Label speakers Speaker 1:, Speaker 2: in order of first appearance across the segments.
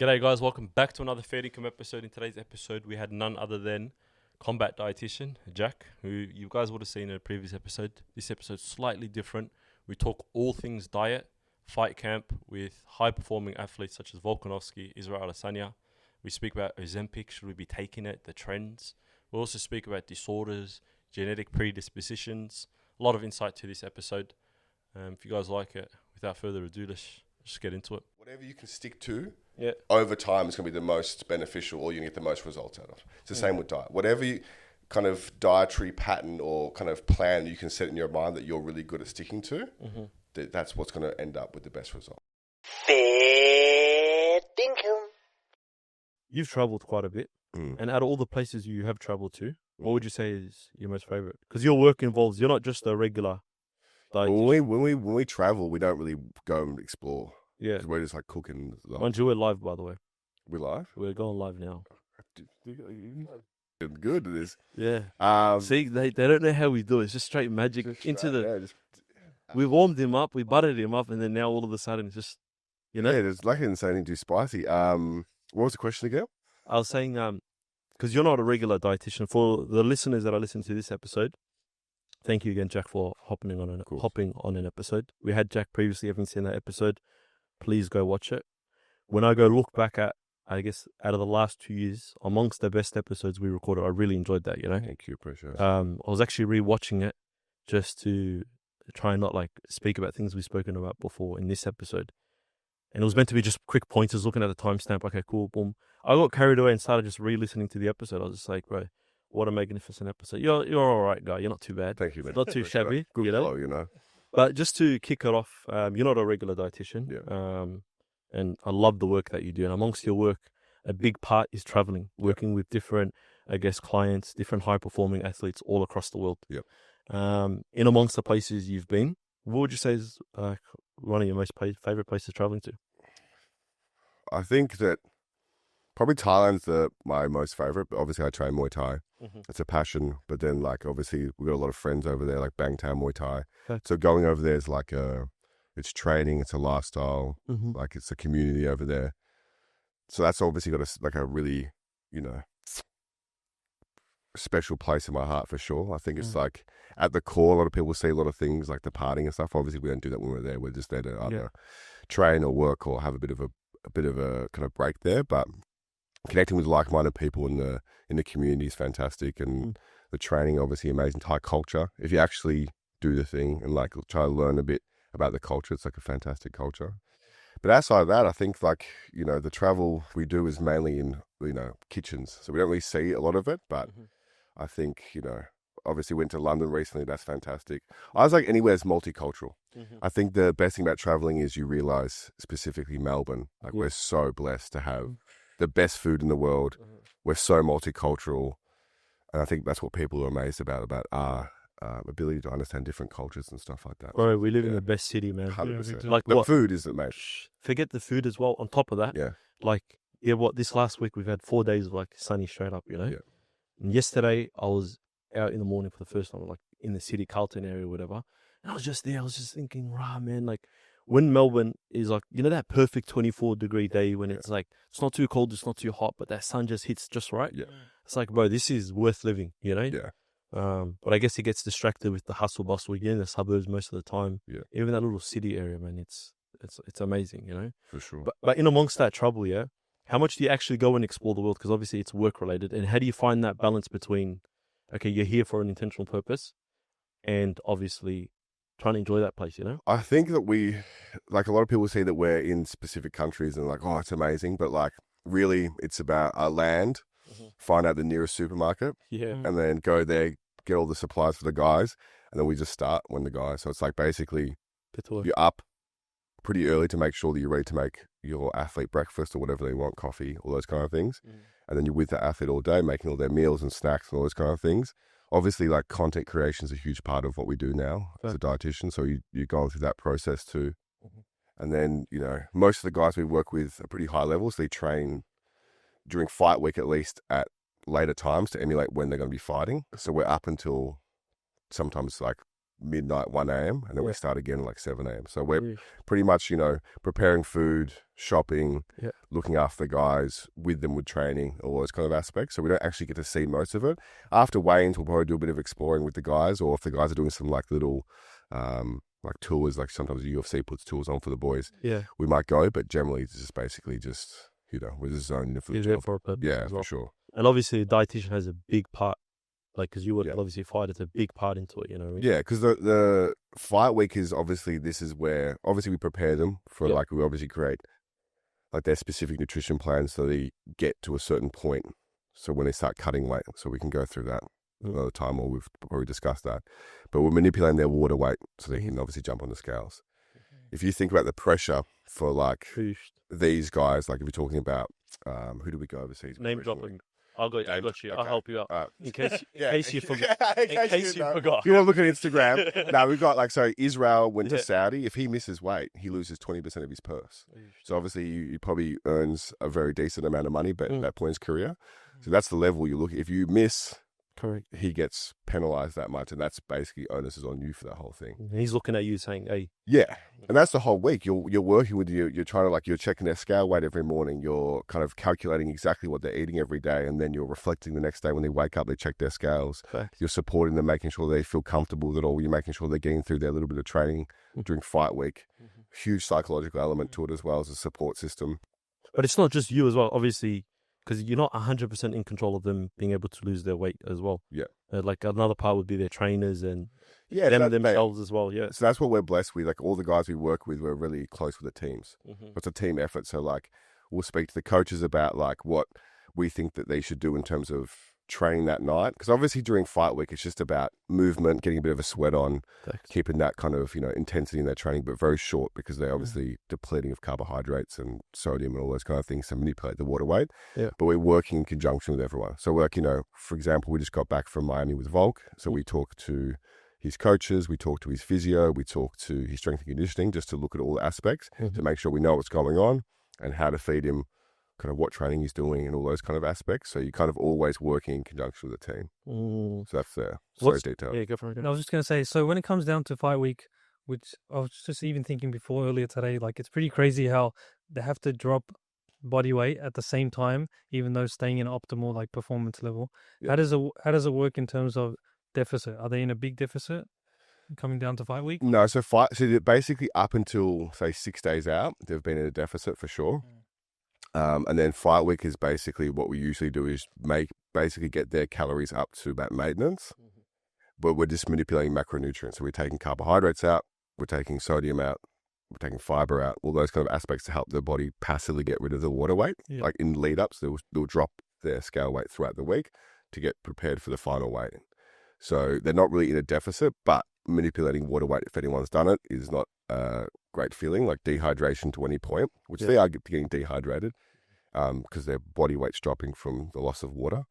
Speaker 1: G'day guys, welcome back to another Fairdinkum episode. In today's episode, we had none other than Combat Dietitian, Jack, who you guys would have seen in a previous episode. This episode's slightly different. We talk all things diet, fight camp with high-performing athletes such as Volkanovski, Israel Adesanya. We speak about Ozempic, should we be taking it, the trends. We'll also speak about disorders, genetic predispositions. A lot of insight to this episode. If you guys like it, without further ado, let's just get into it.
Speaker 2: Whatever you can stick to, over time is going to be the most beneficial, or you get the most results out of. It's the same with diet. Whatever you kind of dietary pattern or kind of plan you can set in your mind that you're really good at sticking to, that's what's going to end up with the best result.
Speaker 3: Fairdinkum.
Speaker 1: You've travelled quite a bit, and out of all the places you have travelled to, what would you say is your most favourite? Because your work involves, you're not just a regular dietitian.
Speaker 2: When we travel, we don't really go and explore.
Speaker 1: Yeah.
Speaker 2: We're just like cooking.
Speaker 1: Mind you, we're live, by the way.
Speaker 2: We're live?
Speaker 1: We're going live now.
Speaker 2: Good at this.
Speaker 1: Yeah. See, they don't know how we do it. It's just straight magic we warmed him up, we buttered him up, and then now all of a sudden it's just,
Speaker 2: Yeah, there's lucky didn't say anything too spicy. What was the question again?
Speaker 1: I was saying, because you're not a regular dietitian, for the listeners that are listening to this episode, thank you again, Jack, for hopping on an episode. We had Jack previously, haven't seen that episode. Please go watch it. When I go look back at, I guess, out of the last 2 years, amongst the best episodes we recorded, I really enjoyed that,
Speaker 2: Thank you, appreciate it.
Speaker 1: I was actually rewatching it just to try and not speak about things we've spoken about before in this episode. And it was meant to be just quick pointers, looking at the timestamp. Okay, cool, boom. I got carried away and started just re-listening to the episode. I was just like, bro, what a magnificent episode. You're all right, guy. You're not too bad.
Speaker 2: Thank you, man.
Speaker 1: Not too shabby.
Speaker 2: Good flow,
Speaker 1: But just to kick it off, you're not a regular dietitian.
Speaker 2: Yeah.
Speaker 1: And I love the work that you do. And amongst your work, a big part is traveling, working with different, clients, different high-performing athletes all across the world.
Speaker 2: Yep.
Speaker 1: In amongst the places you've been, what would you say is one of your most favorite places traveling to?
Speaker 2: I think that probably Thailand's my most favorite, but obviously I train Muay Thai. It's a passion, but then obviously we've got a lot of friends over there, like Bangtan Muay Thai.
Speaker 1: Okay.
Speaker 2: So going over there is it's training, it's a lifestyle, it's a community over there. So that's obviously got a really, special place in my heart for sure. I think it's at the core, a lot of people see a lot of things like the partying and stuff. Obviously we don't do that when we're there. We're just there to either train or work or have a bit of a kind of break there, but connecting with like-minded people in the community is fantastic, and the training, obviously amazing. Thai culture, if you actually do the thing and try to learn a bit about the culture, it's a fantastic culture. But outside of that, I think the travel we do is mainly in kitchens, so we don't really see a lot of it. But I think obviously went to London recently. That's fantastic. I was anywhere's multicultural. I think the best thing about traveling is you realize, specifically Melbourne, we're so blessed to have the best food in the world. We're so multicultural, and I think that's what people are amazed about our ability to understand different cultures and stuff like that.
Speaker 1: Bro, we live in the best city, man.
Speaker 2: 100%. The food is it, mate.
Speaker 1: Forget the food as well. On top of that, this last week we've had 4 days of sunny straight up, And yesterday I was out in the morning for the first time, in the city, Carlton area or whatever. And I was just there. I was just thinking, man, when Melbourne is that perfect 24-degree day when it's it's not too cold, it's not too hot, but that sun just hits just right.
Speaker 2: Yeah.
Speaker 1: It's bro, this is worth living,
Speaker 2: Yeah.
Speaker 1: But I guess it gets distracted with the hustle bustle. You're in the suburbs most of the time.
Speaker 2: Yeah.
Speaker 1: Even that little city area, man, it's amazing,
Speaker 2: For sure.
Speaker 1: But in amongst that trouble, how much do you actually go and explore the world? Because obviously it's work related. And how do you find that balance between, okay, you're here for an intentional purpose, and obviously trying to enjoy that place,
Speaker 2: I think that we, a lot of people say that we're in specific countries and oh, it's amazing. But really it's about our land, find out the nearest supermarket, and then go there, get all the supplies for the guys. And then we just start when the guys. So it's basically you're up pretty early to make sure that you're ready to make your athlete breakfast or whatever they want, coffee, all those kind of things. And then you're with the athlete all day, making all their meals and snacks and all those kind of things. Obviously, content creation is a huge part of what we do now as a dietitian. So you're going through that process too. And then, most of the guys we work with are pretty high levels. They train during fight week, at least at later times, to emulate when they're going to be fighting. So we're up until sometimes midnight, 1 a.m. And then we start again at like 7 a.m. So we're pretty much, you know, preparing food, shopping, looking after the guys, with them with training, all those kind of aspects. So we don't actually get to see most of it. After weigh-ins, we'll probably do a bit of exploring with the guys, or if the guys are doing some like little like tours, like sometimes the UFC puts tours on for the boys. Yeah. We might go, but generally it's just basically just, you know, we're just zoning in for the job. For sure.
Speaker 1: And obviously the dietitian has a big part, like, because you would obviously fight, it's a big part into it, you know what I mean?
Speaker 2: Yeah, because the fight week is obviously, this is where, obviously we prepare them for like, we obviously create like their specific nutrition plans so they get to a certain point. So when they start cutting weight, so we can go through that another time, or we've already discussed that. But we're manipulating their water weight so they can obviously jump on the scales. If you think about the pressure for like these guys, like if you're talking about, who do we go overseas?
Speaker 1: Name dropping. I got you. Okay. I'll help you out. In case you forgot.
Speaker 2: In case you forgot. If you want to look at Instagram, now we've got like, so Israel went to Saudi. If he misses weight, he loses 20% of his purse. So obviously he probably earns a very decent amount of money, but at that point in his career. So that's the level you look at. If you miss, he gets penalized that much, and that's basically onus is on you for that whole thing.
Speaker 1: And he's looking at you saying, hey.
Speaker 2: Yeah. And that's the whole week. You're working with you're trying to, like, you're checking their scale weight every morning. You're kind of calculating exactly what they're eating every day, and then you're reflecting the next day when they wake up, they check their scales. You're supporting them, making sure they feel comfortable with it all. You're making sure they're getting through their little bit of training during fight week. Huge psychological element to it as well as a support system.
Speaker 1: But it's not just you as well, obviously, because you're not 100% in control of them being able to lose their weight as well.
Speaker 2: Yeah.
Speaker 1: Like another part would be their trainers and themselves as well. Yeah.
Speaker 2: So that's what we're blessed with. Like all the guys we work with, we're really close with the teams. It's a team effort. So like we'll speak to the coaches about like what we think that they should do in terms of training that night. Because obviously during fight week, it's just about movement, getting a bit of a sweat on, keeping that kind of, you know, intensity in their training, but very short because they're obviously depleting of carbohydrates and sodium and all those kind of things to manipulate the water weight. Yeah. But we're working in conjunction with everyone. So like, you know, for example, we just got back from Miami with Volk. So we talk to his coaches, we talk to his physio, we talk to his strength and conditioning, just to look at all the aspects to make sure we know what's going on and how to feed him, kind of what training he's doing and all those kind of aspects. So you're kind of always working in conjunction with the team. So that's so detailed.
Speaker 1: Yeah, go for it.
Speaker 3: And I was just going to say, so when it comes down to fight week, which I was just even thinking before earlier today, like it's pretty crazy how they have to drop body weight at the same time, even though staying in optimal like performance level. Yeah. How does it work in terms of deficit? Are they in a big deficit coming down to fight week?
Speaker 2: No, so basically up until say 6 days out, they've been in a deficit for sure. And then fight week is basically what we usually do is basically get their calories up to about maintenance, but we're just manipulating macronutrients. So we're taking carbohydrates out, we're taking sodium out, we're taking fiber out, all those kind of aspects to help the body passively get rid of the water weight. Yeah. Like in lead ups, they'll drop their scale weight throughout the week to get prepared for the final weigh-in. So they're not really in a deficit, but manipulating water weight, if anyone's done it, is not great feeling, like dehydration to any point, which they are getting dehydrated because their body weight's dropping from the loss of water.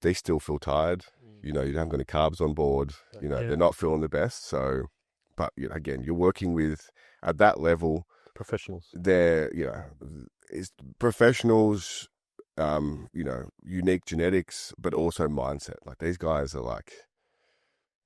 Speaker 2: They still feel tired. You know, you don't have any carbs on board. You know, they're not feeling the best. So, but you know, again, you're working with, at that level,
Speaker 1: professionals.
Speaker 2: They're, you know, it's professionals, you know, unique genetics, but also mindset. Like these guys are like,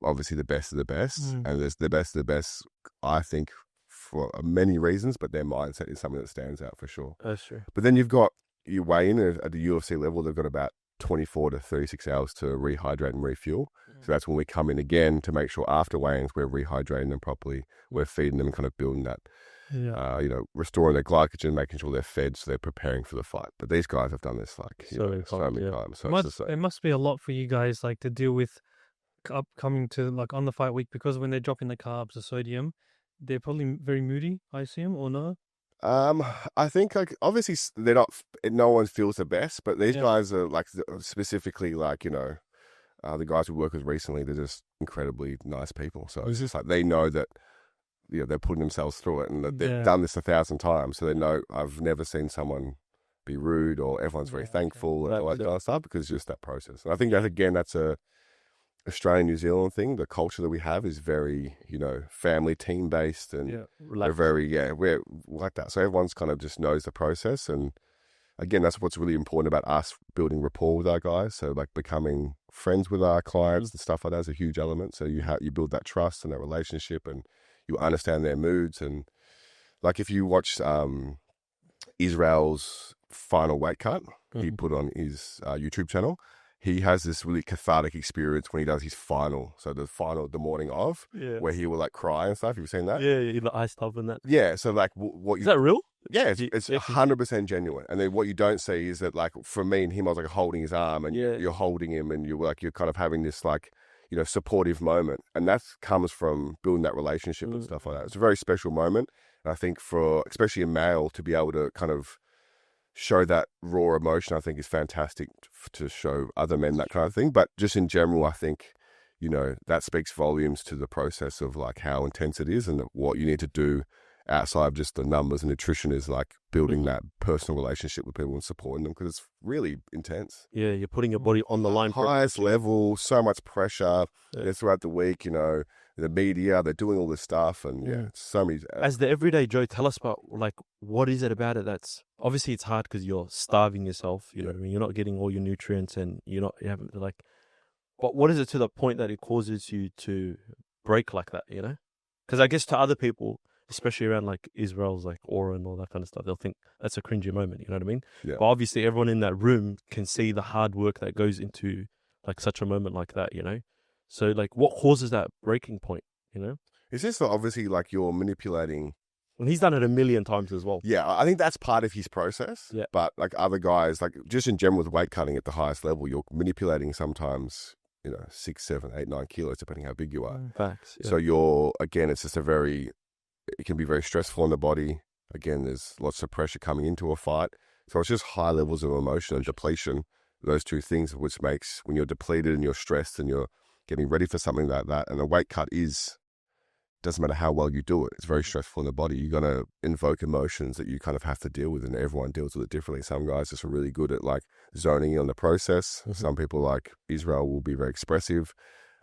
Speaker 2: obviously the best of the best, and there's the best of the best, I think, for many reasons, but their mindset is something that stands out for sure.
Speaker 1: That's true.
Speaker 2: But then you weigh in at the UFC level, they've got about 24 to 36 hours to rehydrate and refuel. So that's when we come in again to make sure after weigh-ins we're rehydrating them properly, we're feeding them and kind of building that, you know, restoring their glycogen, making sure they're fed so they're preparing for the fight. But these guys have done this like so many times. So
Speaker 3: it must be a lot for you guys, like to deal with upcoming to like on the fight week, because when they're dropping the carbs, the sodium, they're probably very moody, I assume, or no?
Speaker 2: I think like obviously they're not. No one feels the best, but these guys are like specifically like, you know, the guys we work with recently. They're just incredibly nice people. So it's just like they know that, you know, they're putting themselves through it, and they've done this 1,000 times. So they know I've never seen someone be rude, or everyone's very thankful and all that kind of stuff, because it's just that process. And I think that again, that's a Australian New Zealand thing. The culture that we have is very, you know, family, team based, and we're very we're like that. So everyone's kind of just knows the process, and again, that's what's really important about us building rapport with our guys. So like becoming friends with our clients and stuff like that is a huge element. So you build that trust and that relationship, and you understand their moods. And like if you watch Israel's final weight cut, he put on his YouTube channel. He has this really cathartic experience when he does his final. So the morning of, where he will like cry and stuff. You've seen that?
Speaker 1: Yeah, in the ice tub and that.
Speaker 2: Yeah. So like what
Speaker 1: Is that real?
Speaker 2: Yeah, it's 100% genuine. And then what you don't see is that, like, for me and him, I was like holding his arm, and you're holding him, and you're kind of having this like, you know, supportive moment. And that comes from building that relationship and stuff like that. It's a very special moment. And I think especially a male, to be able to kind of show that raw emotion, I think is fantastic to show other men that kind of thing. But just in general, I think, you know, that speaks volumes to the process of like how intense it is, and what you need to do outside of just the numbers. And nutrition is like building that personal relationship with people and supporting them, because it's really intense.
Speaker 1: Yeah, you're putting your body on the line.
Speaker 2: Highest level, so much pressure throughout the week, you know, the media, they're doing all this stuff, and so many.
Speaker 1: As the everyday Joe, tell us about, like, what is it about it that's, obviously it's hard because you're starving yourself, you know what I mean? You're not getting all your nutrients, and you haven't like, but what is it to the point that it causes you to break like that, you know? Because I guess to other people, especially around like Israel's like aura and all that kind of stuff, they'll think that's a cringy moment, you know what I mean?
Speaker 2: Yeah.
Speaker 1: But obviously everyone in that room can see the hard work that goes into like such a moment like that, you know? So like what causes that breaking point, you know?
Speaker 2: It's just that obviously like you're manipulating.
Speaker 1: And he's done it a million times as well.
Speaker 2: Yeah, I think that's part of his process.
Speaker 1: Yeah.
Speaker 2: But like other guys, like just in general with weight cutting at the highest level, you're manipulating sometimes, you know, 6, 7, 8, 9 kilos, depending how big you are.
Speaker 1: Facts. Yeah.
Speaker 2: So again, it's just it can be very stressful on the body. Again, there's lots of pressure coming into a fight. So it's just high levels of emotion and depletion. Those two things, which makes, when you're depleted and you're stressed and you're getting ready for something like that, and a weight cut doesn't matter how well you do it, it's very stressful in the body. You're going to invoke emotions that you kind of have to deal with, and everyone deals with it differently. Some guys just are really good at like zoning in on the process. Some people, like Israel, will be very expressive.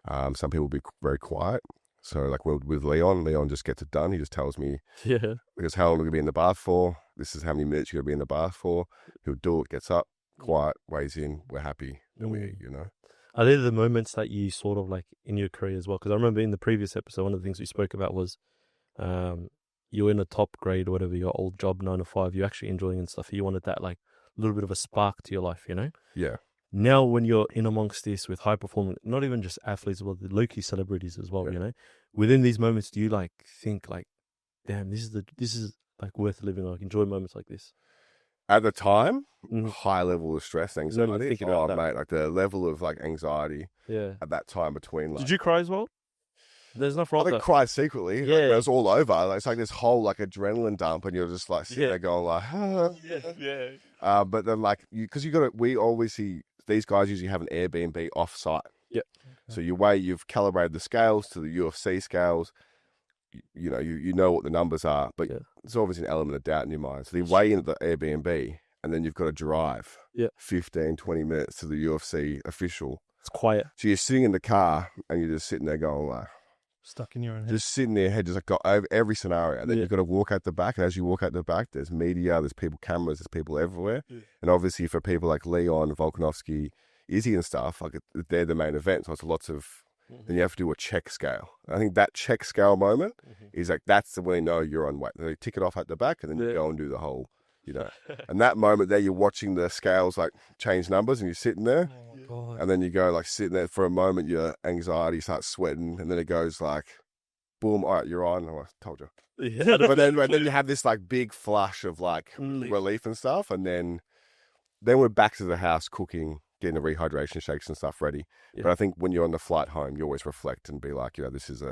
Speaker 2: Some people will be very quiet. So like with Leon just gets it done. He just tells me, because how long are we going to be in the bath for? This is how many minutes you're going to be in the bath for. He'll do it, gets up, quiet, weighs in, we're happy, and we eat, you know.
Speaker 1: Are there the moments that you sort of like in your career as well? Because I remember in the previous episode, one of the things we spoke about was you're in a top grade or whatever, your old job, 9 to 5, you're actually enjoying and stuff. You wanted that like a little bit of a spark to your life, you know?
Speaker 2: Yeah.
Speaker 1: Now when you're in amongst this with high performing, not even just athletes, but the low-key celebrities as well, you know? Within these moments, do you like think like, damn, this is like worth living, like enjoy moments like this?
Speaker 2: At the time, high level of stress, anxiety.
Speaker 1: Thinking about that.
Speaker 2: Mate, like the level of like anxiety at that time between like...
Speaker 1: Did you cry as well? There's enough right
Speaker 2: I
Speaker 1: there.
Speaker 2: cried secretly.
Speaker 1: Yeah.
Speaker 2: Like, it was all over. Like, it's like this whole like adrenaline dump, and you're just like sitting there going like, but then like, because we always see these guys usually have an Airbnb off-site.
Speaker 1: Yeah.
Speaker 2: So you've calibrated the scales to the UFC scales. You know what the numbers are, but there's obviously an element of doubt in your mind. So you weigh in at the Airbnb, and then you've got to drive 15, 20 minutes to the UFC official.
Speaker 1: It's quiet.
Speaker 2: So you're sitting in the car, and you're just sitting there going like...
Speaker 3: Stuck in your own head.
Speaker 2: Just sitting in your head, just like got over every scenario. And then you've got to walk out the back, and as you walk out the back, there's media, there's people, cameras, there's people everywhere. Yeah. And obviously for people like Leon, Volkanovski, Izzy and stuff, like they're the main event, so it's lots of... Then you have to do a check scale. I think that check scale moment is like, that's when you know you're on weight. They tick it off at the back, and then you go and do the whole, you know. And that moment there, you're watching the scales like change numbers, and you're sitting there. Oh, and then you go like sitting there for a moment, your anxiety starts sweating, and then it goes like, boom, all right, you're on. Oh, I told you. Yeah. But then you have this like big flush of like relief and stuff, and then we're back to the house cooking, getting the rehydration shakes and stuff ready. Yeah. But I think when you're on the flight home, you always reflect and be like, you know, this is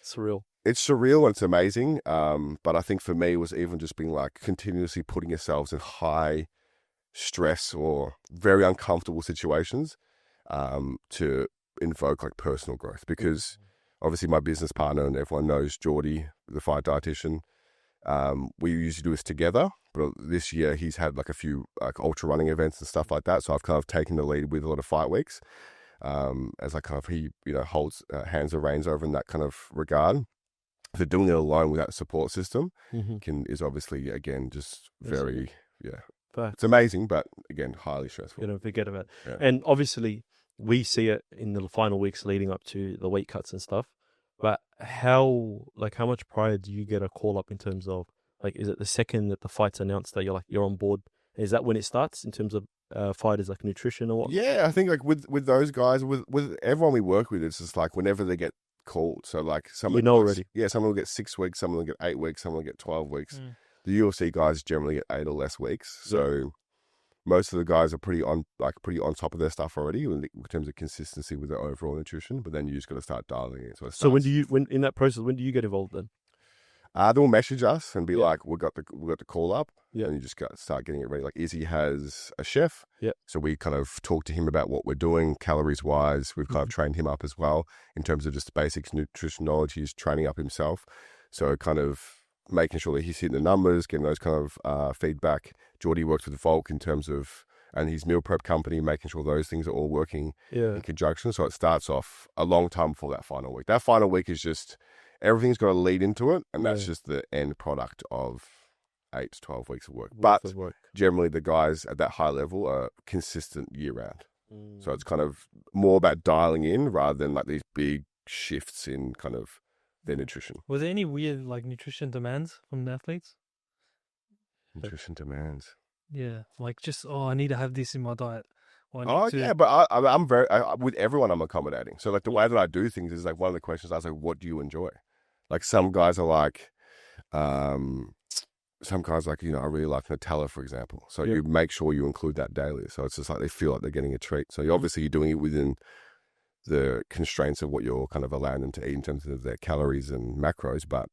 Speaker 1: surreal.
Speaker 2: It's surreal and it's amazing. But I think for me, it was even just being like continuously putting yourselves in high stress or very uncomfortable situations to invoke like personal growth. Because obviously my business partner, and everyone knows Geordie, the fight dietitian, we usually do this together. But this year he's had like a few like ultra running events and stuff like that. So I've kind of taken the lead with a lot of fight weeks, as I kind of, he, you know, holds hands the reins over in that kind of regard. So doing it alone without a support system is obviously, again, just very, It's amazing, but again, highly stressful.
Speaker 4: You don't forget about it.
Speaker 2: Yeah.
Speaker 4: And obviously, we see it in the final weeks leading up to the weight cuts and stuff. But how much prior do you get a call up in terms of, like, is it the second that the fight's announced that you're on board? Is that when it starts in terms of fighters like nutrition or what?
Speaker 2: Yeah, I think like with those guys, with everyone we work with, it's just like whenever they get called. So like
Speaker 4: already.
Speaker 2: Yeah, some will get 6 weeks, some will get 8 weeks, some will get 12 weeks. The UFC guys generally get 8 or less weeks. So most of the guys are pretty on top of their stuff already in terms of consistency with their overall nutrition. But then you just got to start dialing it.
Speaker 4: So when in that process, when do you get involved then?
Speaker 2: They'll message us and be like, "We got the call up,"
Speaker 4: Yeah.
Speaker 2: and you just start getting it ready. Like Izzy has a chef,
Speaker 4: Yeah.
Speaker 2: So we kind of talk to him about what we're doing, calories wise. We've kind of trained him up as well in terms of just the basics nutrition knowledge. He's training up himself, so kind of making sure that he's hitting the numbers, getting those kind of feedback. Geordie works with Volk in terms of and his meal prep company, making sure those things are all working in conjunction. So it starts off a long time before that final week. That final week is just everything's got to lead into it, and that's just the end product of 8 to 12 weeks of work. But generally, the guys at that high level are consistent year round. So it's kind of more about dialing in rather than like these big shifts in kind of their nutrition.
Speaker 3: Was there any weird like nutrition demands from the athletes?
Speaker 2: Nutrition demands.
Speaker 3: Yeah, like just I need to have this in my diet.
Speaker 2: Yeah, but I'm very with everyone. I'm accommodating. So like the way that I do things is like one of the questions I was like, "What do you enjoy?" Like some guys are like, I really like Nutella, for example. So you make sure you include that daily. So it's just like they feel like they're getting a treat. So obviously you're doing it within the constraints of what you're kind of allowing them to eat in terms of their calories and macros, but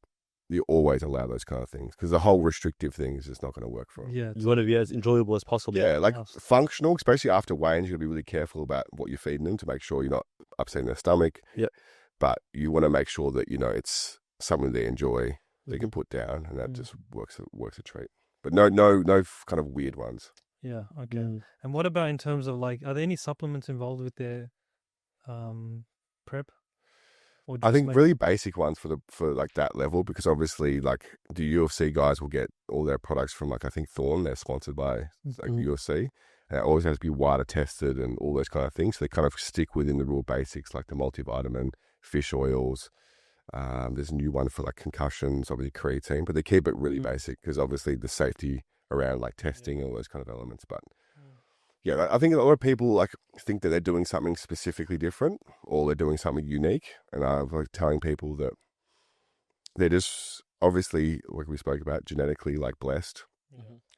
Speaker 2: you always allow those kind of things because the whole restrictive thing is just not going to work for them.
Speaker 3: Yeah,
Speaker 4: you want to be as enjoyable as possible.
Speaker 2: Yeah, like functional, especially after weigh-ins, you've got to be really careful about what you're feeding them to make sure you're not upsetting their stomach.
Speaker 4: Yeah.
Speaker 2: But you want to make sure that, it's something they enjoy, they can put down, and that just works a treat. But no kind of weird ones.
Speaker 3: Yeah, okay. And what about in terms of like, are there any supplements involved with their prep?
Speaker 2: I think really basic ones for like that level, because obviously like the UFC guys will get all their products from like I think Thorne. They're sponsored by like UFC, and it always has to be wider tested and all those kind of things. So they kind of stick within the real basics like the multivitamin, fish oils. There's a new one for like concussions, obviously creatine, but they keep it really basic because obviously the safety around like testing and all those kind of elements. But yeah, I think a lot of people like think that they're doing something specifically different or they're doing something unique. And I'm like telling people that they're just obviously, like we spoke about, genetically like blessed,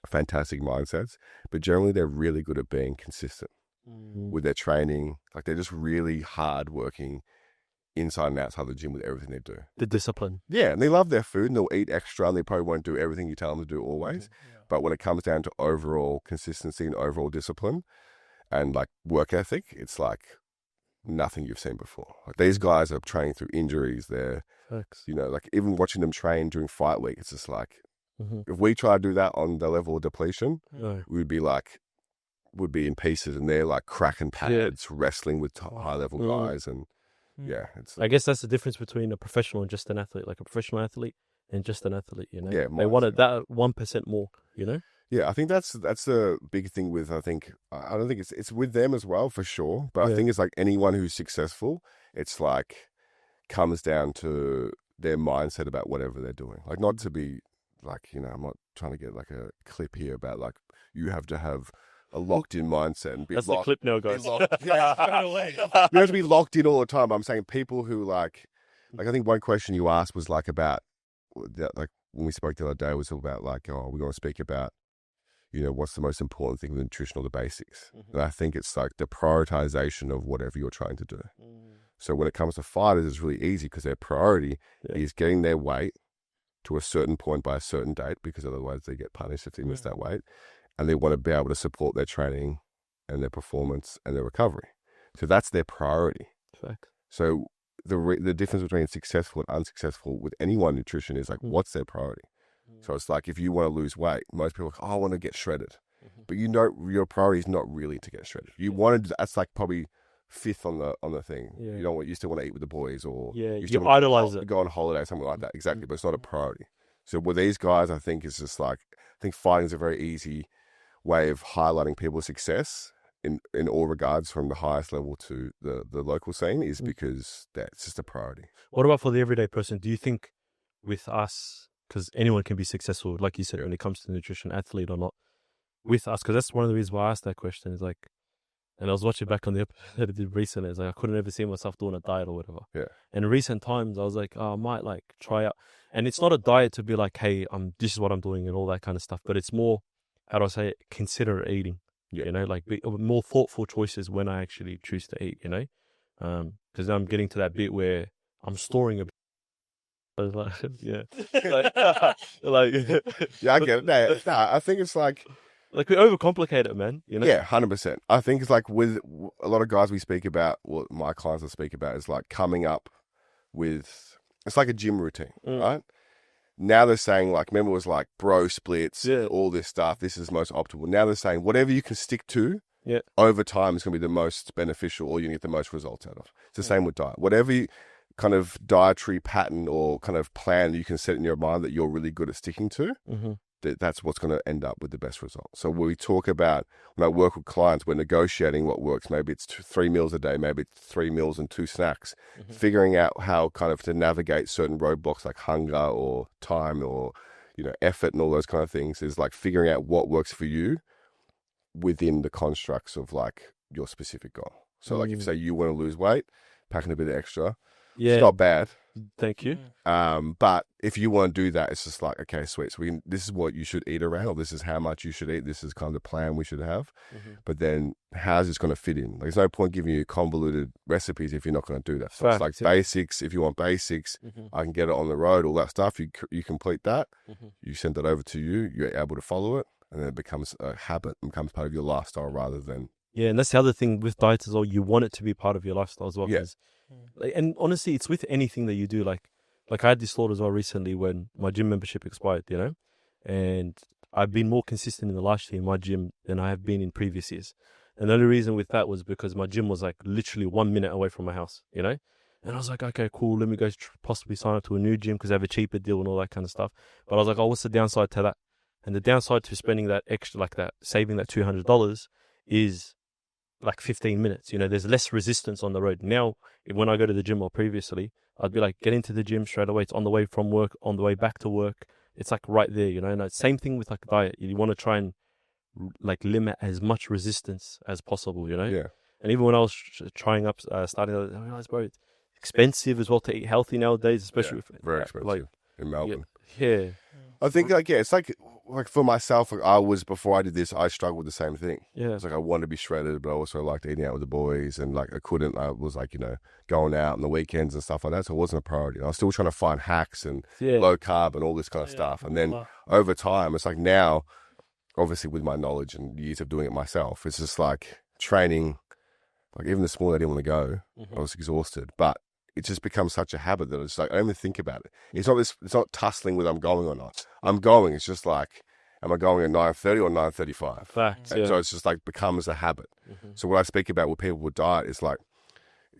Speaker 2: fantastic mindsets, but generally they're really good at being consistent with their training. Like they're just really hard working inside and outside the gym with everything they do.
Speaker 4: The discipline.
Speaker 2: Yeah, and they love their food and they'll eat extra and they probably won't do everything you tell them to do always. But when it comes down to overall consistency and overall discipline and like work ethic, it's like nothing you've seen before. Like these guys are training through injuries. They're, like even watching them train during fight week, it's just like, if we try to do that on the level of depletion, we'd be in pieces, and they're like cracking pads, wrestling with high level guys. And it's
Speaker 4: I guess that's the difference between a professional and just an athlete. Like a professional athlete and just an athlete,
Speaker 2: Yeah,
Speaker 4: they wanted that 1% more,
Speaker 2: Yeah, I think that's the big thing with, I don't think it's with them as well for sure. But I think it's like anyone who's successful, it's like comes down to their mindset about whatever they're doing. Like not to be like, I'm not trying to get like a clip here about like you have to have a locked in mindset and be
Speaker 4: that's
Speaker 2: locked.
Speaker 4: The clip now, guys.
Speaker 2: You have to be locked in all the time. I'm saying people who like I think one question you asked was like about like when we spoke the other day was about like, we're going to speak about, what's the most important thing with nutrition or the basics. And I think it's like the prioritization of whatever you're trying to do. So when it comes to fighters, it's really easy because their priority is getting their weight to a certain point by a certain date, because otherwise they get punished if they miss that weight. And they want to be able to support their training and their performance and their recovery. So that's their priority.
Speaker 4: Fact.
Speaker 2: So the difference between successful and unsuccessful with any one nutrition is like, what's their priority? So it's like, if you want to lose weight, most people are like, I want to get shredded. But your priority is not really to get shredded. You want to, that's like probably fifth on the thing. You still want to eat with the boys, or you
Speaker 4: idolize it.
Speaker 2: Go on holiday, something like that. Exactly. But it's not a priority. So with these guys, I think it's just like, I think fighting is a very easy way of highlighting people's success in all regards, from the highest level to the local scene, is because that's just a priority.
Speaker 4: What about for the everyday person? Do you think with us, because anyone can be successful, like you said, when it comes to nutrition, athlete or not, with us, because that's one of the reasons why I asked that question, is like, and I was watching back on the episode that I did recently, it's like I couldn't ever see myself doing a diet or whatever.
Speaker 2: Yeah.
Speaker 4: And in recent times, I was like, oh, I might like try out. And it's not a diet to be like, hey, this is what I'm doing and all that kind of stuff, but it's more, how do I say it, consider eating.
Speaker 2: Yeah.
Speaker 4: You know, like more thoughtful choices when I actually choose to eat, you know? Because I'm getting to that bit where I'm storing a bit. Like, yeah. like,
Speaker 2: Yeah, I get it. Nah, I think it's like
Speaker 4: we overcomplicate it, man. You know?
Speaker 2: Yeah, 100%. I think it's like with a lot of guys we speak about, what my clients will speak about is like coming up with, it's like a gym routine, right? Now they're saying, like, remember it was like bro splits, all this stuff, this is most optimal. Now they're saying whatever you can stick to over time is going to be the most beneficial, or you get the most results out of. It's the same with diet. Whatever you, kind of dietary pattern or kind of plan you can set in your mind that you're really good at sticking to, that's what's going to end up with the best result. So when we talk about, when I work with clients, we're negotiating what works. Maybe it's 3 meals a day, maybe it's 3 meals and 2 snacks. Figuring out how kind of to navigate certain roadblocks like hunger or time or, you know, effort and all those kind of things is like figuring out what works for you within the constructs of like your specific goal. So like if say you want to lose weight, packing a bit of extra, it's not bad.
Speaker 4: Thank you.
Speaker 2: But if you want to do that, it's just like, okay, sweet. So this is what you should eat around, or this is how much you should eat. This is kind of the plan we should have. But then how's this going to fit in? Like, there's no point giving you convoluted recipes if you're not going to do that. So it's like basics. If you want basics, I can get it on the road, all that stuff. You complete that. You send that over to you. You're able to follow it. And then it becomes a habit and becomes part of your lifestyle rather than...
Speaker 4: Yeah, and that's the other thing with diets as well. You want it to be part of your lifestyle as well.
Speaker 2: Yeah.
Speaker 4: And honestly, it's with anything that you do. Like I had this thought as well recently when my gym membership expired, you know, and I've been more consistent in the last year in my gym than I have been in previous years. And the only reason with that was because my gym was like literally 1 minute away from my house, you know, and I was like, okay, cool. Let me go possibly sign up to a new gym because they have a cheaper deal and all that kind of stuff. But I was like, oh, what's the downside to that? And the downside to spending that extra, like that, saving that $200 is like 15 minutes. You know, there's less resistance on the road. Now, when I go to the gym or previously, I'd be like, get into the gym straight away. It's on the way from work, on the way back to work. It's like right there, you know. And same thing with like diet. You want to try and like limit as much resistance as possible, you know.
Speaker 2: Yeah.
Speaker 4: And even when I was starting, I realized, bro, it's expensive as well to eat healthy nowadays, especially with,
Speaker 2: very expensive
Speaker 4: like,
Speaker 2: in Melbourne.
Speaker 4: Yeah.
Speaker 2: I think like, it's like for myself, like before I did this, I struggled with the same thing.
Speaker 4: Yeah.
Speaker 2: It's like I wanted to be shredded, but I also liked eating out with the boys, and like I was like, you know, going out on the weekends and stuff like that. So it wasn't a priority. And I was still trying to find hacks and low carb and all this kind of stuff. And then over time, it's like now, obviously with my knowledge and years of doing it myself, it's just like training, like even this morning I didn't want to go. I was exhausted, but it just becomes such a habit that it's like I don't even think about it. It's not tussling with I'm going or not. I'm going. It's just like, am I going at 9:30 or 9:35?
Speaker 4: Facts.
Speaker 2: So it's just like becomes a habit. So what I speak about with people with diet is like,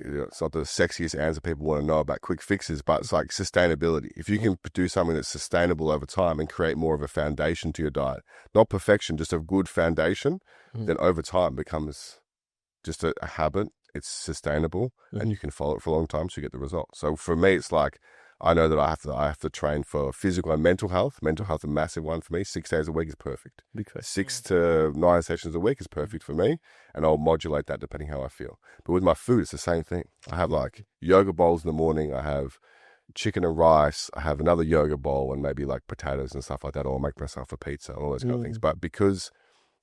Speaker 2: you know, it's not the sexiest answer people want to know about quick fixes, but it's like sustainability. If you can do something that's sustainable over time and create more of a foundation to your diet, not perfection, just a good foundation, then over time becomes just a habit. It's sustainable and you can follow it for a long time so you get the result. So for me, it's like, I know that I have to train for physical and mental health. Mental health, a massive one for me. 6 days a week is perfect. 6 to 9 sessions a week is perfect for me. And I'll modulate that depending how I feel. But with my food, it's the same thing. I have like yoga bowls in the morning. I have chicken and rice. I have another yoga bowl and maybe like potatoes and stuff like that. Or I'll make myself a pizza and all those kind of things. But because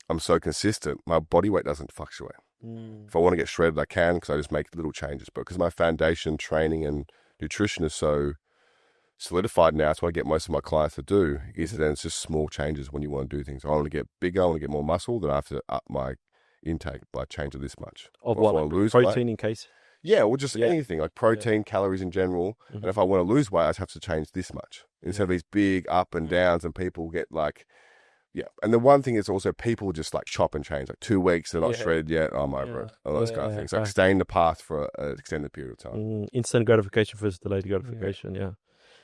Speaker 2: I'm so consistent, my body weight doesn't fluctuate. If I want to get shredded, I can, because I just make little changes. But because my foundation, training, and nutrition is so solidified now, that's what I get most of my clients to do, is then it's just small changes when you want to do things. I want to get bigger, I want to get more muscle, then I have to up my intake by changing this much.
Speaker 4: Of what, like lose protein weight, in case?
Speaker 2: Yeah, or just anything, like protein, calories in general. And if I want to lose weight, I just have to change this much. Instead of these big up and downs, and people get like... Yeah, and the one thing is also people just like chop and change. Like 2 weeks, they're not shredded yet. I'm over it. All those kind of things. Like stay in the path for an extended period of time.
Speaker 4: Instant gratification versus delayed gratification. Yeah.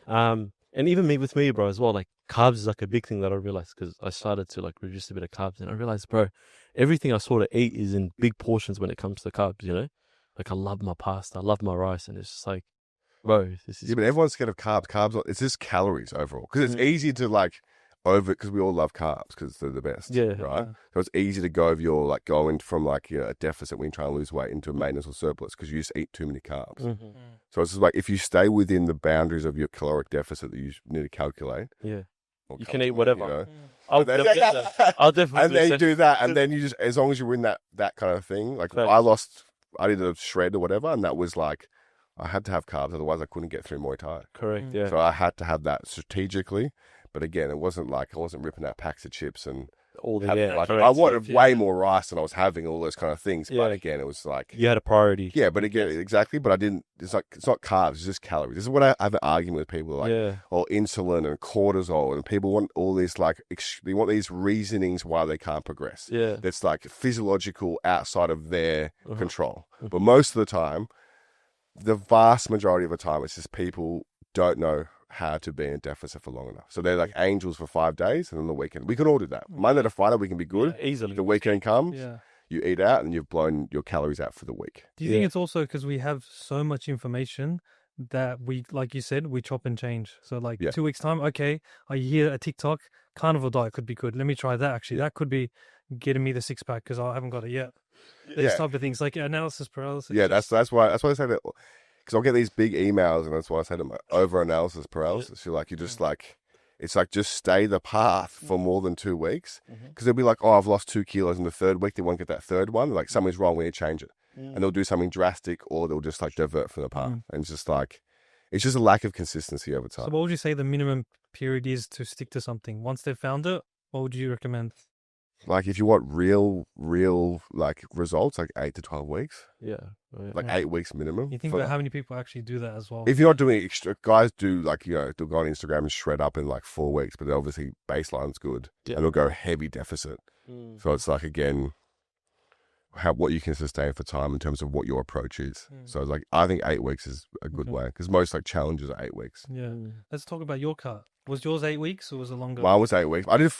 Speaker 4: And even with me, bro, as well. Like carbs is like a big thing that I realized because I started to like reduce a bit of carbs, and I realized, bro, everything I sort of eat is in big portions when it comes to carbs, you know? Like I love my pasta, I love my rice, and it's just like, bro, this is...
Speaker 2: Yeah, but everyone's scared of carbs. Carbs, it's just calories overall. Because it's easy to like because we all love carbs because they're the best.
Speaker 4: Yeah.
Speaker 2: Right? So it's easy to go going from like a deficit when you try and lose weight into a maintenance or surplus because you just eat too many carbs.
Speaker 4: Mm-hmm.
Speaker 2: So it's just like if you stay within the boundaries of your caloric deficit that you need to calculate.
Speaker 4: Yeah.
Speaker 2: or
Speaker 4: You can eat
Speaker 2: calculate,
Speaker 4: whatever.
Speaker 2: You know?
Speaker 4: I'll definitely
Speaker 2: And then you do that, and then you just, as long as you're in that kind of thing, like
Speaker 4: Facts.
Speaker 2: I did a shred or whatever, and that was like, I had to have carbs, otherwise I couldn't get through Muay Thai.
Speaker 4: Correct, yeah.
Speaker 2: So I had to have that strategically, but again, it wasn't like, I wasn't ripping out packs of chips and
Speaker 4: All the,
Speaker 2: having,
Speaker 4: yeah,
Speaker 2: like,
Speaker 4: correct.
Speaker 2: I wanted way more rice than I was having, all those kind of things.
Speaker 4: Yeah.
Speaker 2: But again, it was like,
Speaker 4: You had a priority.
Speaker 2: yeah, but again, exactly, but I didn't, it's not carbs, it's just calories. This is what I have an argument with people, like,
Speaker 4: Yeah.
Speaker 2: or insulin and cortisol, and people want all this, like, they want these reasonings why they can't progress.
Speaker 4: Yeah.
Speaker 2: That's like physiological outside of their control. But most of the time, the vast majority of the time, it's just people don't know how to be in deficit for long enough. So they're like angels for 5 days, and then the weekend. We can all do that. Monday to Friday, we can be good.
Speaker 4: Yeah, easily.
Speaker 2: The weekend comes,
Speaker 3: Yeah.
Speaker 2: you eat out, and you've blown your calories out for the week.
Speaker 3: Do you think it's also because we have so much information that we, like you said, we chop and change? So like 2 weeks time, okay, I hear a TikTok, carnivore diet could be good. Let me try that. Actually, that could be getting me the 6-pack because I haven't got it yet. These type of things, like analysis paralysis.
Speaker 2: Yeah, that's why I say that, because I'll get these big emails, and that's why I say to them, over analysis paralysis. You're like, you just like, it's like, just stay the path for more than 2 weeks, because they'll be like, oh, I've lost 2 kilos in the 3rd week. They won't get that 3rd one. Like, something's wrong. We need to change it, and they'll do something drastic, or they'll just like divert from the path, and it's just like, it's just a lack of consistency over time.
Speaker 3: So what would you say the minimum period is to stick to something? Once they've found it, what would you recommend?
Speaker 2: Like, if you want real like results, like 8 to 12 weeks, like 8 weeks minimum.
Speaker 3: You think about how many people actually do that as well?
Speaker 2: If you're not doing extra, guys do like, they'll go on Instagram and shred up in like 4 weeks, but obviously baseline's good, and they'll go heavy deficit. So it's like, again, what you can sustain for time in terms of what your approach is. So it's like, I think 8 weeks is a good way, because most like challenges are 8 weeks.
Speaker 3: Yeah. Let's talk about your cut. Was yours 8 weeks or was it longer?
Speaker 2: Mine was 8 weeks. I did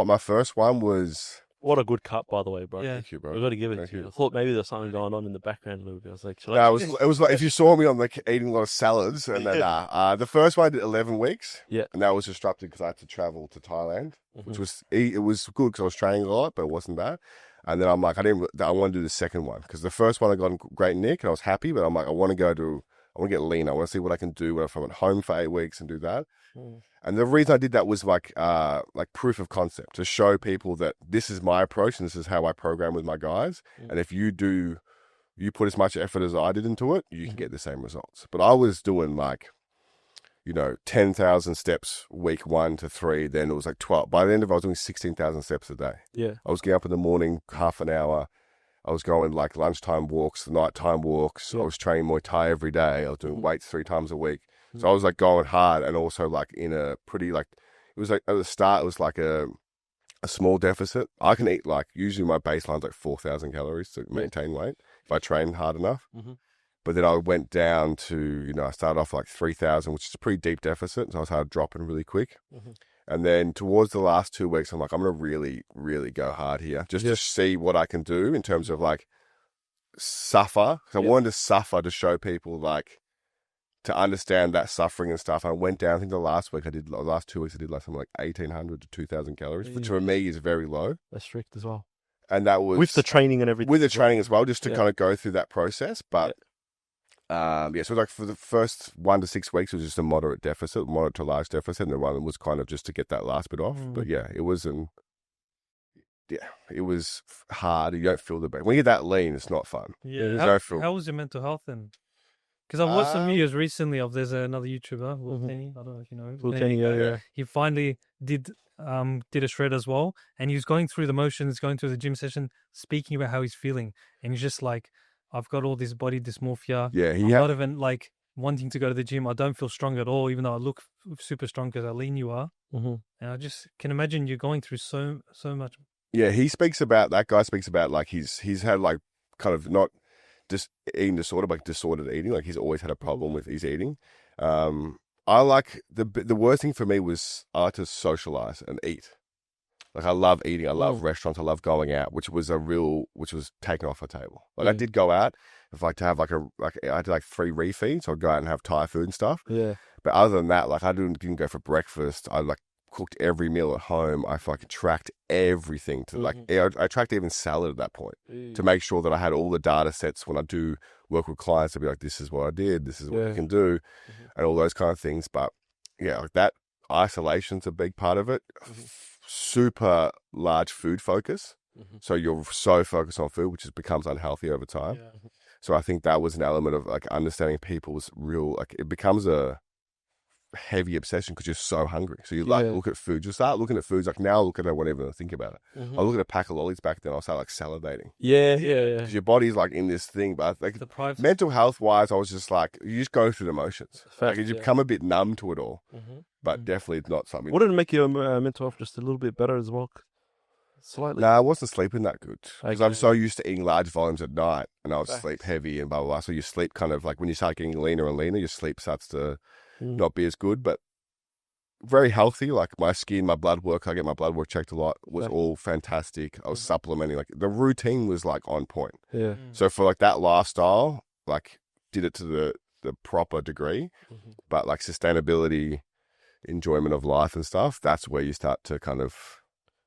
Speaker 2: my first one was...
Speaker 4: What a good cut, by the way, bro.
Speaker 3: Yeah.
Speaker 2: Thank you, bro.
Speaker 4: We've got to give it
Speaker 2: Thank
Speaker 4: to you.
Speaker 2: you.
Speaker 4: I thought maybe there's something going on in the background a little bit. I was like,
Speaker 2: No, it was like, if you saw me on like eating a lot of salads, and then the first one I did 11 weeks.
Speaker 4: Yeah.
Speaker 2: And that was disrupted because I had to travel to Thailand, which was, it was good because I was training a lot, but it wasn't bad. And then I'm like, I want to do the second one, because the first one I got in great nick and I was happy, but I'm like, I want to get lean. I want to see what I can do if I'm at home for 8 weeks and do that. And the reason I did that was like proof of concept, to show people that this is my approach and this is how I program with my guys. And if you put as much effort as I did into it, you can get the same results. But I was doing like, 10,000 steps week 1 to 3. Then it was like 12. By the end of it, I was doing 16,000 steps a day.
Speaker 4: Yeah.
Speaker 2: I was getting up in the morning, half an hour. I was going like lunchtime walks, nighttime walks. I was training Muay Thai every day. I was doing weights 3 times a week. So I was like going hard, and also like in a pretty like, it was like at the start, it was like a small deficit. I can eat like, usually my baseline's like 4,000 calories to maintain weight if I train hard enough. But then I went down to, I started off like 3,000, which is a pretty deep deficit. So I started dropping really quick. And then towards the last 2 weeks, I'm like, I'm going to really, really go hard here, just to see what I can do in terms of like suffer. Because I wanted to suffer to show people like, to understand that suffering and stuff. I went down, I think the last 2 weeks I did like something like 1,800 to 2,000 calories, which for me is very low.
Speaker 4: That's strict as well.
Speaker 2: And that was...
Speaker 4: With the training and everything.
Speaker 2: With the training as well, just to kind of go through that process. But, so like for the first 1 to 6 weeks, it was just a moderate to large deficit. And the one was kind of just to get that last bit off. But it wasn't... Yeah, it was hard. You don't feel the best. When you get that lean, it's not fun.
Speaker 3: Yeah. How was your mental health then? Because I've watched some videos recently of another YouTuber, Volkanovski. I don't know if you know.
Speaker 4: Volkanovski,
Speaker 3: He finally did a shred as well, and he was going through the motions, going through the gym session, speaking about how he's feeling, and he's just like, I've got all this body dysmorphia.
Speaker 2: Yeah,
Speaker 3: I'm not even like wanting to go to the gym. I don't feel strong at all, even though I look super strong because how lean you are. And I just can imagine you're going through so much.
Speaker 2: Yeah, that guy speaks about like he's had like kind of not just eating disorder, but disordered eating. Like he's always had a problem with his eating. I like the worst thing for me was I like to socialize and eat. Like I love eating. I love restaurants. I love going out, which was taken off the table. Like I did go out. If I had to have I did like 3 refeeds, so I'd go out and have Thai food and stuff.
Speaker 4: Yeah.
Speaker 2: But other than that, like I didn't go for breakfast. I like cooked every meal at home. I fucking tracked everything to like I tracked even salad at that point to make sure that I had all the data sets when I do work with clients to be like, this is what I did, this is what you can do, and all those kind of things. But yeah, like that isolation's a big part of it. Super large food focus. So you're so focused on food, which becomes unhealthy over time. So I think that was an element of like understanding people's real, like it becomes a heavy obsession because you're so hungry. So you like look at food. You start looking at foods. Like now, look at it. Whatever. Think about it. I look at a pack of lollies back then. I'll start like salivating.
Speaker 4: Yeah.
Speaker 2: Because your body's like in this thing. But like mental health wise, I was just like, you just go through the motions. Like you become a bit numb to it all. But definitely it's not something.
Speaker 4: Wouldn't it make your mental health just a little bit better as well? Slightly.
Speaker 2: No, I wasn't sleeping that good because I'm so used to eating large volumes at night, and I would sleep heavy and blah blah blah. So you sleep kind of like when you start getting leaner and leaner, your sleep starts to not be as good. But very healthy. Like my skin, my blood work, I get my blood work checked a lot. Was all fantastic. I was supplementing. Like the routine was like on point.
Speaker 4: Yeah.
Speaker 2: So for like that lifestyle, like did it to the proper degree, but like sustainability, enjoyment of life and stuff. That's where you start to kind of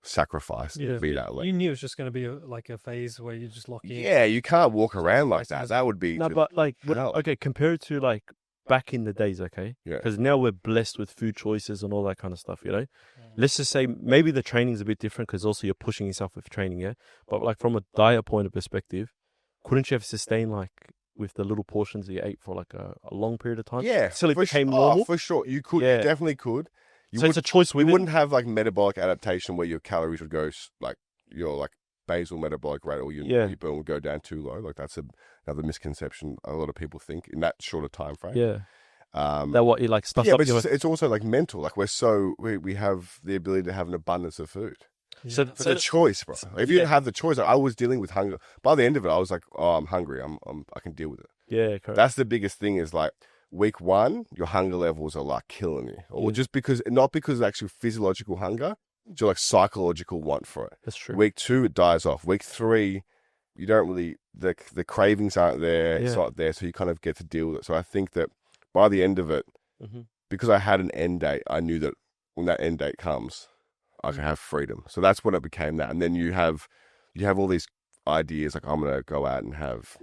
Speaker 2: sacrifice be that way.
Speaker 3: You knew it was just going to be like a phase where you just lock in.
Speaker 2: Yeah, you can't walk around like that. That would be
Speaker 4: but like okay, compared to like back in the days, okay?
Speaker 2: Yeah.
Speaker 4: Because now we're blessed with food choices and all that kind of stuff, you know? Let's just say maybe the training's a bit different because also you're pushing yourself with training, yeah? But like from a diet point of perspective, couldn't you have sustained like with the little portions that you ate for like a long period of time?
Speaker 2: Yeah.
Speaker 4: Till it became normal?
Speaker 2: For sure. You could. You definitely could.
Speaker 4: So it's a choice
Speaker 2: we wouldn't have like metabolic adaptation where your calories would go like your like basal metabolic rate or your burn would go down too low. Like that's another misconception a lot of people think in that shorter time frame.
Speaker 4: Yeah. That what you like stuff up.
Speaker 2: But it's also like mental. Like we have the ability to have an abundance of food.
Speaker 3: Yeah.
Speaker 2: So it's a choice, bro. If you didn't have the choice, I was dealing with hunger. By the end of it, I was like, oh, I'm hungry. I can deal with it.
Speaker 4: Yeah, correct.
Speaker 2: That's the biggest thing is like week 1, your hunger levels are like killing you. Or just not because of actual physiological hunger, it's your like psychological want for it.
Speaker 4: That's true.
Speaker 2: Week 2, it dies off. Week 3, you don't really, the cravings aren't there. It's not there. So you kind of get to deal with it. So I think that by the end of it, because I had an end date, I knew that when that end date comes, I can have freedom. So that's when it became that. And then you have all these ideas like I'm going to go out and have,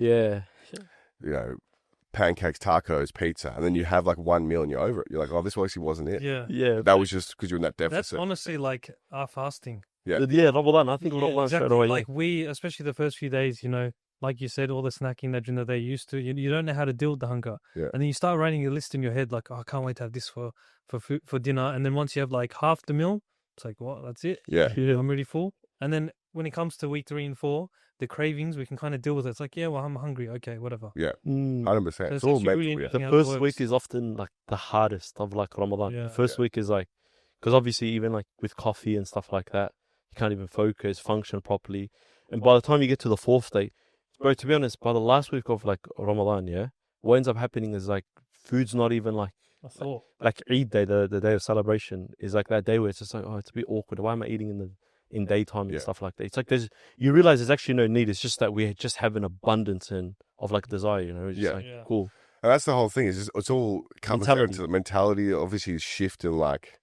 Speaker 2: pancakes, tacos, pizza. And then you have like one meal and you're over it. You're like, oh, this actually wasn't it.
Speaker 3: Yeah.
Speaker 2: That was just because you're in that deficit.
Speaker 3: That's honestly like our fasting.
Speaker 2: Yeah.
Speaker 4: Ramadan. I think Ramadan straight away.
Speaker 3: Like we, especially the first few days, like you said, all the snacking that during the day used to, you don't know how to deal with the hunger.
Speaker 2: Yeah.
Speaker 3: And then you start writing a list in your head like, oh, I can't wait to have this for food, for dinner. And then once you have like half the meal, it's like, what? That's it?
Speaker 2: Yeah.
Speaker 3: I'm really full. And then when it comes to week 3 and 4, the cravings, we can kind of deal with it. It's like, yeah, well, I'm hungry. Okay, whatever.
Speaker 2: Yeah, 100%.
Speaker 3: So
Speaker 2: it's all mental.
Speaker 3: really
Speaker 4: The first week is often like the hardest of like Ramadan.
Speaker 3: Yeah.
Speaker 4: The first week is like, because obviously even like with coffee and stuff like that, you can't even focus, function properly. And by the time you get to the 4th day, bro, to be honest, by the last week of like Ramadan, what ends up happening is like food's not even like Eid day, the day of celebration is like that day where it's just like, oh, it's a bit awkward. Why am I eating in daytime and stuff like that? It's like you realize there's actually no need. It's just that we just have an abundance of like desire, It's just cool.
Speaker 2: And that's the whole thing. It's all comes down to the mentality. Obviously, shift in like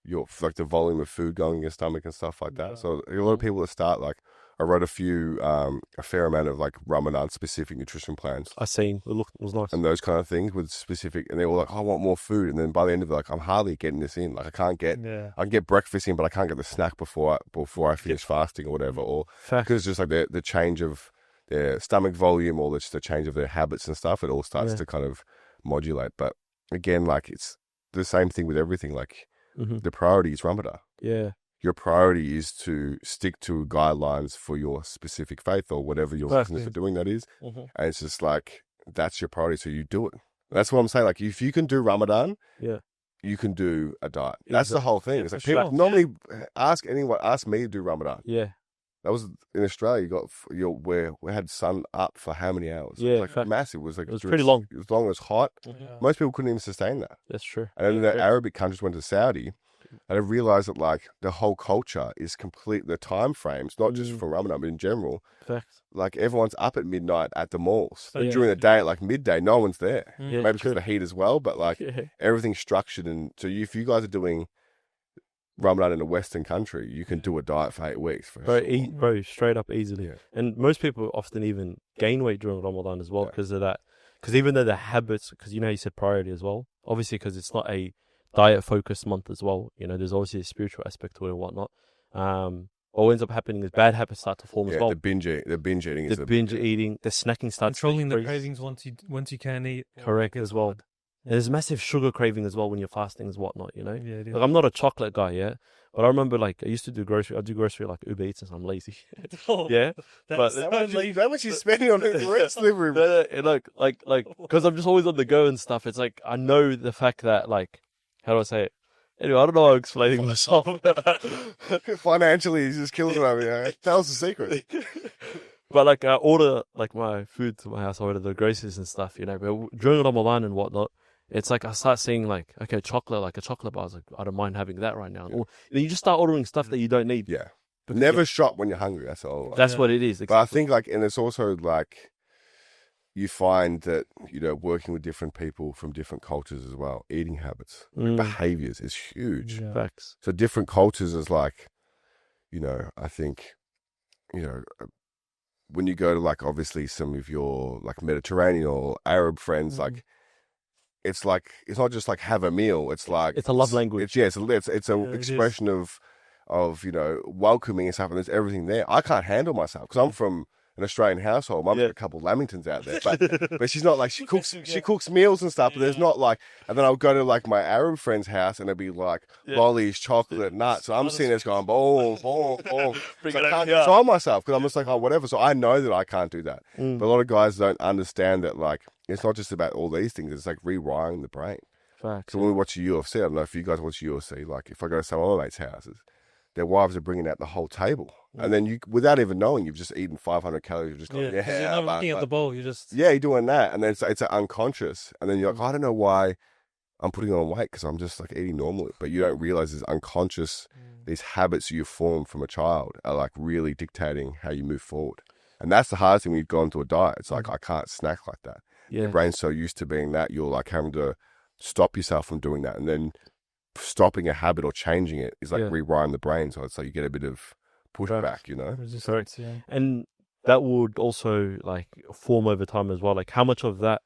Speaker 2: the volume of food going in your stomach and stuff like that. So a lot of people that start like. I wrote a fair amount of like Ramadan specific nutrition plans.
Speaker 4: I seen it was nice,
Speaker 2: and those kind of things with specific, and they were like, oh, I want more food, and then by the end of it, like I'm hardly getting this in. Like I can get breakfast in, but I can't get the snack before I finish fasting or whatever, or because it's just like the change of their stomach volume or just the change of their habits and stuff. It all starts to kind of modulate. But again, like it's the same thing with everything. Like the priority is Ramadan.
Speaker 4: Yeah.
Speaker 2: Your priority is to stick to guidelines for your specific faith or whatever your reason for doing that is. And it's just like, that's your priority. So you do it. That's what I'm saying. Like, if you can do Ramadan, you can do a diet. That's the whole thing. It's like people normally ask me to do Ramadan.
Speaker 4: Yeah.
Speaker 2: That was in Australia. You got where we had sun up for how many hours?
Speaker 4: Yeah,
Speaker 2: it was like
Speaker 4: fact.
Speaker 2: massive. It was like
Speaker 4: It was pretty long.
Speaker 2: It was long. It was hot.
Speaker 3: Yeah.
Speaker 2: Most people couldn't even sustain that.
Speaker 4: That's true.
Speaker 2: And then
Speaker 4: Yeah,
Speaker 2: the
Speaker 4: correct.
Speaker 2: Arabic countries went to Saudi, and I realized that like the whole culture is complete. The time frames, not just for Ramadan, but in general,
Speaker 4: Facts.
Speaker 2: like everyone's up at midnight at the malls.
Speaker 3: So, yeah.
Speaker 2: During the day, at like midday, no one's there.
Speaker 4: Yeah,
Speaker 2: Maybe because of the heat as well, but like
Speaker 4: Yeah.
Speaker 2: everything's structured. And so if you guys are doing Ramadan in a Western country, you can do a diet for 8 weeks. For
Speaker 4: Bro,
Speaker 2: sure.
Speaker 4: bro, straight up easily.
Speaker 2: Yeah.
Speaker 4: And most people often even gain weight during Ramadan as well
Speaker 2: Yeah.
Speaker 4: because of that. Because even though the habits, because you said priority as well, obviously because it's not a diet-focused month as well, there's obviously a spiritual aspect to it and whatnot. What ends up happening is bad habits start to form as well.
Speaker 2: The binge eating is
Speaker 4: The binge eating, the snacking starts
Speaker 3: Controlling
Speaker 4: to
Speaker 3: the
Speaker 4: increase.
Speaker 3: cravings once you can eat.
Speaker 4: Correct
Speaker 3: It's
Speaker 4: as well.
Speaker 3: hard.
Speaker 4: And there's massive sugar craving as well when you're fasting and whatnot,
Speaker 3: Yeah, it is.
Speaker 4: Like, I'm not a chocolate guy, yeah? But I remember, like, I used to do grocery. I do grocery like Uber Eats since I'm lazy. Yeah?
Speaker 3: That's
Speaker 4: but-
Speaker 2: how much you spending on Uber Eats delivery?
Speaker 4: Like, because I'm just always on the go and stuff. It's like, I know the fact that, like, how do I say it? Anyway, I don't know how I'm explaining myself.
Speaker 2: Financially, he's just killing it over here. Tell us the secret.
Speaker 4: But, like, I order, like, my food to my house. I order the groceries and stuff, But during Ramadan and whatnot, it's like I start seeing, like, okay, chocolate, like a chocolate bar. I was like, I don't mind having that right now. Or, then you just start ordering stuff that you don't need.
Speaker 2: Yeah. Never shop when you're hungry. That's all.
Speaker 4: That's what it is.
Speaker 2: But I think, like, and it's also like you find that, working with different people from different cultures as well, eating habits, behaviors is huge.
Speaker 3: Yeah.
Speaker 4: Facts.
Speaker 2: So different cultures is like, I think, when you go to like obviously some of your like Mediterranean or Arab friends, like it's not just like have a meal. It's like
Speaker 4: It's a love language.
Speaker 2: It's an
Speaker 3: it
Speaker 2: expression of welcoming and stuff, and there's everything there. I can't handle myself because I'm from an Australian household. Mum's got a couple of Lamingtons out there, but she's not like she cooks meals and stuff. But there's not like, and then I'll go to like my Arab friend's house and it'd be like lollies, chocolate, nuts. So I'm sitting there going boom, boom, boom. So I can't control myself because I'm just like, oh, whatever. So I know that I can't do that. But a lot of guys don't understand that like it's not just about all these things. It's like rewiring the brain.
Speaker 4: Facts.
Speaker 2: So when we watch the UFC, I don't know if you guys watch UFC. Like if I go to some of my mates' houses, their wives are bringing out the whole table. And then you, without even knowing, you've just eaten 500 calories. You're just going,
Speaker 3: You're not looking at the bowl. You're just
Speaker 2: you're doing that. And then it's unconscious. And then you're like, I don't know why I'm putting on weight because I'm just like eating normally. But you don't realize it's unconscious. These habits you form from a child are like really dictating how you move forward. And that's the hardest thing when you've gone to a diet. It's like, I can't snack like that.
Speaker 4: Yeah.
Speaker 2: Your brain's so used to being that, you're like having to stop yourself from doing that. And then stopping a habit or changing it is like rewiring the brain. So it's like you get a bit of pushback,
Speaker 3: resistance. Yeah.
Speaker 4: And that would also like form over time as well. Like how much of that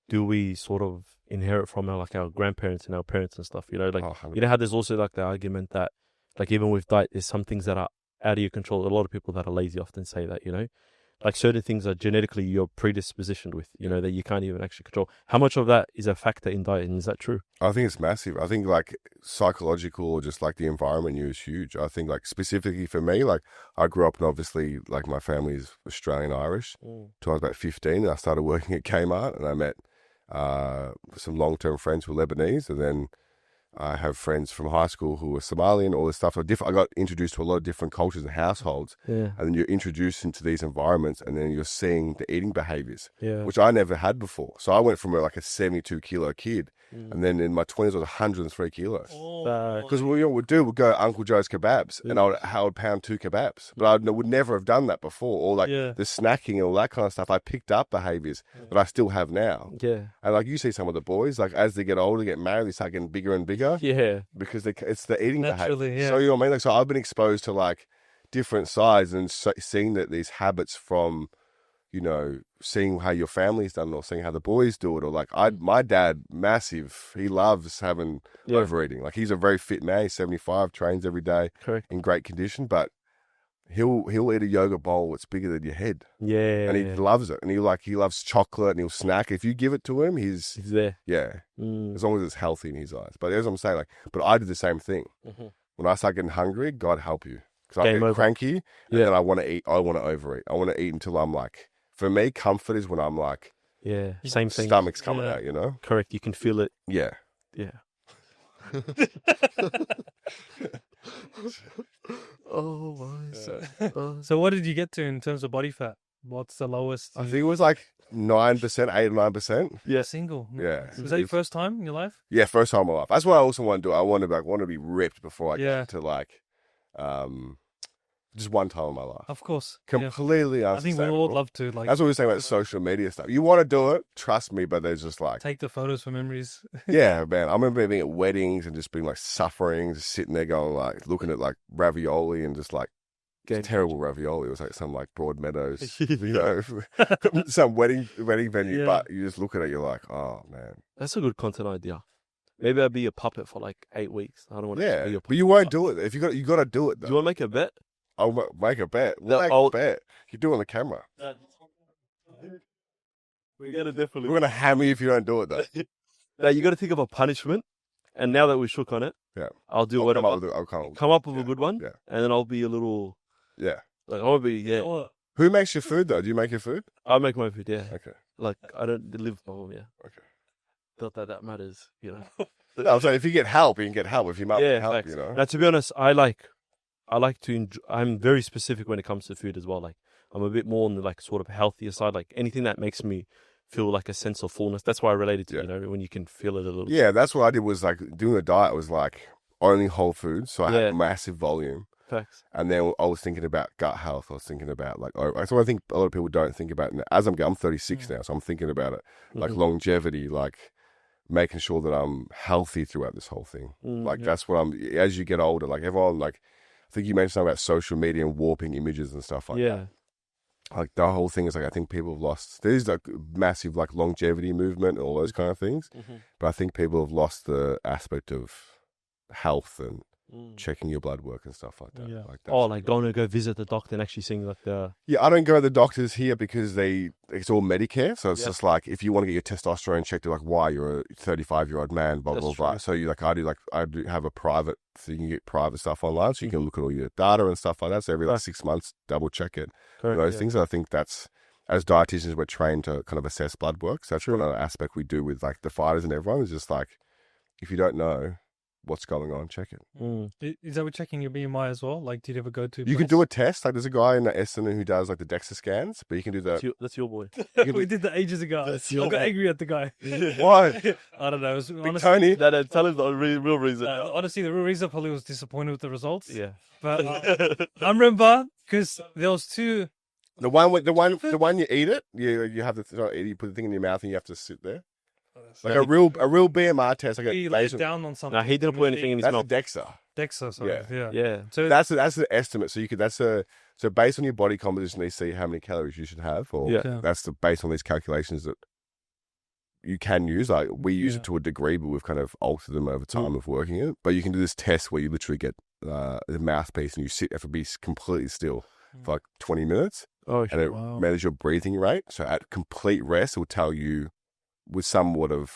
Speaker 4: do we sort of inherit from our grandparents and our parents and stuff? Like how there's also like the argument that like even with diet, there's some things that are out of your control. A lot of people that are lazy often say that, like certain things are genetically you're predispositioned with, that you can't even actually control. How much of that is a factor in diet, and is that true?
Speaker 2: I think it's massive. I think like psychological or just like the environment is huge. I think like specifically for me, like I grew up and obviously like my family's Australian Irish till I was about 15 and I started working at Kmart and I met some long-term friends who were Lebanese, and then I have friends from high school who were Somalian, all this stuff. So I got introduced to a lot of different cultures and households.
Speaker 4: Yeah.
Speaker 2: And then you're introduced into these environments and then you're seeing the eating behaviors,
Speaker 4: Yeah.
Speaker 2: which I never had before. So I went from like a 72-kilo kid. And then in my 20s, I was 103 kilos. Because what we'd do, we'd go Uncle Joe's Kebabs, and I would pound 2 kebabs. But I would never have done that before. Or like the snacking and all that kind of stuff. I picked up behaviors that I still have now.
Speaker 4: Yeah.
Speaker 2: And like you see some of the boys, like as they get older, get married, they start getting bigger and bigger.
Speaker 4: Yeah.
Speaker 2: Because it's the eating
Speaker 3: Naturally,
Speaker 2: behavior.
Speaker 3: yeah.
Speaker 2: So you know what I mean? Like, so I've been exposed to like different sides and seeing that these habits from, seeing how your family's done it or seeing how the boys do it, or like my dad, massive, he loves having overeating. Like he's a very fit man. He's 75, trains every day,
Speaker 4: Correct.
Speaker 2: in great condition, but he'll eat a yogurt bowl that's bigger than your head.
Speaker 4: Yeah.
Speaker 2: And he loves it. And he loves chocolate and he'll snack. If you give it to him, he's
Speaker 4: there.
Speaker 2: Yeah. As long as it's healthy in his eyes. But as I'm saying, but I did the same thing. When I start getting hungry, God help you. Because I get cranky and then I want to eat. I want to overeat. I want to eat until I'm like, for me, comfort is when I'm like,
Speaker 4: same thing.
Speaker 2: Stomach's coming out,
Speaker 4: Correct. You can feel it.
Speaker 2: Yeah.
Speaker 4: Yeah. Oh my.
Speaker 3: So what did you get to in terms of body fat? What's the lowest?
Speaker 2: I think it was like 9%, 8 or 9%.
Speaker 4: Yeah.
Speaker 3: Single.
Speaker 2: Yeah.
Speaker 3: Was that your first time in your life?
Speaker 2: Yeah, first time in my life. That's what I also want to do. I want to be ripped before I
Speaker 3: Yeah.
Speaker 2: get to like, just one time in my life.
Speaker 3: Of course. Yeah.
Speaker 2: Completely
Speaker 3: I think we
Speaker 2: unsustainable.
Speaker 3: would love to like
Speaker 2: That's what we were saying about social media stuff. You want to do it, trust me, but there's just like,
Speaker 3: take the photos for memories.
Speaker 2: yeah, man. I remember being at weddings and just being like suffering, just sitting there going like, looking at like ravioli and just like, terrible ravioli. It was like some like Broadmeadows, you know, some wedding venue.
Speaker 3: Yeah.
Speaker 2: But you just look at it, you're like, oh man.
Speaker 4: That's a good content idea. Maybe I'd be a puppet for like 8 weeks. I don't want to
Speaker 2: Yeah,
Speaker 4: be a
Speaker 2: but
Speaker 4: puppet.
Speaker 2: you won't do it. If you got to do it.
Speaker 4: Do
Speaker 2: Though.
Speaker 4: you want to make a bet?
Speaker 2: I'll make a bet.
Speaker 4: No,
Speaker 2: Make
Speaker 4: I'll-
Speaker 2: a bet. You do it on the camera.
Speaker 4: We're gonna definitely.
Speaker 2: We're gonna hammer you if you don't do it though.
Speaker 4: Now you got to think of a punishment, and now that we shook on it,
Speaker 2: Yeah.
Speaker 4: I'll do
Speaker 2: I'll
Speaker 4: whatever.
Speaker 2: come up with
Speaker 4: a good one,
Speaker 2: Yeah.
Speaker 4: and then I'll be a little
Speaker 2: Yeah.
Speaker 4: like I'll be
Speaker 3: Or
Speaker 2: Who makes your food though? Do you make your food?
Speaker 4: I'll make my food. Yeah,
Speaker 2: Okay.
Speaker 4: like I don't live for them. Yeah,
Speaker 2: Okay.
Speaker 4: not that matters. You know.
Speaker 2: No, I'm saying if you get help, you can get help. If you might
Speaker 4: Yeah,
Speaker 2: help,
Speaker 4: facts.
Speaker 2: you know.
Speaker 4: Now to be honest, I like to enjoy, I'm very specific when it comes to food as well. Like I'm a bit more on the like sort of healthier side. Like anything that makes me feel like a sense of fullness. That's why I related to
Speaker 2: Yeah.
Speaker 4: you know when you can feel it a little.
Speaker 2: Yeah, that's what I did. Was like doing a diet was like only whole foods, so I
Speaker 4: Yeah.
Speaker 2: had massive volume.
Speaker 4: Facts.
Speaker 2: And then I was thinking about gut health. I was thinking about like, so I think a lot of people don't think about it. As I'm 36 now, so I'm thinking about it like
Speaker 4: Mhm.
Speaker 2: longevity, like making sure that I'm healthy throughout this whole thing. Like that's what as you get older, like everyone, like I think you mentioned something about social media and warping images and stuff like that.
Speaker 4: Yeah.
Speaker 2: Like the whole thing is like, I think people have lost, there's like massive like longevity movement and all those kind of things.
Speaker 4: Mhm.
Speaker 2: But I think people have lost the aspect of health and
Speaker 4: Mm.
Speaker 2: checking your blood work and stuff like that.
Speaker 3: Yeah.
Speaker 2: Like
Speaker 4: Oh, like going to go visit the doctor and actually seeing like the.
Speaker 2: Yeah, I don't go to the doctors here because it's all Medicare. So it's
Speaker 4: Yeah.
Speaker 2: just like if you want to get your testosterone checked, they're like, why you're a 35-year-old man, blah
Speaker 4: That's
Speaker 2: blah blah.
Speaker 4: true.
Speaker 2: So I do have a private, so you can get private stuff online, so you can look at all your data and stuff like that. So every like 6 months, double check it.
Speaker 4: Correct,
Speaker 2: Those
Speaker 4: yeah.
Speaker 2: things. And I think that's, as dietitians, we're trained to kind of assess blood work. So that's one aspect we do with like the fighters and everyone is just like, if you don't know what's going on, check it.
Speaker 4: Mm.
Speaker 3: is that with checking your BMI as well? Like, did you ever go to?
Speaker 2: You can do a test. Like there's a guy in Essendon who does like the DEXA scans, but you can do the.
Speaker 4: That's your boy.
Speaker 3: We did that ages ago. I
Speaker 4: your
Speaker 3: got
Speaker 4: bad.
Speaker 3: angry at the guy.
Speaker 2: Why?
Speaker 3: I don't know. It was
Speaker 2: Big
Speaker 3: honestly,
Speaker 2: Tony.
Speaker 4: No, tell him the real reason.
Speaker 3: honestly, the real reason probably was disappointed with the results.
Speaker 4: Yeah.
Speaker 3: But I remember because there was two.
Speaker 2: The one you eat it, you have you put the thing in your mouth and you have to sit there. Like a real BMR test. Like
Speaker 3: He
Speaker 2: a
Speaker 3: laid
Speaker 2: basal,
Speaker 3: down on something.
Speaker 4: No, he didn't put anything in his
Speaker 2: that's a
Speaker 4: mouth.
Speaker 2: DEXA.
Speaker 3: DEXA, sorry. Yeah.
Speaker 4: Yeah.
Speaker 3: So
Speaker 2: That's the estimate. So so based on your body composition, they see how many calories you should have. Or
Speaker 4: Yeah.
Speaker 2: that's based on these calculations that you can use. Like we use
Speaker 3: Yeah.
Speaker 2: it to a degree, but we've kind of altered them over time of working it. But you can do this test where you literally get the mouthpiece and you have to be completely still for like 20 minutes.
Speaker 4: Oh,
Speaker 2: And it
Speaker 3: Wow.
Speaker 2: measures your breathing rate. So at complete rest, it will tell you with somewhat of,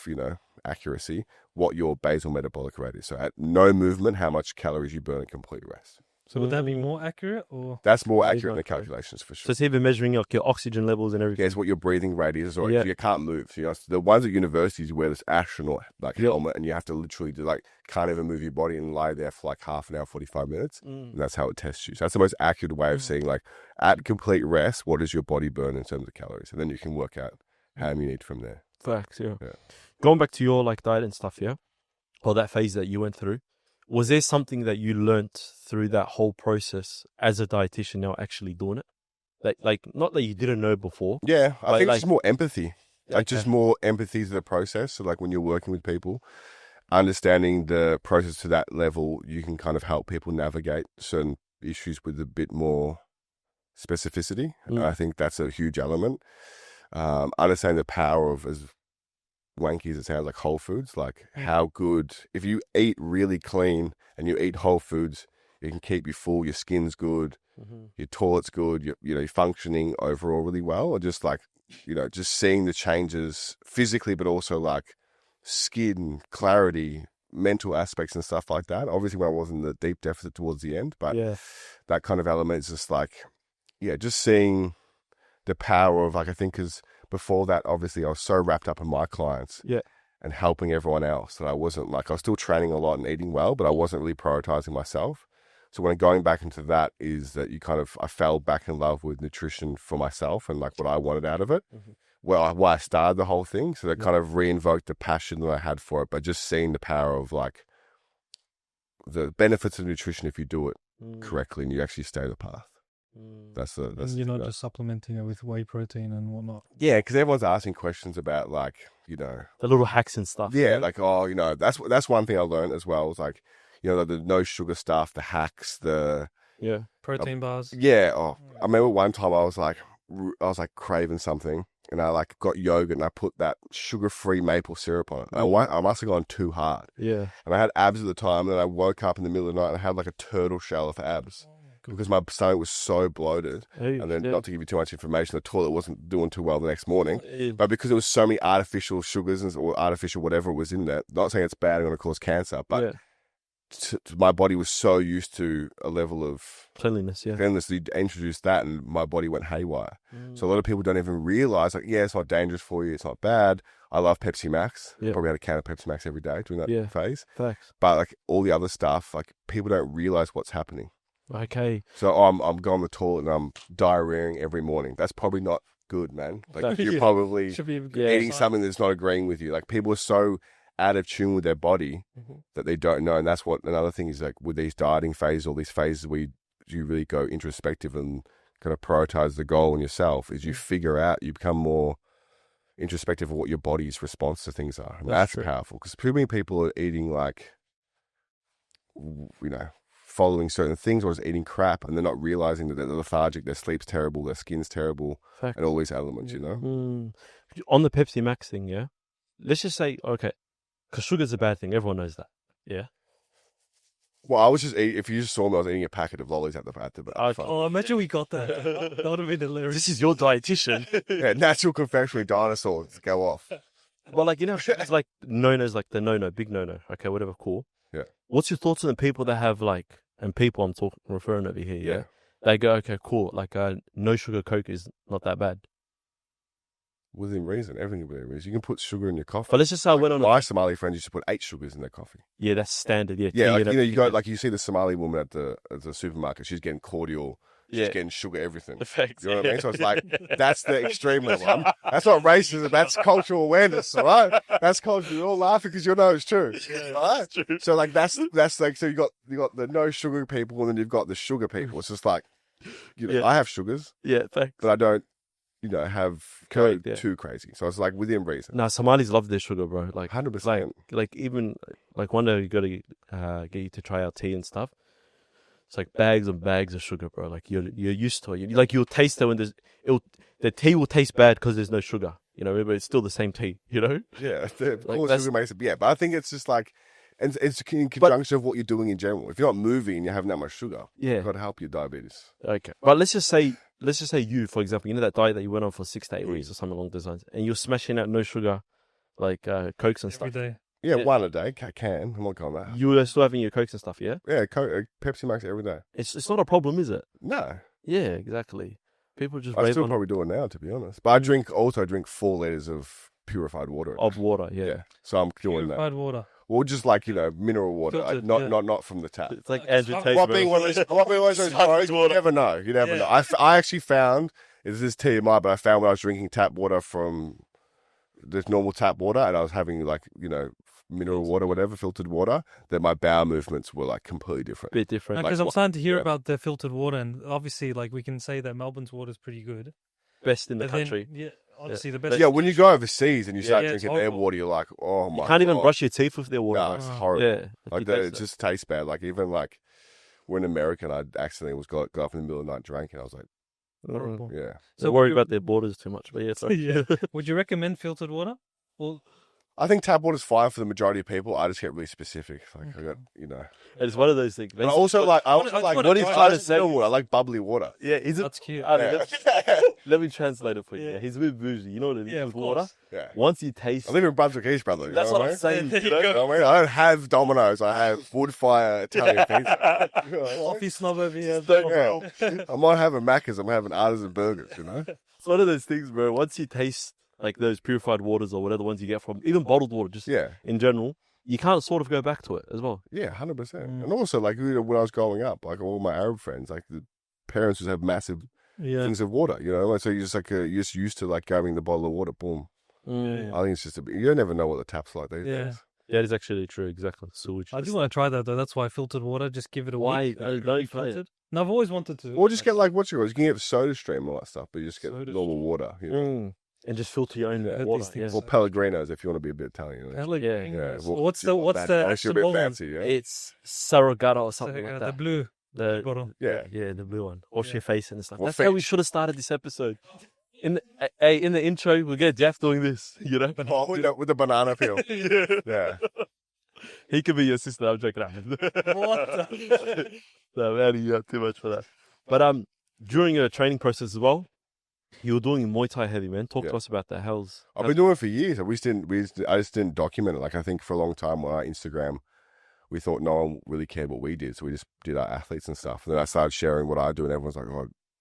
Speaker 2: accuracy what your basal metabolic rate is. So at no movement, how much calories you burn at complete rest.
Speaker 3: So would that be more accurate or?
Speaker 2: That's more
Speaker 4: That is
Speaker 2: accurate in the
Speaker 4: not correct.
Speaker 2: calculations for
Speaker 4: So
Speaker 2: sure.
Speaker 4: it's even measuring like your oxygen levels and everything.
Speaker 2: Guess what your breathing rate is, or
Speaker 4: Yeah.
Speaker 2: if you can't move. So, the ones at universities you wear this astronaut
Speaker 4: Yep.
Speaker 2: helmet, and you have to literally can't even move your body and lie there for like half an hour, 45 minutes. And that's how it tests you. So that's the most accurate way of seeing at complete rest, what does your body burn in terms of calories, and then you can work out how many you need from there.
Speaker 4: Facts, yeah.
Speaker 2: Yeah.
Speaker 4: Going back to your like diet and stuff, yeah, or that phase that you went through, was there something that you learnt through that whole process as a dietitian now actually doing it? Like not that you didn't know before.
Speaker 2: Yeah, I
Speaker 4: But,
Speaker 2: think
Speaker 4: like-
Speaker 2: it's just more empathy. Like just
Speaker 4: Okay.
Speaker 2: more empathy to the process. So like when you're working with people, understanding the process to that level, you can kind of help people navigate certain issues with a bit more specificity.
Speaker 4: Mm.
Speaker 2: I think that's a huge element. Understanding the power of, as wanky as it sounds, like whole foods, like how good, if you eat really clean and you eat whole foods, it can keep you full, your skin's good, your toilet's good, you're functioning overall really well, or just like, just seeing the changes physically, but also like skin, clarity, mental aspects and stuff like that. Obviously when I was in the deep deficit towards the end, but
Speaker 4: Yeah.
Speaker 2: that kind of element is just like, just seeing the power of like, I think because before that, obviously I was so wrapped up in my clients
Speaker 4: Yeah.
Speaker 2: and helping everyone else that I wasn't like, I was still training a lot and eating well, but I wasn't really prioritizing myself. So when going back into that is that I fell back in love with nutrition for myself and like what I wanted out of it. Well, why I started the whole thing. So that kind of re-invoked the passion that I had for it, but just seeing the power of like the benefits of nutrition if you do it correctly and you actually stay the path. That's
Speaker 3: and you're not just supplementing it with whey protein and whatnot.
Speaker 2: Yeah, because everyone's asking questions about like,
Speaker 4: the little hacks and stuff.
Speaker 2: Yeah, like, that's one thing I learned as well. Was like, the no sugar stuff, the hacks, the
Speaker 3: protein bars.
Speaker 2: Yeah. Oh, I remember one time I was like craving something, and I like got yogurt and I put that sugar-free maple syrup on it. I must have gone too hard.
Speaker 4: Yeah.
Speaker 2: And I had abs at the time, and then I woke up in the middle of the night and I had like a turtle shell of abs. Because my stomach was so bloated, and then not to give you too much information, the toilet wasn't doing too well the next morning. But because there was so many artificial sugars or artificial whatever was in there, not saying it's bad and going to cause cancer, but my body was so used to a level of
Speaker 4: cleanliness.
Speaker 2: You introduced that, and my body went haywire. So a lot of people don't even realize, like, it's not dangerous for you, it's not bad. I love Pepsi Max. Probably had a can of Pepsi Max every day during that phase.
Speaker 4: Facts.
Speaker 2: But like all the other stuff, like people don't realize what's happening.
Speaker 4: Okay.
Speaker 2: So I'm going to the toilet and I'm diarrheaing every morning. That's probably not good, man. Like you're probably eating something that's not agreeing with you. Like people are so out of tune with their body that they don't know. And that's what another thing is, like with these dieting phases, all these phases where you really go introspective and kind of prioritize the goal in yourself, is you figure out, you become more introspective of what your body's response to things are. And that's powerful, because too many people are eating like, following certain things, or is eating crap, and they're not realizing that they're lethargic, their sleep's terrible, their skin's terrible, and all these elements,
Speaker 4: On the Pepsi Max thing, let's just say, okay, because sugar's a bad thing, everyone knows that,
Speaker 2: Well, I was just if you just saw me, I was eating a packet of lollies at the front.
Speaker 3: Oh, imagine we got that. That would have been hilarious.
Speaker 4: This is your dietitian.
Speaker 2: Natural confectionery dinosaurs go off.
Speaker 4: Well, like, it's like no-nos, like the no-no, big no-no, okay, whatever, cool.
Speaker 2: Yeah.
Speaker 4: What's your thoughts on the people that have like, and people I'm referring over here, they go, okay, cool, like no sugar Coke is not that bad.
Speaker 2: Within reason, everything within reason. You can put sugar in your coffee.
Speaker 4: But let's just say I went on
Speaker 2: my Somali friends used to put 8 sugars in their coffee.
Speaker 4: Yeah, that's standard. Yeah,
Speaker 2: like, you got like you see the Somali woman at the supermarket. She's getting cordial. She's getting sugar everything.
Speaker 4: Effects.
Speaker 2: You know what I mean? So it's like that's the extreme level. That's not racism. That's cultural awareness. All right, that's culture. You're all laughing because you know it's true. Right? It's true. So like that's like, so you got the no sugar people, and then you've got the sugar people. It's just like, I have sugars.
Speaker 4: Yeah, thanks.
Speaker 2: But I don't, have too crazy. So it's like within reason.
Speaker 4: No, Somalis love their sugar, bro. Like
Speaker 2: 100%.
Speaker 4: Like even like one day you got to get you to try our tea and stuff. It's like bags and bags of sugar, bro. Like you're used to it. Like you'll taste it when the tea will taste bad because there's no sugar. But it's still the same tea.
Speaker 2: Yeah, of course sugar makes it. Yeah, but I think it's just like, and it's in conjunction of what you're doing in general. If you're not moving and you're having that much sugar, you've got to help your diabetes.
Speaker 4: Okay, but let's just say you, for example, that diet that you went on for 6 to 8 weeks or something along those lines, and you're smashing out no sugar, like Cokes and stuff.
Speaker 3: Every day.
Speaker 2: Yeah, one a day. I can. I'm not going that.
Speaker 4: You are still having your Cokes and stuff, yeah?
Speaker 2: Yeah, Pepsi Max every day.
Speaker 4: It's not a problem, is it?
Speaker 2: No.
Speaker 4: Yeah, exactly. People just
Speaker 2: I still probably do it now, to be honest. But I drink 4 liters of purified water.
Speaker 4: Of water, yeah.
Speaker 2: So I'm doing
Speaker 3: Purified water.
Speaker 2: Well, just like, mineral water,
Speaker 3: Filtered,
Speaker 2: not from the tap.
Speaker 4: It's like Andrew Tate.
Speaker 2: I'm not being one of those guys. You never know. You never know. I actually found, this is TMI, but I found when I was drinking tap water from this normal tap water, and I was having like, mineral water, whatever, filtered water, that my bowel movements were like completely different.
Speaker 4: Bit different.
Speaker 3: Because I'm starting to hear about the filtered water, and obviously, like, we can say that Melbourne's water is pretty good.
Speaker 4: Best in the country.
Speaker 3: Honestly, the best.
Speaker 2: Yeah, when you go overseas and you start drinking their water, you're like, oh my god.
Speaker 4: You can't even brush your teeth with their water.
Speaker 2: No, it's horrible.
Speaker 4: Yeah.
Speaker 2: Like it just tastes bad. Like even like when American, I accidentally got up in the middle of the night, drank it. I was like,
Speaker 3: horrible.
Speaker 2: Yeah.
Speaker 4: So worry about their borders too much, but yeah. Sorry.
Speaker 3: Would you recommend filtered water? Well,
Speaker 2: I think tap water's fine for the majority of people. I just get really specific. Like I got,
Speaker 4: It's one of those things.
Speaker 2: But I also like
Speaker 4: what he's trying to say.
Speaker 2: Water. I like bubbly water.
Speaker 4: Yeah, is it?
Speaker 3: That's cute.
Speaker 4: Let me translate it for you. Yeah, he's a bit bougie. You know what it is?
Speaker 3: Yeah, of course.
Speaker 4: Water.
Speaker 2: Yeah.
Speaker 4: Once you taste,
Speaker 2: I live in Brunswick East, brother.
Speaker 4: That's what I'm saying.
Speaker 2: You know what I mean? I don't have Domino's. I have wood fire Italian pizza.
Speaker 3: Coffee snob over here.
Speaker 2: Yeah. I might have a Macca's. I'm having artisan burgers.
Speaker 4: It's one of those things, bro. Once you taste like those purified waters or whatever the ones you get from even bottled water, just in general, you can't sort of go back to it as well.
Speaker 2: Yeah, 100%. And also, like, you know, when I was growing up, like all my Arab friends, like the parents would have massive things of water, you know, and so you're just like you're just used to like grabbing the bottle of water, boom. I think it's just you never know what the tap's like these days.
Speaker 4: Yeah, it is actually true. Exactly. Sewage.
Speaker 3: I do want to try that though. That's why filtered water. Just give it a
Speaker 4: Why?
Speaker 3: week.
Speaker 4: Don't try it.
Speaker 3: No, I've always wanted to.
Speaker 2: Or just get like what you can get Soda Stream and all that stuff, but you just get
Speaker 3: Soda
Speaker 2: normal water, you know?
Speaker 4: And just filter your own water. Yeah.
Speaker 2: Or Pellegrinos if you want to be a bit Italian.
Speaker 3: Yeah.
Speaker 2: Well,
Speaker 3: What's the
Speaker 2: actually a bit
Speaker 3: one?
Speaker 2: fancy, yeah.
Speaker 4: It's Surrogata or something like that.
Speaker 3: The blue bottle.
Speaker 2: Yeah.
Speaker 4: Yeah, the blue one. Wash your face and stuff.
Speaker 2: Well,
Speaker 4: That's how we should have started this episode. In the intro, we'll get Jeff doing this, you know?
Speaker 2: With the banana peel. Yeah.
Speaker 4: He could be your sister. I'm joking.
Speaker 3: What?
Speaker 4: No, man, you have too much for that. But during your training process as well, you were doing Muay Thai heavy, man. Talk to us about that. I've
Speaker 2: been doing it for years. I just didn't document it. Like I think for a long time on our Instagram, we thought no one really cared what we did, so we just did our athletes and stuff. And then I started sharing what I do, and everyone's like,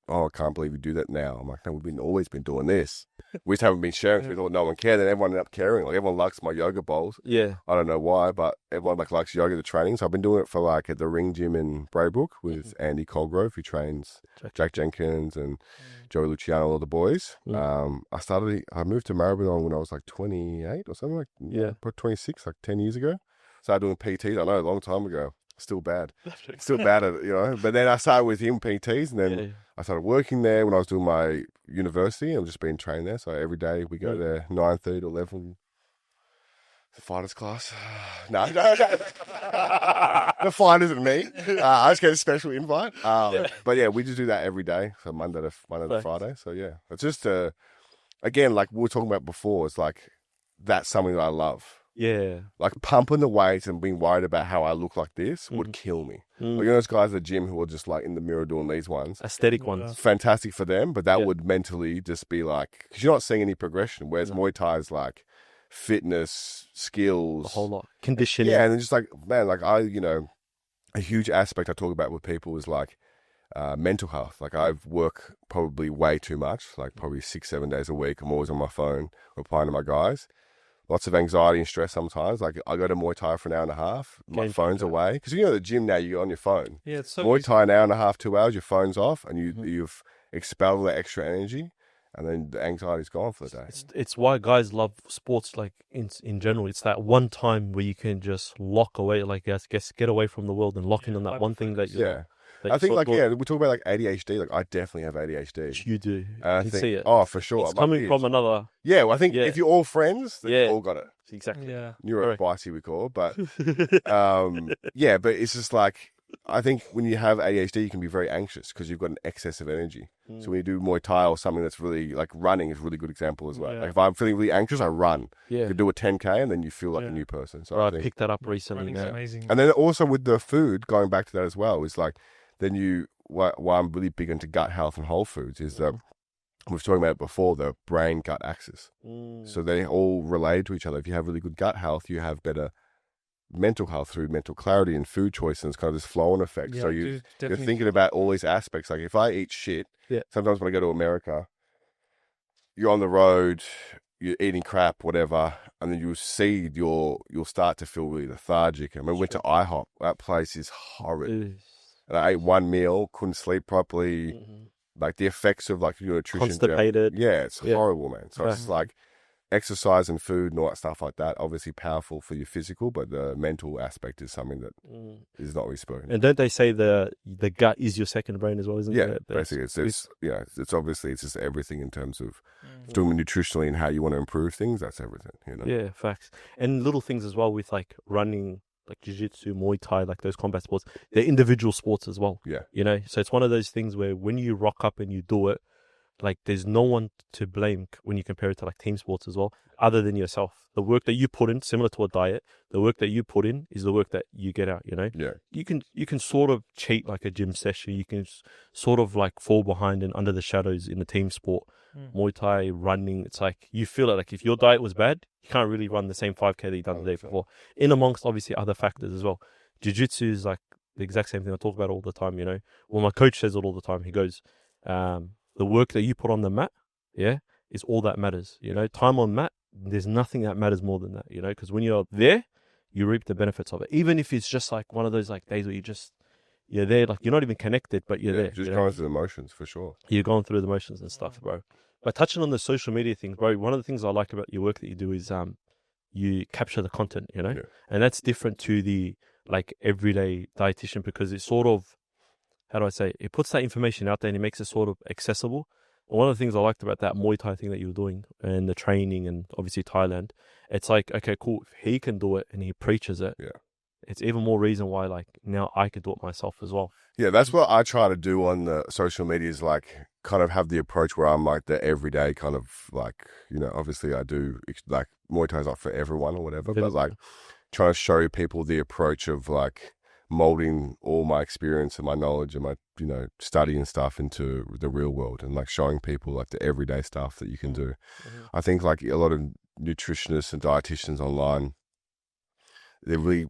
Speaker 2: "Oh, I can't believe you do that now." I'm like, "No, we've always been doing this. We just haven't been sharing. So we thought no one cared." Then everyone ended up caring. Like everyone likes my yoga bowls.
Speaker 4: Yeah,
Speaker 2: I don't know why, but everyone likes yoga, the training. So I've been doing it for like at the Ring Gym in Braybrook with Andy Colgrove, who trains Jack Jenkins and Joey Luciano, all the boys. I moved to Melbourne when I was like 28 or something, probably 26, like 10 years ago. Started doing PTs. I know, a long time ago. Still bad. Still bad at it, you know. But then I started with him PTs, and then I started working there when I was doing my university. I've just been trained there. So every day we go there 9:30 to 11. The fighters class. No. The fighters and me. I just get a special invite. But yeah, we just do that every day. So Monday to Friday. So yeah, it's just again, like we were talking about before. It's like that's something that I love.
Speaker 4: Yeah.
Speaker 2: Like pumping the weights and being worried about how I look like this would kill me. Like, you know those guys at the gym who are just like in the mirror doing these ones?
Speaker 4: Aesthetic ones.
Speaker 2: Fantastic for them, but that would mentally just be like, because you're not seeing any progression, whereas Muay Thai is like fitness, skills.
Speaker 4: A whole lot. Conditioning.
Speaker 2: Yeah, and then just like, man, like a huge aspect I talk about with people is like mental health. Like I work probably way too much, like probably 6-7 days a week. I'm always on my phone replying to my guys. Lots of anxiety and stress sometimes. Like I go to Muay Thai for an hour and a half. My phone's away. Because you know the gym now, you're on your phone.
Speaker 3: Yeah, it's so
Speaker 2: Muay Thai, an hour and a half, 2 hours, your phone's off, and you've expelled all that extra energy, and then the anxiety's gone for the day.
Speaker 4: It's why guys love sports, like in general. It's that one time where you can just lock away, like get away from the world and lock in on that one thing that you
Speaker 2: I think we talk about like ADHD. Like I definitely have ADHD.
Speaker 4: You do.
Speaker 2: I
Speaker 4: can
Speaker 2: think,
Speaker 4: see it.
Speaker 2: Oh, for sure.
Speaker 4: It's coming from another.
Speaker 2: Yeah, well, I think if you're all friends, they've all got it.
Speaker 4: Exactly.
Speaker 3: Yeah.
Speaker 2: Neurospicy, we call it. But but it's just like, I think when you have ADHD, you can be very anxious because you've got an excess of energy. So when you do Muay Thai or something that's really like running is a really good example as well.
Speaker 3: Yeah.
Speaker 2: Like if I'm feeling really anxious, I run.
Speaker 4: Yeah.
Speaker 2: You do a 10K and then you feel like a new person. So
Speaker 4: I picked that up recently.
Speaker 3: Running's amazing.
Speaker 2: And then also with the food, going back to that as well, is like, then why I'm really big into gut health and whole foods is that we've talked about it before, the brain-gut axis. So they all relate to each other. If you have really good gut health, you have better mental health through mental clarity and food choice, and it's kind of this flow-on effect.
Speaker 3: Yeah,
Speaker 2: so you're thinking about all these aspects. Like if I eat shit, sometimes when I go to America, you're on the road, you're eating crap, whatever, and then you'll start to feel really lethargic. I mean, we went to IHOP. That place is horrid. And I ate one meal, couldn't sleep properly. Like the effects of like your nutrition.
Speaker 4: Constipated.
Speaker 2: Yeah, it's horrible, man. So it's like exercise and food and all that stuff like that. Obviously powerful for your physical, but the mental aspect is something that is not really spoken.
Speaker 4: And don't they say the gut is your second brain as well, isn't it?
Speaker 2: Yeah, basically. It's obviously it's just everything in terms of doing it nutritionally and how you want to improve things. That's everything, you know?
Speaker 4: Yeah, facts. And little things as well with like running, like jiu-jitsu, Muay Thai, like those combat sports, they're individual sports as well.
Speaker 2: Yeah.
Speaker 4: You know, so it's one of those things where when you rock up and you do it, like there's no one to blame when you compare it to like team sports as well, other than yourself. The work that you put in, similar to a diet, the work that you put in is the work that you get out, you know?
Speaker 2: Yeah.
Speaker 4: You can sort of cheat like a gym session. You can sort of like fall behind and under the shadows in the team sport. Muay Thai, running, it's like you feel it. Like if your diet was bad, you can't really run the same 5K that you done the day before. In amongst obviously other factors as well. Jiu-jitsu is like the exact same thing I talk about all the time, you know. Well, my coach says it all the time. He goes, the work that you put on the mat, is all that matters. You know, time on mat, there's nothing that matters more than that, you know, because when you're there, you reap the benefits of it. Even if it's just like one of those like days where you're there, like you're not even connected, but you're there.
Speaker 2: Just
Speaker 4: you know?
Speaker 2: going through the motions for sure.
Speaker 4: You're going through the motions and stuff, bro. But touching on the social media thing, bro, one of the things I like about your work that you do is you capture the content, you know?
Speaker 2: Yeah.
Speaker 4: And that's different to the like everyday dietitian, because it's sort of, how do I say, it puts that information out there and it makes it sort of accessible. And one of the things I liked about that Muay Thai thing that you were doing and the training and obviously Thailand, it's like, okay, cool, if he can do it and he preaches it, it's even more reason why like now I could do it myself as well.
Speaker 2: Yeah, that's what I try to do on the social media, is like kind of have the approach where I'm like the everyday kind of like, you know, obviously I do like Muay Thai's not for everyone or whatever, but like trying to show people the approach of like molding all my experience and my knowledge and my, you know, study and stuff into the real world, and like showing people like the everyday stuff that you can do. I think like a lot of nutritionists and dietitians online, they're really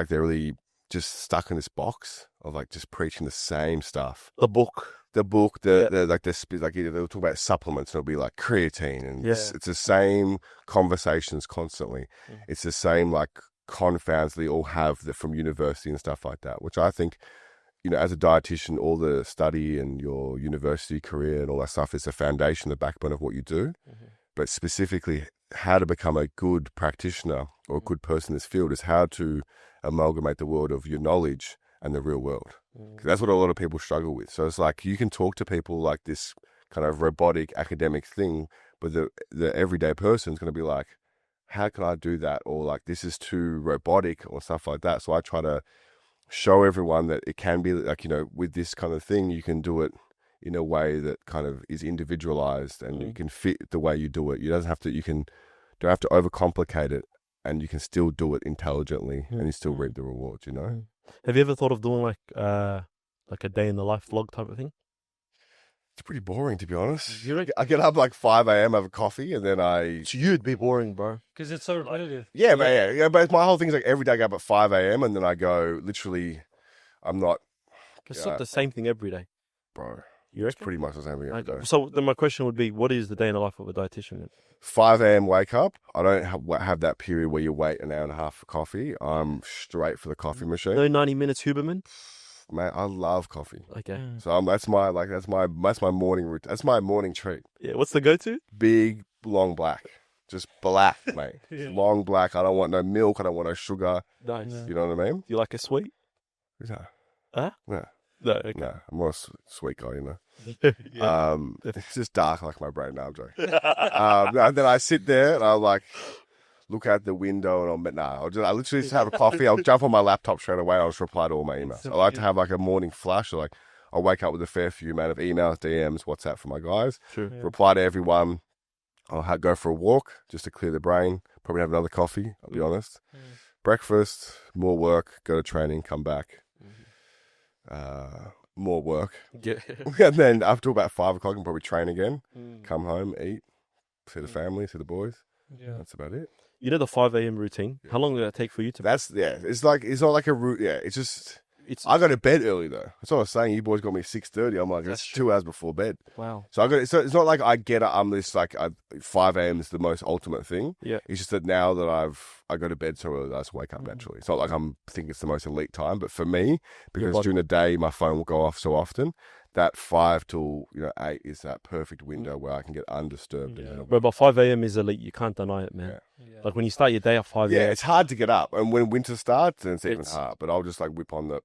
Speaker 2: they're really just stuck in this box of like just preaching the same stuff.
Speaker 4: The book,
Speaker 2: like they'll talk about supplements and it'll be like creatine, and it's the same conversations constantly. It's the same like confounds they all have from university and stuff like that, which I think, you know, as a dietitian, all the study and your university career and all that stuff is the foundation, the backbone of what you do. But specifically, how to become a good practitioner or a good person in this field is how to amalgamate the world of your knowledge and the real world. 'Cause that's what a lot of people struggle with. So it's like you can talk to people like this kind of robotic academic thing, but the everyday person is going to be like, how can I do that? Or like, this is too robotic or stuff like that. So I try to show everyone that it can be like, you know, with this kind of thing, you can do it in a way that kind of is individualized and you can fit the way you do it. You don't have to overcomplicate it, and you can still do it intelligently and you still reap the rewards, you know?
Speaker 4: Have you ever thought of doing like a day in the life vlog type of thing?
Speaker 2: It's pretty boring, to be honest. I get up like 5 a.m., have a coffee, and then
Speaker 4: So you'd be boring, bro.
Speaker 3: Because it's so repetitive.
Speaker 2: But my whole thing's like every day I get up at 5 a.m. and then I go, literally, I'm not...
Speaker 4: It's not the same thing every day.
Speaker 2: Bro,
Speaker 4: You
Speaker 2: it's
Speaker 4: reckon?
Speaker 2: pretty much the same thing every day.
Speaker 4: So then my question would be, what is the day in the life of a dietitian then?
Speaker 2: 5 a.m. wake up. I don't have that period where you wait an hour and a half for coffee. I'm straight for the coffee machine.
Speaker 4: No 90 minutes Huberman?
Speaker 2: Man, I love coffee.
Speaker 4: Okay.
Speaker 2: So that's my morning routine. That's my morning treat.
Speaker 4: Yeah, what's the go-to?
Speaker 2: Big, long black. Just black, mate. Long black. I don't want no milk. I don't want no sugar.
Speaker 4: Nice.
Speaker 2: You know what I mean?
Speaker 4: Do you like a sweet?
Speaker 2: No.
Speaker 4: Huh?
Speaker 2: No.
Speaker 4: No, okay.
Speaker 2: No. I'm more a sweet guy, you know. It's just dark like my brain. No, I'm joking. And then I sit there and I'll like look out the window and I literally just have a coffee. I'll jump on my laptop straight away. I'll just reply to all my emails. I like to have like a morning flush. Like I'll wake up with a fair few amount of emails, DMs, WhatsApp from my guys.
Speaker 4: True.
Speaker 2: Yeah. Reply to everyone. I'll go for a walk just to clear the brain. Probably have another coffee, I'll be honest. Breakfast, more work, go to training, come back. More work.
Speaker 4: Yeah.
Speaker 2: And then after about 5 o'clock, I can probably train again, come home, eat, see the family, see the boys. Yeah. That's about it.
Speaker 4: You know the 5 a.m. routine? How long did that take for you to...
Speaker 2: It's not like a route. Yeah, it's just... I go to bed early though. That's what I was saying. You boys got me 6:30. I'm like, that's 2 hours before bed.
Speaker 4: Wow.
Speaker 2: So it's not like I get up. I'm this like 5 a.m. is the most ultimate thing.
Speaker 4: Yeah.
Speaker 2: It's just that now that I go to bed so early, I just wake up naturally. It's not like think it's the most elite time, but for me, because during the day my phone will go off so often, that 5 till 8 is that perfect window where I can get undisturbed.
Speaker 4: But by 5 a.m. is elite. You can't deny it, man. Yeah. Like when you start your day at 5 a.m.
Speaker 2: Yeah, it's hard to get up, and when winter starts, then it's even hard. But I'll just like whip on the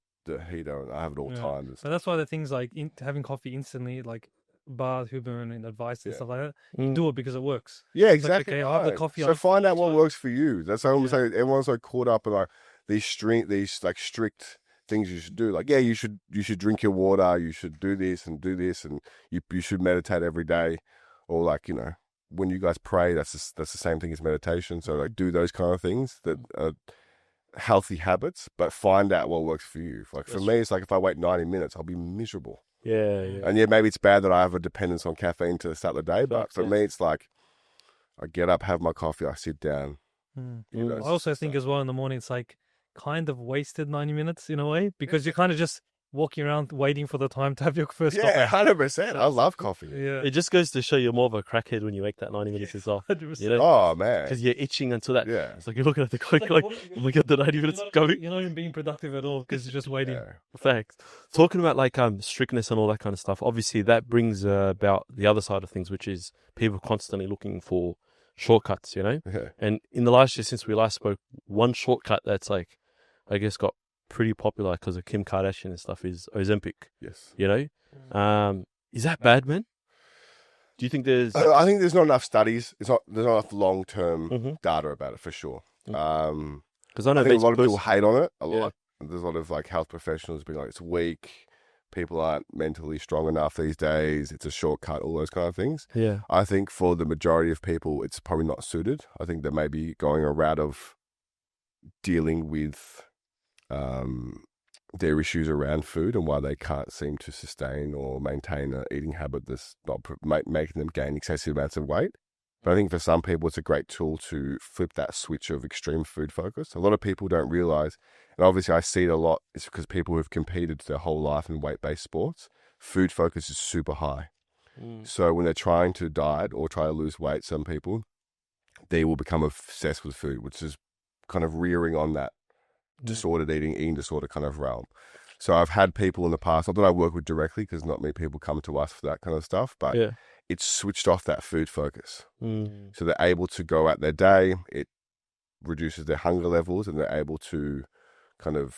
Speaker 2: heater, and I have it all times.
Speaker 3: But that's why the things like having coffee instantly, like Bar, Huberman, and advice and stuff like that, you do it because it works.
Speaker 2: Yeah, exactly.
Speaker 3: Like, okay, I'll have the coffee.
Speaker 2: So find out what works for you. That's how I'm saying. Everyone's so caught up in like these strict things you should do. Like, you should drink your water. You should do this, and you should meditate every day, or like when you guys pray, that's the same thing as meditation. So like do those kind of things that are healthy habits, but find out what works for you. Like for me, it's like if I wait 90 minutes, I'll be miserable.
Speaker 4: Yeah.
Speaker 2: And maybe it's bad that I have a dependence on caffeine to start the day, but for me, it's like I get up, have my coffee, I sit down.
Speaker 3: I also think as well in the morning, it's like kind of wasted 90 minutes in a way, because you're kind of just walking around waiting for the time to have your first
Speaker 2: Yeah,
Speaker 3: coffee.
Speaker 2: 100%. I love coffee.
Speaker 3: Yeah.
Speaker 4: It just goes to show you're more of a crackhead when you wake that 90 minutes is off.
Speaker 3: 100%.
Speaker 4: You know?
Speaker 2: Oh, man.
Speaker 4: Because you're itching until that.
Speaker 2: Yeah.
Speaker 4: It's like you're looking at the clock, like, oh my God, the 90 minutes going.
Speaker 3: You're not even being productive at all because you're just waiting.
Speaker 2: Yeah.
Speaker 4: Facts. Talking about like strictness and all that kind of stuff, obviously that brings about the other side of things, which is people constantly looking for shortcuts, you know?
Speaker 2: Yeah.
Speaker 4: And in the last year since we last spoke, one shortcut that's like, I guess got pretty popular because of Kim Kardashian and stuff is Ozempic,
Speaker 2: Yes.
Speaker 4: you know? Is that bad, man? Do you think there's...
Speaker 2: I think there's not enough studies. There's not enough long-term
Speaker 4: Mhm.
Speaker 2: data about it for sure.
Speaker 4: Because I know
Speaker 2: I think a lot of people
Speaker 4: basically-
Speaker 2: hate on it a
Speaker 4: Yeah.
Speaker 2: lot. There's a lot of like health professionals being like, it's weak. People aren't mentally strong enough these days. It's a shortcut, all those kind of things.
Speaker 4: Yeah.
Speaker 2: I think for the majority of people, it's probably not suited. I think they may be going a route of dealing with their issues around food and why they can't seem to sustain or maintain an eating habit that's not making them gain excessive amounts of weight. But I think for some people, it's a great tool to flip that switch of extreme food focus. A lot of people don't realize, and obviously I see it a lot, it's because people who've competed their whole life in weight-based sports, food focus is super high. So when they're trying to diet or try to lose weight, some people, they will become obsessed with food, which is kind of rearing on that disordered eating disorder kind of realm. So I've had people in the past, not that I work with directly, because not many people come to us for that kind of stuff, but
Speaker 4: Yeah.
Speaker 2: it's switched off that food focus.
Speaker 4: Mm.
Speaker 2: So they're able to go out their day, it reduces their hunger levels, and they're able to kind of,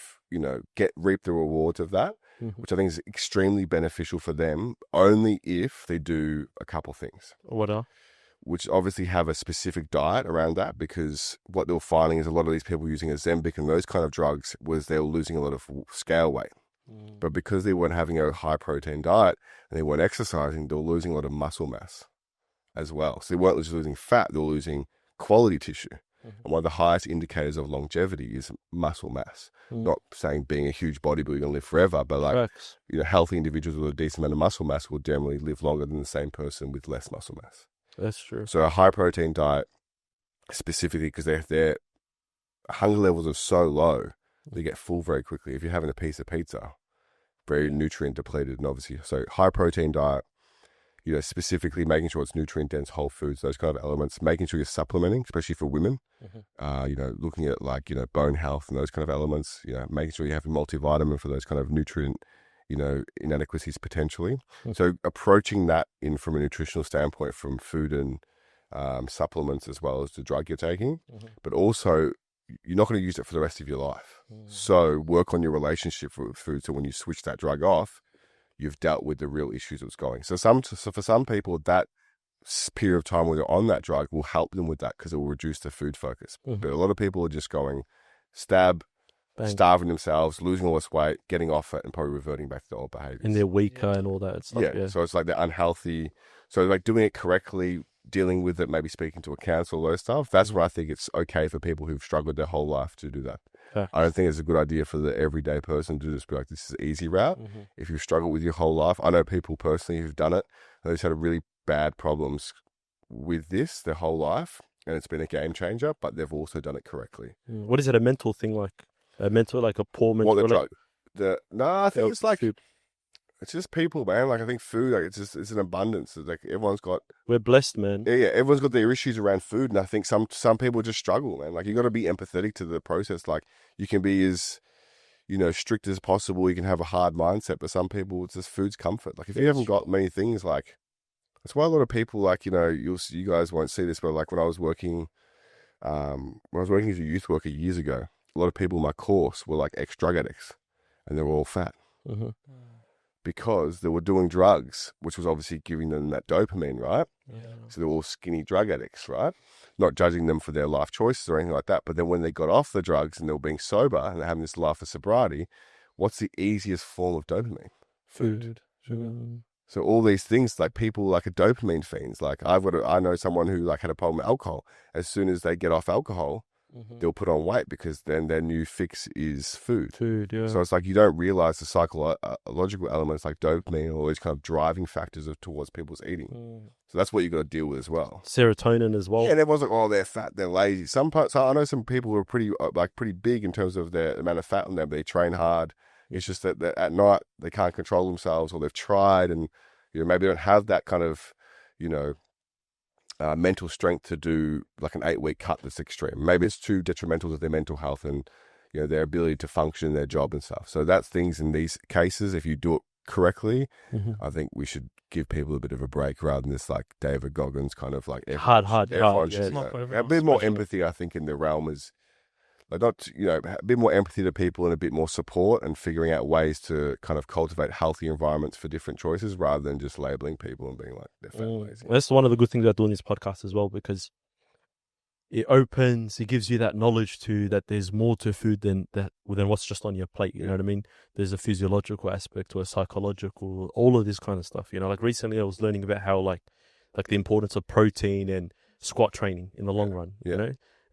Speaker 2: reap the rewards of that,
Speaker 4: Mhm.
Speaker 2: which I think is extremely beneficial for them, only if they do a couple things,
Speaker 4: What are?
Speaker 2: which obviously have a specific diet around that, because what they were finding is a lot of these people using Ozempic and those kind of drugs was they were losing a lot of scale weight. But because they weren't having a high protein diet and they weren't exercising, they were losing a lot of muscle mass as well. So they weren't just losing fat, they were losing quality tissue. And one of the highest indicators of longevity is muscle mass. Not saying being a huge bodybuilder, you're going to live forever, but like,
Speaker 4: Facts.
Speaker 2: healthy individuals with a decent amount of muscle mass will generally live longer than the same person with less muscle mass.
Speaker 4: That's true.
Speaker 2: So a high protein diet, specifically because their hunger levels are so low, they get full very quickly. If you're having a piece of pizza, very nutrient depleted, and obviously, so high protein diet, specifically making sure it's nutrient dense whole foods, those kind of elements, making sure you're supplementing, especially for women, looking at like, bone health and those kind of elements, making sure you have a multivitamin for those kind of nutrient, inadequacies potentially. So approaching that in from a nutritional standpoint, from food and supplements as well as the drug you're taking, but also you're not going to use it for the rest of your life. So work on your relationship with food. So when you switch that drug off, you've dealt with the real issues that's going. So for some people, that period of time when they're on that drug will help them with that because it will reduce the food focus. But a lot of people are just going stab,
Speaker 4: Bang.
Speaker 2: starving themselves, losing all this weight, getting off it, and probably reverting back to the old behaviors.
Speaker 4: And they're weaker and all that stuff.
Speaker 2: Yeah, so it's like they're unhealthy. So like doing it correctly, dealing with it, maybe speaking to a counsellor, those stuff. That's where I think it's okay for people who've struggled their whole life to do that. I don't think it's a good idea for the everyday person to just be like, this is an easy route. If you've struggled with your whole life, I know people personally who've done it, and they've had really bad problems with this their whole life, and it's been a game changer, but they've also done it correctly.
Speaker 4: What is it, a mental thing, like a poor mental?
Speaker 2: What the drug? I think it's like
Speaker 4: food.
Speaker 2: It's just people, man. Like I think food, like it's an abundance. It's like everyone's got.
Speaker 4: We're blessed, man.
Speaker 2: Yeah, everyone's got their issues around food, and I think some people just struggle, man. Like you got to be empathetic to the process. Like you can be as, strict as possible. You can have a hard mindset, but some people it's just food's comfort. Like if you haven't got many things, like that's why a lot of people, like you guys won't see this, but like when I was working as a youth worker years ago, a lot of people in my course were like ex-drug addicts, and they were all fat. Because they were doing drugs, which was obviously giving them that dopamine, right? So they were all skinny drug addicts, right? Not judging them for their life choices or anything like that. But then when they got off the drugs and they were being sober and they're having this life of sobriety, what's the easiest form of dopamine?
Speaker 3: Food. Sugar.
Speaker 2: So all these things, like people like a dopamine fiends. Like I know someone who like had a problem with alcohol. As soon as they get off alcohol, they'll put on weight because then their new fix is food.
Speaker 4: Yeah.
Speaker 2: So it's like you don't realize the psychological elements like dopamine and all these kind of driving factors towards people's eating. So that's what you got to deal with as well.
Speaker 4: Serotonin as well.
Speaker 2: Yeah, and everyone's like, oh, they're fat, they're lazy. So I know some people who are pretty big in terms of their amount of fat on them. They train hard, It's just that at night they can't control themselves, or they've tried, and maybe they don't have that kind of mental strength to do like an 8-week cut that's extreme. Maybe it's too detrimental to their mental health and their ability to function in their job and stuff. So that's things in these cases. If you do it correctly, I think we should give people a bit of a break rather than this like David Goggins kind of like
Speaker 4: hard.
Speaker 2: A bit more empathy. I think in the realm is like not a bit more empathy to people and a bit more support and figuring out ways to kind of cultivate healthy environments for different choices rather than just labeling people and being like they're fat and lazy.
Speaker 4: That's one of the good things about doing this podcast as well, because it gives you that knowledge too, that there's more to food than what's just on your plate. You know what I mean? There's a physiological aspect to a psychological, all of this kind of stuff. Like recently I was learning about how like the importance of protein and squat training in the long run,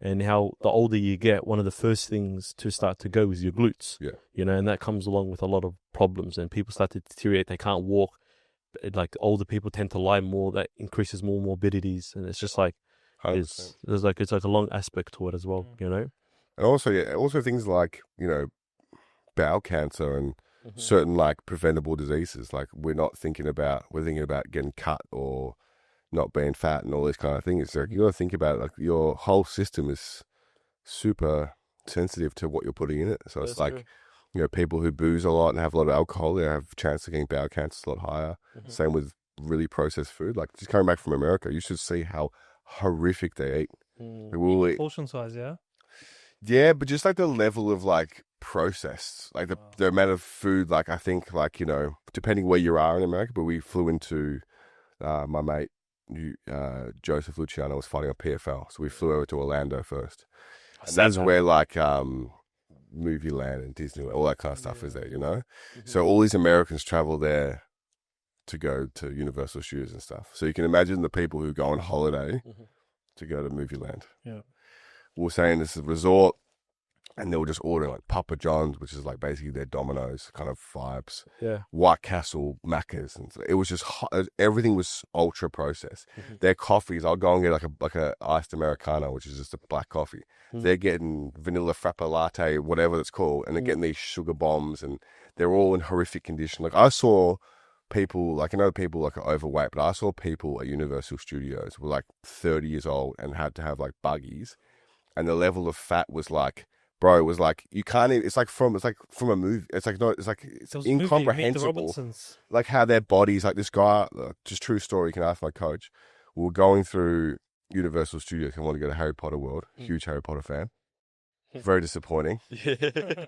Speaker 4: and how the older you get, one of the first things to start to go is your glutes, and that comes along with a lot of problems, and people start to deteriorate. They can't walk. Like older people tend to lie more. That increases more morbidities, and it's just like, it's like a long aspect to it as well,
Speaker 2: And also things like bowel cancer and certain like preventable diseases. Like we're thinking about getting cut or not being fat and all this kind of thing. It's like you got to think about it, like your whole system is super sensitive to what you're putting in it. So it's like people who booze a lot and have a lot of alcohol, they have a chance of getting bowel cancer a lot higher. Same with really processed food. Like just coming back from America, you should see how horrific they eat. We'll eat
Speaker 3: portion size,
Speaker 2: yeah, but just like the level of like processed, like the amount of food. Like I think like depending where you are in America, but we flew into my mate Joseph Luciano was fighting on PFL, so we flew over to Orlando first, and that's where like Movie Land and Disney, all that kind of stuff is there. So all these Americans travel there to go to Universal Studios and stuff. So you can imagine the people who go on holiday to go to Movie Land.
Speaker 3: Yeah.
Speaker 2: We're saying this is a resort, and they were just ordering like Papa John's, which is like basically their Domino's kind of vibes.
Speaker 4: Yeah.
Speaker 2: White Castle, Macca's, and it was just hot. Everything was ultra processed. Their coffees, I'll go and get like a iced Americano, which is just a black coffee. They're getting vanilla frappe latte, whatever it's called, and they're getting these sugar bombs, and they're all in horrific condition. Like I saw people, like I know people like are overweight, but I saw people at Universal Studios were like 30 years old and had to have like buggies, and the level of fat was like, bro, it was like you can't even, it's like from a movie. It's incomprehensible. Like how their bodies, like this guy, just true story, you can ask my coach. We were going through Universal Studios and wanted to go to Harry Potter World. Huge Harry Potter fan. Very disappointing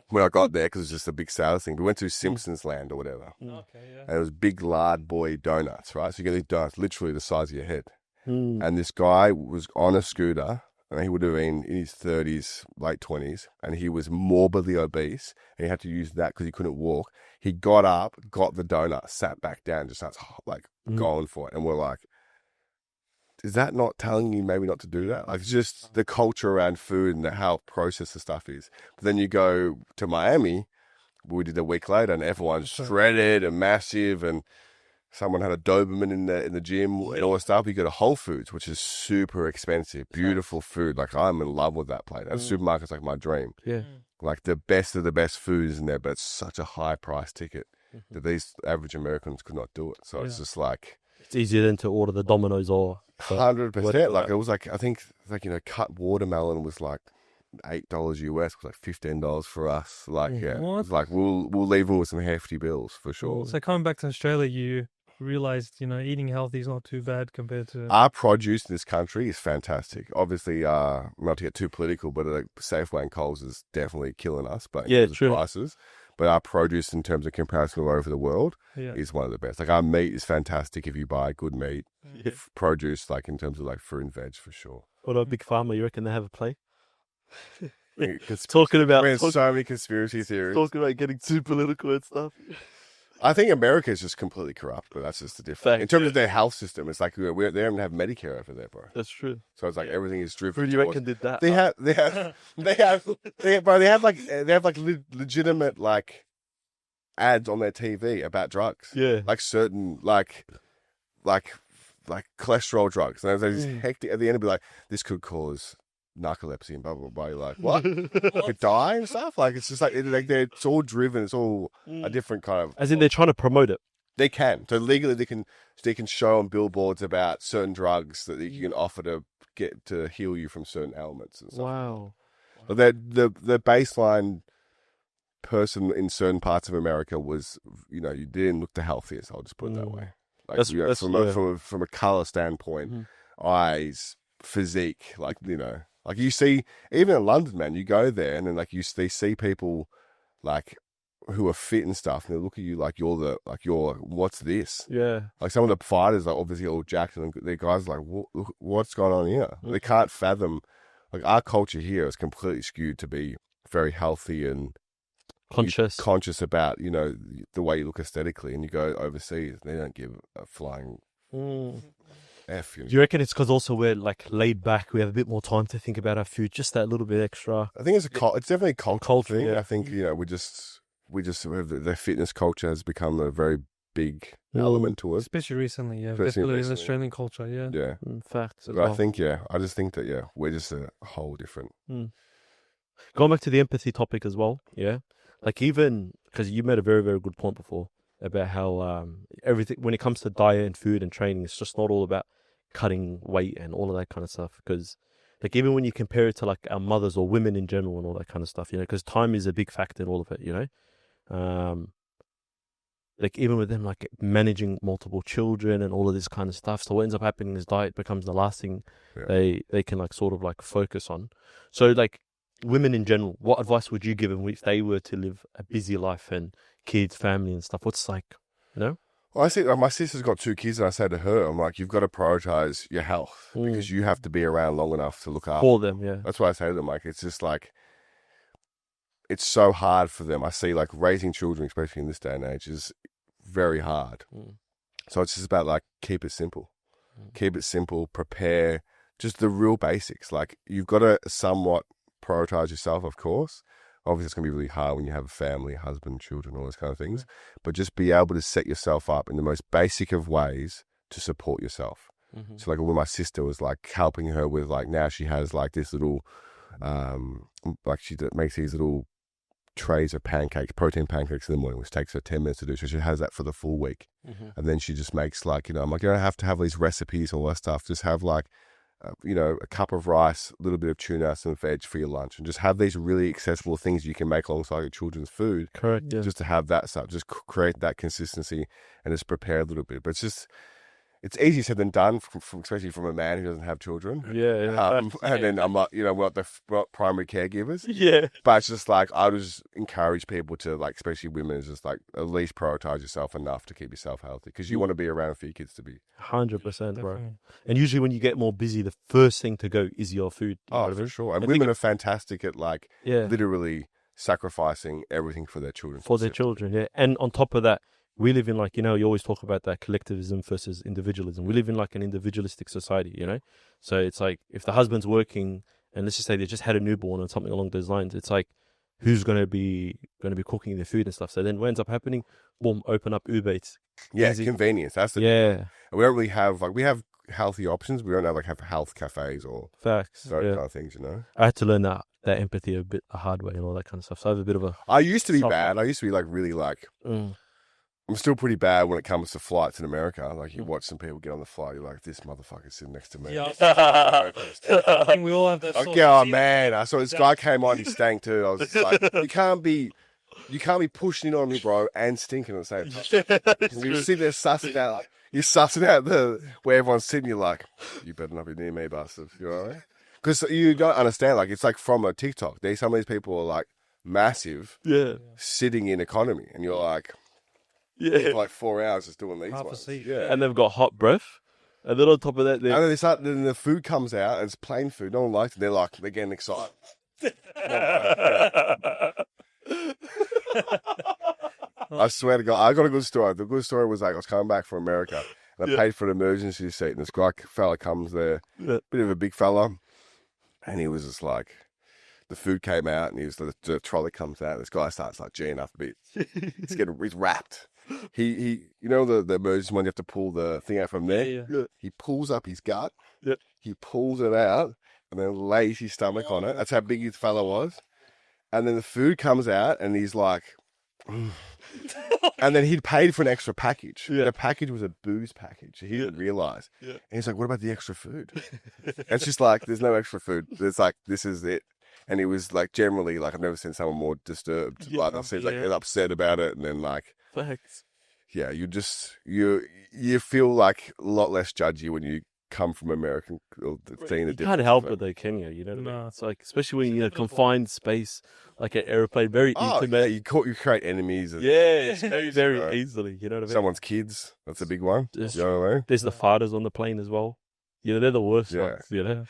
Speaker 2: when I got there because it was just a big sales thing. We went to Simpsons Land or whatever. And it was big lard boy donuts, right? So you get these donuts literally the size of your head. And this guy was on a scooter, and he would have been in his 30s, late 20s, and he was morbidly obese, and he had to use that because he couldn't walk. He got up, got the donut, sat back down, just starts like going for it. And we're like, is that not telling you maybe not to do that? Like, it's just the culture around food and how processed the stuff is. But then you go to Miami, we did a week later, and everyone's shredded and massive, and someone had a Doberman in the gym and all this stuff. You go to Whole Foods, which is super expensive, beautiful food. Like, I'm in love with that place. That supermarket's like my dream.
Speaker 4: Yeah.
Speaker 2: Like, the best of the best food is in there, but it's such a high price ticket that these average Americans could not do it. So it's just like,
Speaker 4: it's easier than to order the Domino's or
Speaker 2: 100%. Like it was like, I think like, cut watermelon was like $8 US, was like $15 for us. Like, yeah, it's like we'll leave them with some hefty bills for sure.
Speaker 3: So coming back to Australia, you realized, eating healthy is not too bad compared to
Speaker 2: our produce in this country is fantastic. Obviously, not to get too political, but like Safeway and Coles is definitely killing us. But in terms of prices. But our produce, in terms of comparison all over the world, is one of the best. Like, our meat is fantastic if you buy good meat. Produce, like, in terms of, like, fruit and veg, for sure.
Speaker 4: What a big farmer, you reckon they have a play? Talking about
Speaker 2: so many conspiracy theories.
Speaker 4: Talking about getting too political and stuff.
Speaker 2: I think America is just completely corrupt, but that's just the difference. In terms of their health system, it's like they don't even have Medicare over there, bro.
Speaker 4: That's true.
Speaker 2: So it's like everything is driven.
Speaker 4: Who do you reckon did that?
Speaker 2: They have legitimate like ads on their TV about drugs.
Speaker 4: Yeah,
Speaker 2: like certain like cholesterol drugs. And there's these hectic at the end, it'd be like, this could cause narcolepsy and blah blah blah. You're like, what? You could die and stuff. Like it's just like it's all driven. It's all a different kind of.
Speaker 4: As in, they're trying to promote it.
Speaker 2: They can. So legally, they can show on billboards about certain drugs that you can offer to get to heal you from certain ailments and stuff.
Speaker 4: Wow.
Speaker 2: But the baseline person in certain parts of America was, you didn't look the healthiest. I'll just put it that way. Like
Speaker 4: That's
Speaker 2: from a color standpoint, eyes, physique, like you see even in London, man. You go there and then they see people like who are fit and stuff, and they look at you like you're what's this?
Speaker 4: Yeah.
Speaker 2: Like some of the fighters are obviously all jacked, and the guys are like, what's going on here? They can't fathom. Like our culture here is completely skewed to be very healthy and conscious about the way you look aesthetically, and you go overseas, they don't give a flying F.
Speaker 4: Do you reckon it's because also we're like laid back, we have a bit more time to think about our food, just that little bit extra?
Speaker 2: I think it's definitely a cultural thing.
Speaker 4: Yeah.
Speaker 2: I think we just the fitness culture has become a very big element to us,
Speaker 3: especially recently. Yeah,
Speaker 2: especially
Speaker 3: in Australian culture. Yeah,
Speaker 2: yeah,
Speaker 4: facts.
Speaker 2: But I think I just think that we're just a whole different.
Speaker 4: Going back to the empathy topic as well, yeah. Like even because you made a very, very good point before about how everything when it comes to diet and food and training, it's just not all about cutting weight and all of that kind of stuff. Because like even when you compare it to like our mothers or women in general and all that kind of stuff, because time is a big factor in all of it, like even with them like managing multiple children and all of this kind of stuff. So what ends up happening is diet becomes the last thing they can like sort of like focus on. So like women in general, what advice would you give them if they were to live a busy life and kids, family and stuff? What's like,
Speaker 2: Well, I see, my sister's got 2 kids, and I say to her, I'm like, you've got to prioritize your health because you have to be around long enough to look after
Speaker 4: for them. Yeah,
Speaker 2: that's what I say to them. Like, it's just like, it's so hard for them. I see like raising children, especially in this day and age, is very hard. So it's just about like keep it simple, prepare just the real basics. Like you've got to somewhat prioritize yourself, of course. Obviously, it's going to be really hard when you have a family, husband, children, all those kind of things. But just be able to set yourself up in the most basic of ways to support yourself. So, like, when my sister was like helping her with like now she has like this little, like she makes these little trays of pancakes, protein pancakes in the morning, which takes her 10 minutes to do. So she has that for the full week, and then she just makes like I'm like, you don't have to have these recipes and all that stuff. Just have like a cup of rice, a little bit of tuna, some veg for your lunch, and just have these really accessible things you can make alongside your children's food.
Speaker 4: Correct. Yeah.
Speaker 2: Just to have that stuff, just create that consistency and just prepare a little bit. But it's easier said than done, especially from a man who doesn't have children.
Speaker 4: Yeah.
Speaker 2: And then I'm like, we're not primary caregivers.
Speaker 4: Yeah.
Speaker 2: But it's just like, I would just encourage people to like, especially women, is just like at least prioritize yourself enough to keep yourself healthy because you want to be around for your kids to be.
Speaker 4: 100%, bro. And usually when you get more busy, the first thing to go is your food.
Speaker 2: For sure. And women are fantastic at like literally sacrificing everything for their children.
Speaker 4: For their children, yeah. And on top of that, we live in like, you always talk about that collectivism versus individualism. We live in like an individualistic society, So it's like if the husband's working and let's just say they just had a newborn or something along those lines, it's like who's going to be cooking their food and stuff. So then what ends up happening, boom, open up Uber Eats.
Speaker 2: Yeah, convenience. That's the
Speaker 4: And
Speaker 2: we don't really have we have healthy options. We don't have health cafes or
Speaker 4: facts.
Speaker 2: Those kind of things,
Speaker 4: I had to learn that empathy a bit the hard way and all that kind of stuff. So I have a bit of a
Speaker 2: I used to be bad. I used to be like really like I'm still pretty bad when it comes to flights in America. Like you watch some people get on the flight, you're like, this motherfucker's sitting next to me.
Speaker 3: Yeah, I think we all have that.
Speaker 2: Oh man, I saw this guy came on, he stank too. I was just like, you can't be pushing in on me, bro, and stinking at the same time. You sit there sussing out, like you're sussing out where everyone's sitting. You're like, you better not be near me, bastard. You know what I mean? Because you don't understand. Like it's like from a TikTok. Some of these people are like massive, sitting in economy, and you're like. For like 4 hours just doing these ones.
Speaker 4: And they've got hot breath. And then on top of that,
Speaker 2: then the food comes out and it's plain food. No one likes it. They're getting excited. I swear to God, I got a good story. The good story was like I was coming back from America and I paid for an emergency seat and this fella comes there, bit of a big fella, and he was just like, the food came out and the trolley comes out. This guy starts like G'ing up a bit. He's wrapped. He the emergency one, you have to pull the thing out from there.
Speaker 4: Yeah.
Speaker 2: He pulls up his gut.
Speaker 4: Yep.
Speaker 2: He pulls it out, and then lays his stomach on it. That's how big his fella was. And then the food comes out, and he's like, and then he'd paid for an extra package.
Speaker 4: Yeah.
Speaker 2: The package was a booze package. He didn't realize.
Speaker 1: Yeah.
Speaker 2: And he's like, what about the extra food? It's just like, there's no extra food. It's like, this is it. And he was like, generally, like, I've never seen someone more disturbed.
Speaker 4: Yeah,
Speaker 2: Like, it seems like they're upset about it. And then, like,
Speaker 4: Facts.
Speaker 2: yeah, you feel like a lot less judgy when you come from American or seeing the
Speaker 4: You
Speaker 2: difference.
Speaker 4: can't help it though, can you? You know what I mean?
Speaker 3: No.
Speaker 4: It's like, especially when you're in a confined space, like an airplane, very
Speaker 2: Oh,
Speaker 4: intimate.
Speaker 2: yeah, you create enemies. And
Speaker 4: Yeah, very
Speaker 2: Right.
Speaker 4: easily. You know what I mean?
Speaker 2: someone's kids. That's a big one.
Speaker 4: Yes.
Speaker 2: You know what I mean?
Speaker 4: There's the fathers on the plane as well. You know, they're the worst
Speaker 2: Yeah.
Speaker 4: ones, you know?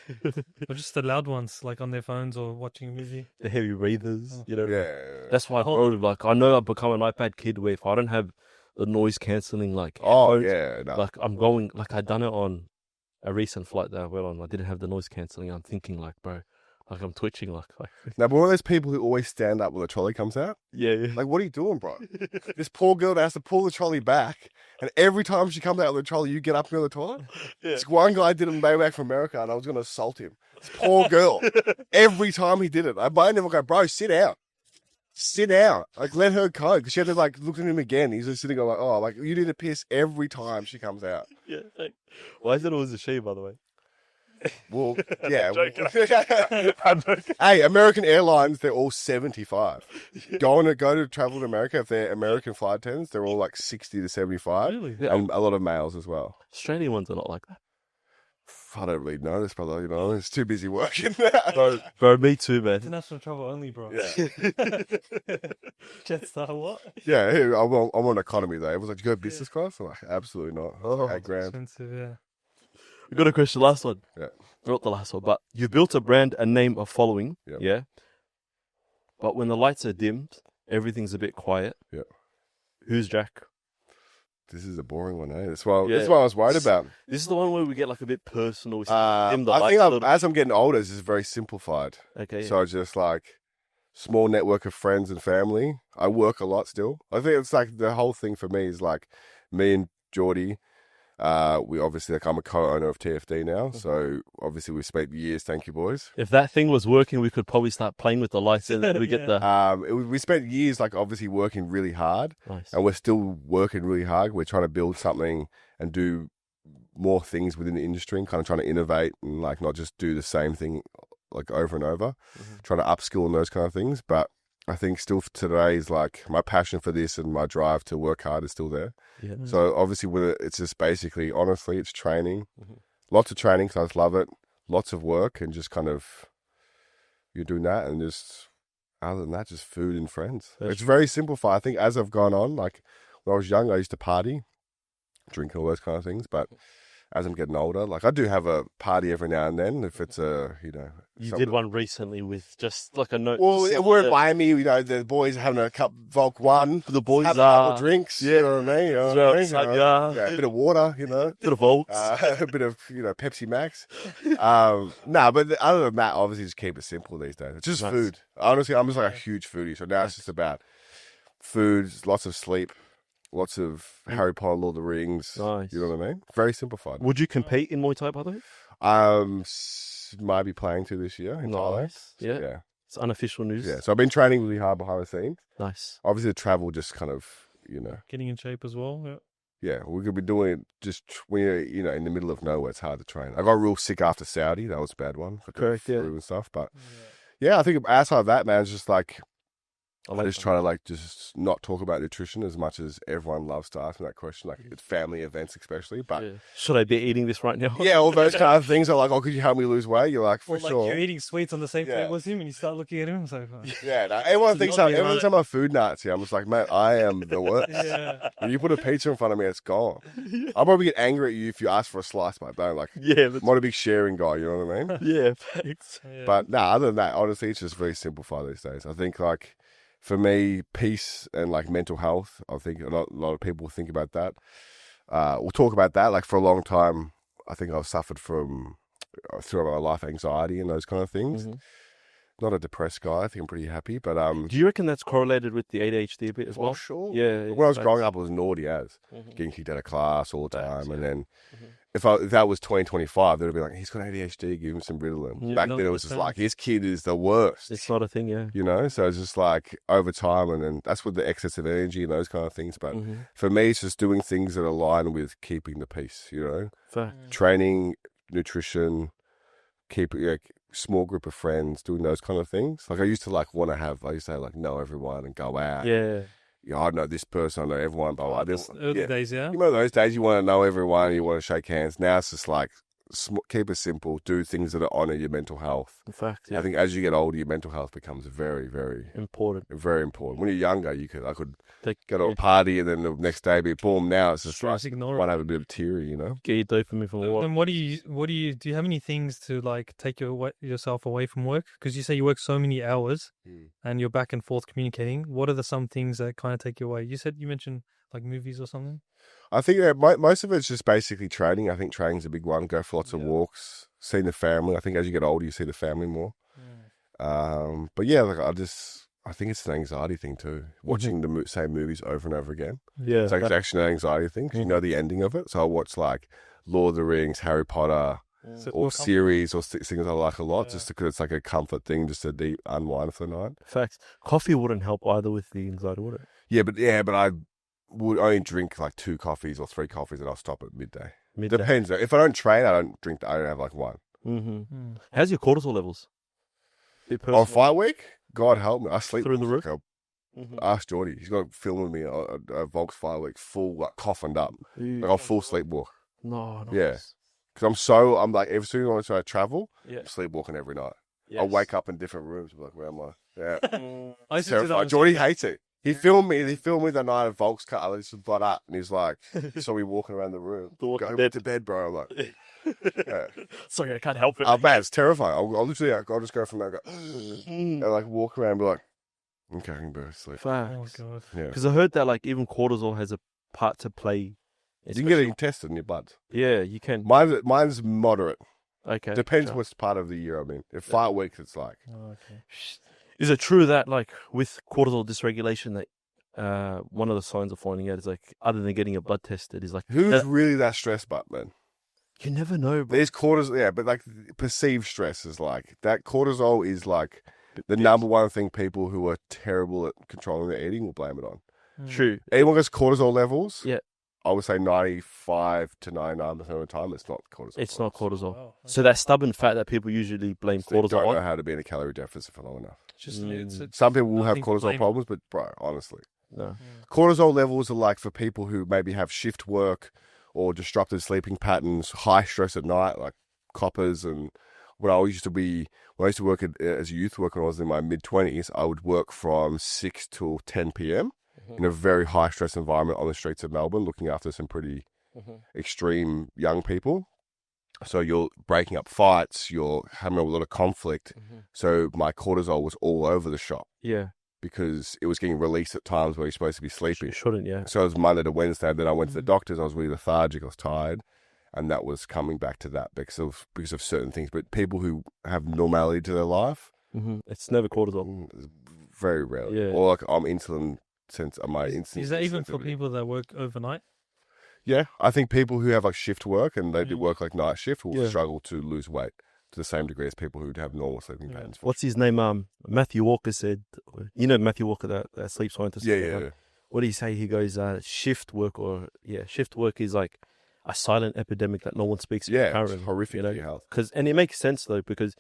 Speaker 3: Or just the loud ones, like on their phones or watching a movie.
Speaker 4: The heavy breathers, you know?
Speaker 2: Yeah.
Speaker 4: That's why, bro, like, I know I've become an iPad kid where if I don't have the noise cancelling, like,
Speaker 2: Oh,
Speaker 4: headphones,
Speaker 2: yeah. No.
Speaker 4: like, I'm going, like, I done it on a recent flight that I went on. I didn't have the noise cancelling. I'm thinking, like, bro, like, I'm twitching, like
Speaker 2: Now, but one of those people who always stand up when the trolley comes out,
Speaker 4: yeah.
Speaker 2: like, what are you doing, bro? This poor girl that has to pull the trolley back, and every time she comes out of the trolley, you get up and go to the toilet.
Speaker 4: Yeah.
Speaker 2: This one guy did it way back from America, and I was going to assault him. This poor girl. Every time he did it, I never go, bro, sit down. Sit down. Like, let her go. Because she had to, like, look at him again. He's just sitting there like, oh, like, you need to piss every time she comes out.
Speaker 4: Yeah. Like, why is it always a she, by the way?
Speaker 2: Well, yeah.
Speaker 4: I'm joking.
Speaker 2: Hey, American Airlines, they're all 75. Go to travel to America, if they're American flight attendants, they're all like 60 to 75.
Speaker 3: Really?
Speaker 4: Yeah.
Speaker 2: And a lot of males as well.
Speaker 4: Australian ones are not like that.
Speaker 2: I don't really know this, brother. You know, it's too busy working.
Speaker 4: Bro, me too, man.
Speaker 3: International travel only, bro.
Speaker 2: Yeah.
Speaker 3: Jetstar, what?
Speaker 2: Yeah, I'm on economy though. Everyone's like, "Do you go business class?" I'm like, absolutely not.
Speaker 4: Oh,
Speaker 2: $8,000.
Speaker 3: Expensive, yeah.
Speaker 4: We got a question, last one.
Speaker 2: Yeah.
Speaker 4: Not the last one, but you've built a brand, a name, a following.
Speaker 2: Yep.
Speaker 4: Yeah. But when the lights are dimmed, everything's a bit quiet.
Speaker 2: Yeah.
Speaker 4: Who's Jack?
Speaker 2: This is a boring one, eh? That's what
Speaker 4: Yeah.
Speaker 2: I was worried about.
Speaker 4: This is the one where we get like a bit personal. We dim the
Speaker 2: I think
Speaker 4: lights a little.
Speaker 2: as I'm getting older, this is very simplified.
Speaker 4: Okay.
Speaker 2: So just like small network of friends and family. I work a lot still. I think it's like the whole thing for me is like me and Geordie. We obviously, like, I'm a co-owner of TFD now, so obviously we spent years. Thank you, boys.
Speaker 4: If that thing was working, we could probably start playing with the lights and we get the.
Speaker 2: We spent years, like, obviously working really hard,
Speaker 4: Nice.
Speaker 2: and we're still working really hard. We're trying to build something and do more things within the industry, and kind of trying to innovate and like not just do the same thing like over and over. Trying to upskill and those kind of things, but I think still for today is like my passion for this and my drive to work hard is still there.
Speaker 4: Yeah.
Speaker 2: So obviously, it's just basically, honestly, it's training, lots of training because I just love it, lots of work, and just kind of you're doing that, and just other than that, just food and friends.
Speaker 4: That's
Speaker 2: It's very simplified. I think as I've gone on, like when I was young, I used to party, drink, all those kind of things, but as I'm getting older, like I do have a party every now and then if it's a,
Speaker 4: You
Speaker 2: something.
Speaker 4: did one recently with just like a note.
Speaker 2: Well,
Speaker 4: just
Speaker 2: we're in
Speaker 4: the-
Speaker 2: Miami, the boys are having a cup Volk 1.
Speaker 4: The boys
Speaker 2: Having a couple
Speaker 4: are.
Speaker 2: of drinks,
Speaker 4: yeah.
Speaker 2: you know what I mean? You know what I mean?
Speaker 4: Yeah.
Speaker 2: Yeah, a bit of water,
Speaker 4: Bit of volts.
Speaker 2: a bit of, Pepsi Max. But other than that, obviously just keep it simple these days. It's just
Speaker 4: Nice.
Speaker 2: food. Honestly, I'm just like a huge foodie, so now it's just about food, lots of sleep, lots of Harry Potter, Lord of the Rings.
Speaker 4: Nice.
Speaker 2: You know what I mean? Very simplified.
Speaker 4: Would you compete in Muay Thai, by the way?
Speaker 2: Might be playing to this year in Thailand.
Speaker 4: Nice. Yeah.
Speaker 2: Yeah.
Speaker 4: It's unofficial news.
Speaker 2: Yeah. So I've been training really hard behind the scenes.
Speaker 4: Nice.
Speaker 2: Obviously, the travel just kind of,
Speaker 3: Getting in shape as well. Yeah.
Speaker 2: yeah, we could be doing it just when you're, in the middle of nowhere. It's hard to train. I got real sick after Saudi. That was a bad one. For the
Speaker 4: Correct, yeah.
Speaker 2: flu and stuff. But yeah, I think outside of that, man, it's just like
Speaker 4: I
Speaker 2: I
Speaker 4: like
Speaker 2: just try to like just not talk about nutrition as much as everyone loves to ask me that question, like at family events especially. But
Speaker 4: Yeah. Should I be eating this right now?
Speaker 2: yeah, all those kind of things are like, oh, could you help me lose weight? You're like, for
Speaker 3: Or like
Speaker 2: sure.
Speaker 3: you're eating sweets on the same
Speaker 2: Yeah.
Speaker 3: plate with him and you start looking at him. So,
Speaker 2: Yeah, no, everyone thinks
Speaker 3: not be
Speaker 2: everyone's
Speaker 3: right.
Speaker 2: I'm a food Nazi. I'm just like, mate, I am the worst.
Speaker 3: yeah.
Speaker 2: When you put a pizza in front of me, it's gone. I'll probably get angry at you if you ask for a slice, mate. Don't like.
Speaker 4: Yeah.
Speaker 2: I'm not a big sharing guy. You know what I mean?
Speaker 4: Yeah. Thanks.
Speaker 3: Yeah.
Speaker 2: But no, other than that, honestly, it's just very simplified these days. I think like for me, peace and like mental health. I think a lot of people think about that. We'll talk about that. Like for a long time, I think I've suffered from throughout my life anxiety and those kind of things.
Speaker 4: Mhm.
Speaker 2: not a depressed guy. I think I'm pretty happy. But
Speaker 4: Do you reckon that's correlated with the ADHD a bit as well?
Speaker 2: sure.
Speaker 4: Yeah.
Speaker 2: When I was growing up, I was naughty as getting kicked out of class all the time, and then if that was 2025, they'd have been like, he's got ADHD, give him some Ritalin.
Speaker 4: Yeah,
Speaker 2: Back
Speaker 3: no,
Speaker 2: then, it was just
Speaker 3: that's
Speaker 2: like, his kid is the worst.
Speaker 4: It's not a thing, yeah.
Speaker 2: You know, so it's just like over time, and then that's with the excess of energy and those kind of things. But for me, it's just doing things that align with keeping the peace. You know, training, nutrition, keep small group of friends, doing those kind of things. Like I used to know everyone and go out.
Speaker 4: Yeah.
Speaker 2: I know this person, I know everyone, but I didn't.
Speaker 3: Early days, yeah.
Speaker 2: You know those days you want to know everyone, you want to shake hands. Now it's just like keep it simple, do things that honour your mental health.
Speaker 4: In fact, yeah.
Speaker 2: I think as you get older, your mental health becomes very, very
Speaker 4: important.
Speaker 2: Very important. When you're younger, I could go to a party and then the next day be boom. Now it's just like
Speaker 3: ignore
Speaker 2: might
Speaker 3: it.
Speaker 2: have a bit of teary, you know.
Speaker 4: Get your dopamine from work.
Speaker 3: Then do you have any things to like take yourself away from work? Because you say you work so many hours and you're back and forth communicating. What are some things that kind of take you away? You mentioned like movies or something.
Speaker 2: I think that most of it's just basically training. I think training's a big one. Go for lots of walks, seeing the family. I think as you get older, you see the family more. But yeah, I think it's an anxiety thing too. Watching the same movies over and over again.
Speaker 4: Yeah,
Speaker 2: it's actually an anxiety thing because you know the ending of it. So I watch like Lord of the Rings, Harry Potter, or series or things I like a lot, just because it's like a comfort thing, just a deep unwind for the night.
Speaker 4: Facts. Coffee wouldn't help either with the anxiety, would it?
Speaker 2: Yeah, but I would only drink like 2 coffees or 3 coffees, and I'll stop at midday. Depends. If I don't train, I don't drink. I don't have like one.
Speaker 4: How's your cortisol levels?
Speaker 2: On fight week, God help me, I sleep
Speaker 4: through the roof.
Speaker 2: Ask Geordie. He's got filming me a Volks fight week, full like coughed up, like I'll full sleepwalk.
Speaker 4: No,
Speaker 2: yeah, because I'm like every single time I travel, I'm sleepwalking every night. I'll wake up in different rooms. I'm like, where am I? Yeah,
Speaker 3: I used to do that.
Speaker 2: Geordie hates it. He filmed me the night of Volks cut. I just butt up, and he's like, saw me walking around the room. Go to bed, bro. I'm like,
Speaker 4: sorry, I can't help it.
Speaker 2: Oh man, it's terrifying. I'll literally, I'll just go from there, and like walk around, and be like, okay, I can go to sleep.
Speaker 4: Facts.
Speaker 3: Oh god.
Speaker 2: Yeah,
Speaker 4: because I heard that like even cortisol has a part to play.
Speaker 2: You can get it tested in your blood.
Speaker 4: Yeah, you can.
Speaker 2: Mine's moderate.
Speaker 4: Okay.
Speaker 2: Depends what's part of the year. I mean, if 5 weeks, it's like.
Speaker 3: Oh, okay.
Speaker 4: Is it true that like with cortisol dysregulation that one of the signs of finding out is like other than getting your blood tested is like
Speaker 2: who's really that stressed, but man?
Speaker 4: You never know. Bro.
Speaker 2: There's cortisol, but like perceived stress is like that. Cortisol is like the number one thing people who are terrible at controlling their eating will blame it on.
Speaker 4: True.
Speaker 2: Anyone gets cortisol levels,
Speaker 4: yeah,
Speaker 2: I would say 95 to 99% of the time it's not cortisol.
Speaker 4: It's not cortisol. Wow. So that stubborn fat that people usually blame cortisol
Speaker 2: don't
Speaker 4: on.
Speaker 2: know how to be in a calorie deficit for long enough.
Speaker 3: It's
Speaker 2: some people will have cortisol problems, but bro, honestly,
Speaker 4: no.
Speaker 2: Cortisol levels are like for people who maybe have shift work or disrupted sleeping patterns, high stress at night, like coppers. And when I used to work as a youth worker when I was in my mid-20s, I would work from 6 till 10 p.m. in a very high stress environment on the streets of Melbourne, looking after some pretty extreme young people. So you're breaking up fights, you're having a lot of conflict. So my cortisol was all over the shop.
Speaker 4: Yeah.
Speaker 2: Because it was getting released at times where you're supposed to be sleeping.
Speaker 4: You shouldn't, yeah.
Speaker 2: So it was Monday to Wednesday. Then I went to the doctors. I was really lethargic. I was tired. And that was coming back to that because of certain things. But people who have normality to their life.
Speaker 4: It's never cortisol.
Speaker 2: Very rarely.
Speaker 4: Yeah.
Speaker 2: Or like I'm insulin
Speaker 3: Is that even for people that work overnight?
Speaker 2: Yeah, I think people who have like shift work and they do work like night shift will struggle to lose weight to the same degree as people who have normal sleeping patterns.
Speaker 4: What's his name? Matthew Walker said, Matthew Walker, that sleep scientist.
Speaker 2: Yeah.
Speaker 4: What did he say? He goes, shift work is like a silent epidemic that no one speaks about.
Speaker 2: Yeah, it's horrific for your health.
Speaker 4: And it makes sense though, because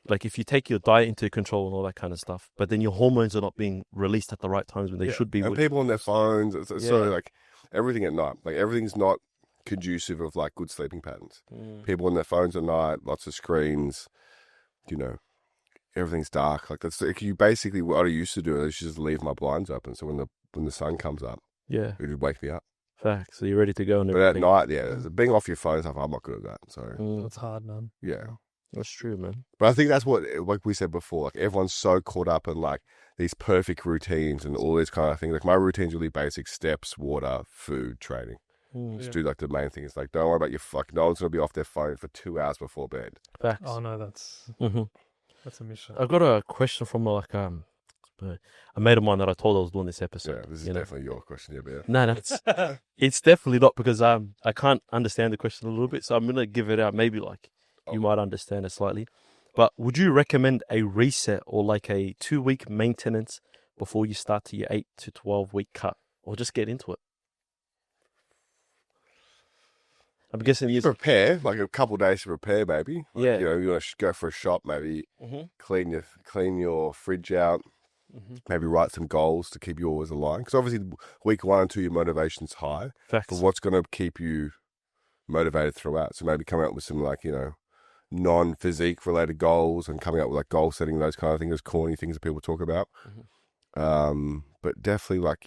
Speaker 4: like if you take your diet into control and all that kind of stuff, but then your hormones are not being released at the right times when they should be.
Speaker 2: And people on their phones, it's sort of like everything at night. Like everything's not conducive of like good sleeping patterns. People on their phones at night, lots of screens, everything's dark. Like that's you basically what I used to do is just leave my blinds open. So when the sun comes up, it would wake me up.
Speaker 4: Facts. So you're ready to go. And
Speaker 2: but
Speaker 4: everything.
Speaker 2: at night, being off your phone stuff, I'm not good at that. So
Speaker 3: That's hard, man.
Speaker 2: Yeah.
Speaker 4: That's true, man.
Speaker 2: But I think that's what, like we said before, like everyone's so caught up in like these perfect routines and all these kind of things. Like my routine's really basic: steps, water, food, training. Just do like the main things. Like don't worry about your no one's gonna be off their phone for 2 hours before bed.
Speaker 4: Facts.
Speaker 3: Oh no, that's. That's a mission.
Speaker 4: I got a question from like a mate of mine that I told I was doing this episode.
Speaker 2: Yeah, this is
Speaker 4: you know?
Speaker 2: definitely your question, yeah, Bear.
Speaker 4: No, it's definitely not, because I can't understand the question a little bit, so I'm gonna give it out. Maybe like you might understand it slightly. But would you recommend a reset or like a 2-week maintenance before you start to your 8 to 12 week cut, or just get into it? I'm guessing you
Speaker 2: prepare, like a couple of days to prepare, maybe. Like,
Speaker 4: Yeah.
Speaker 2: you know, you want to go for a shop, maybe clean your fridge out, maybe write some goals to keep yours aligned. Because obviously, week 1 and 2, your motivation's high.
Speaker 4: Facts.
Speaker 2: But what's going to keep you motivated throughout? So maybe coming up with some like, you know, non-physique related goals and coming up with like goal setting, those kind of things, those corny things that people talk about. But definitely, like,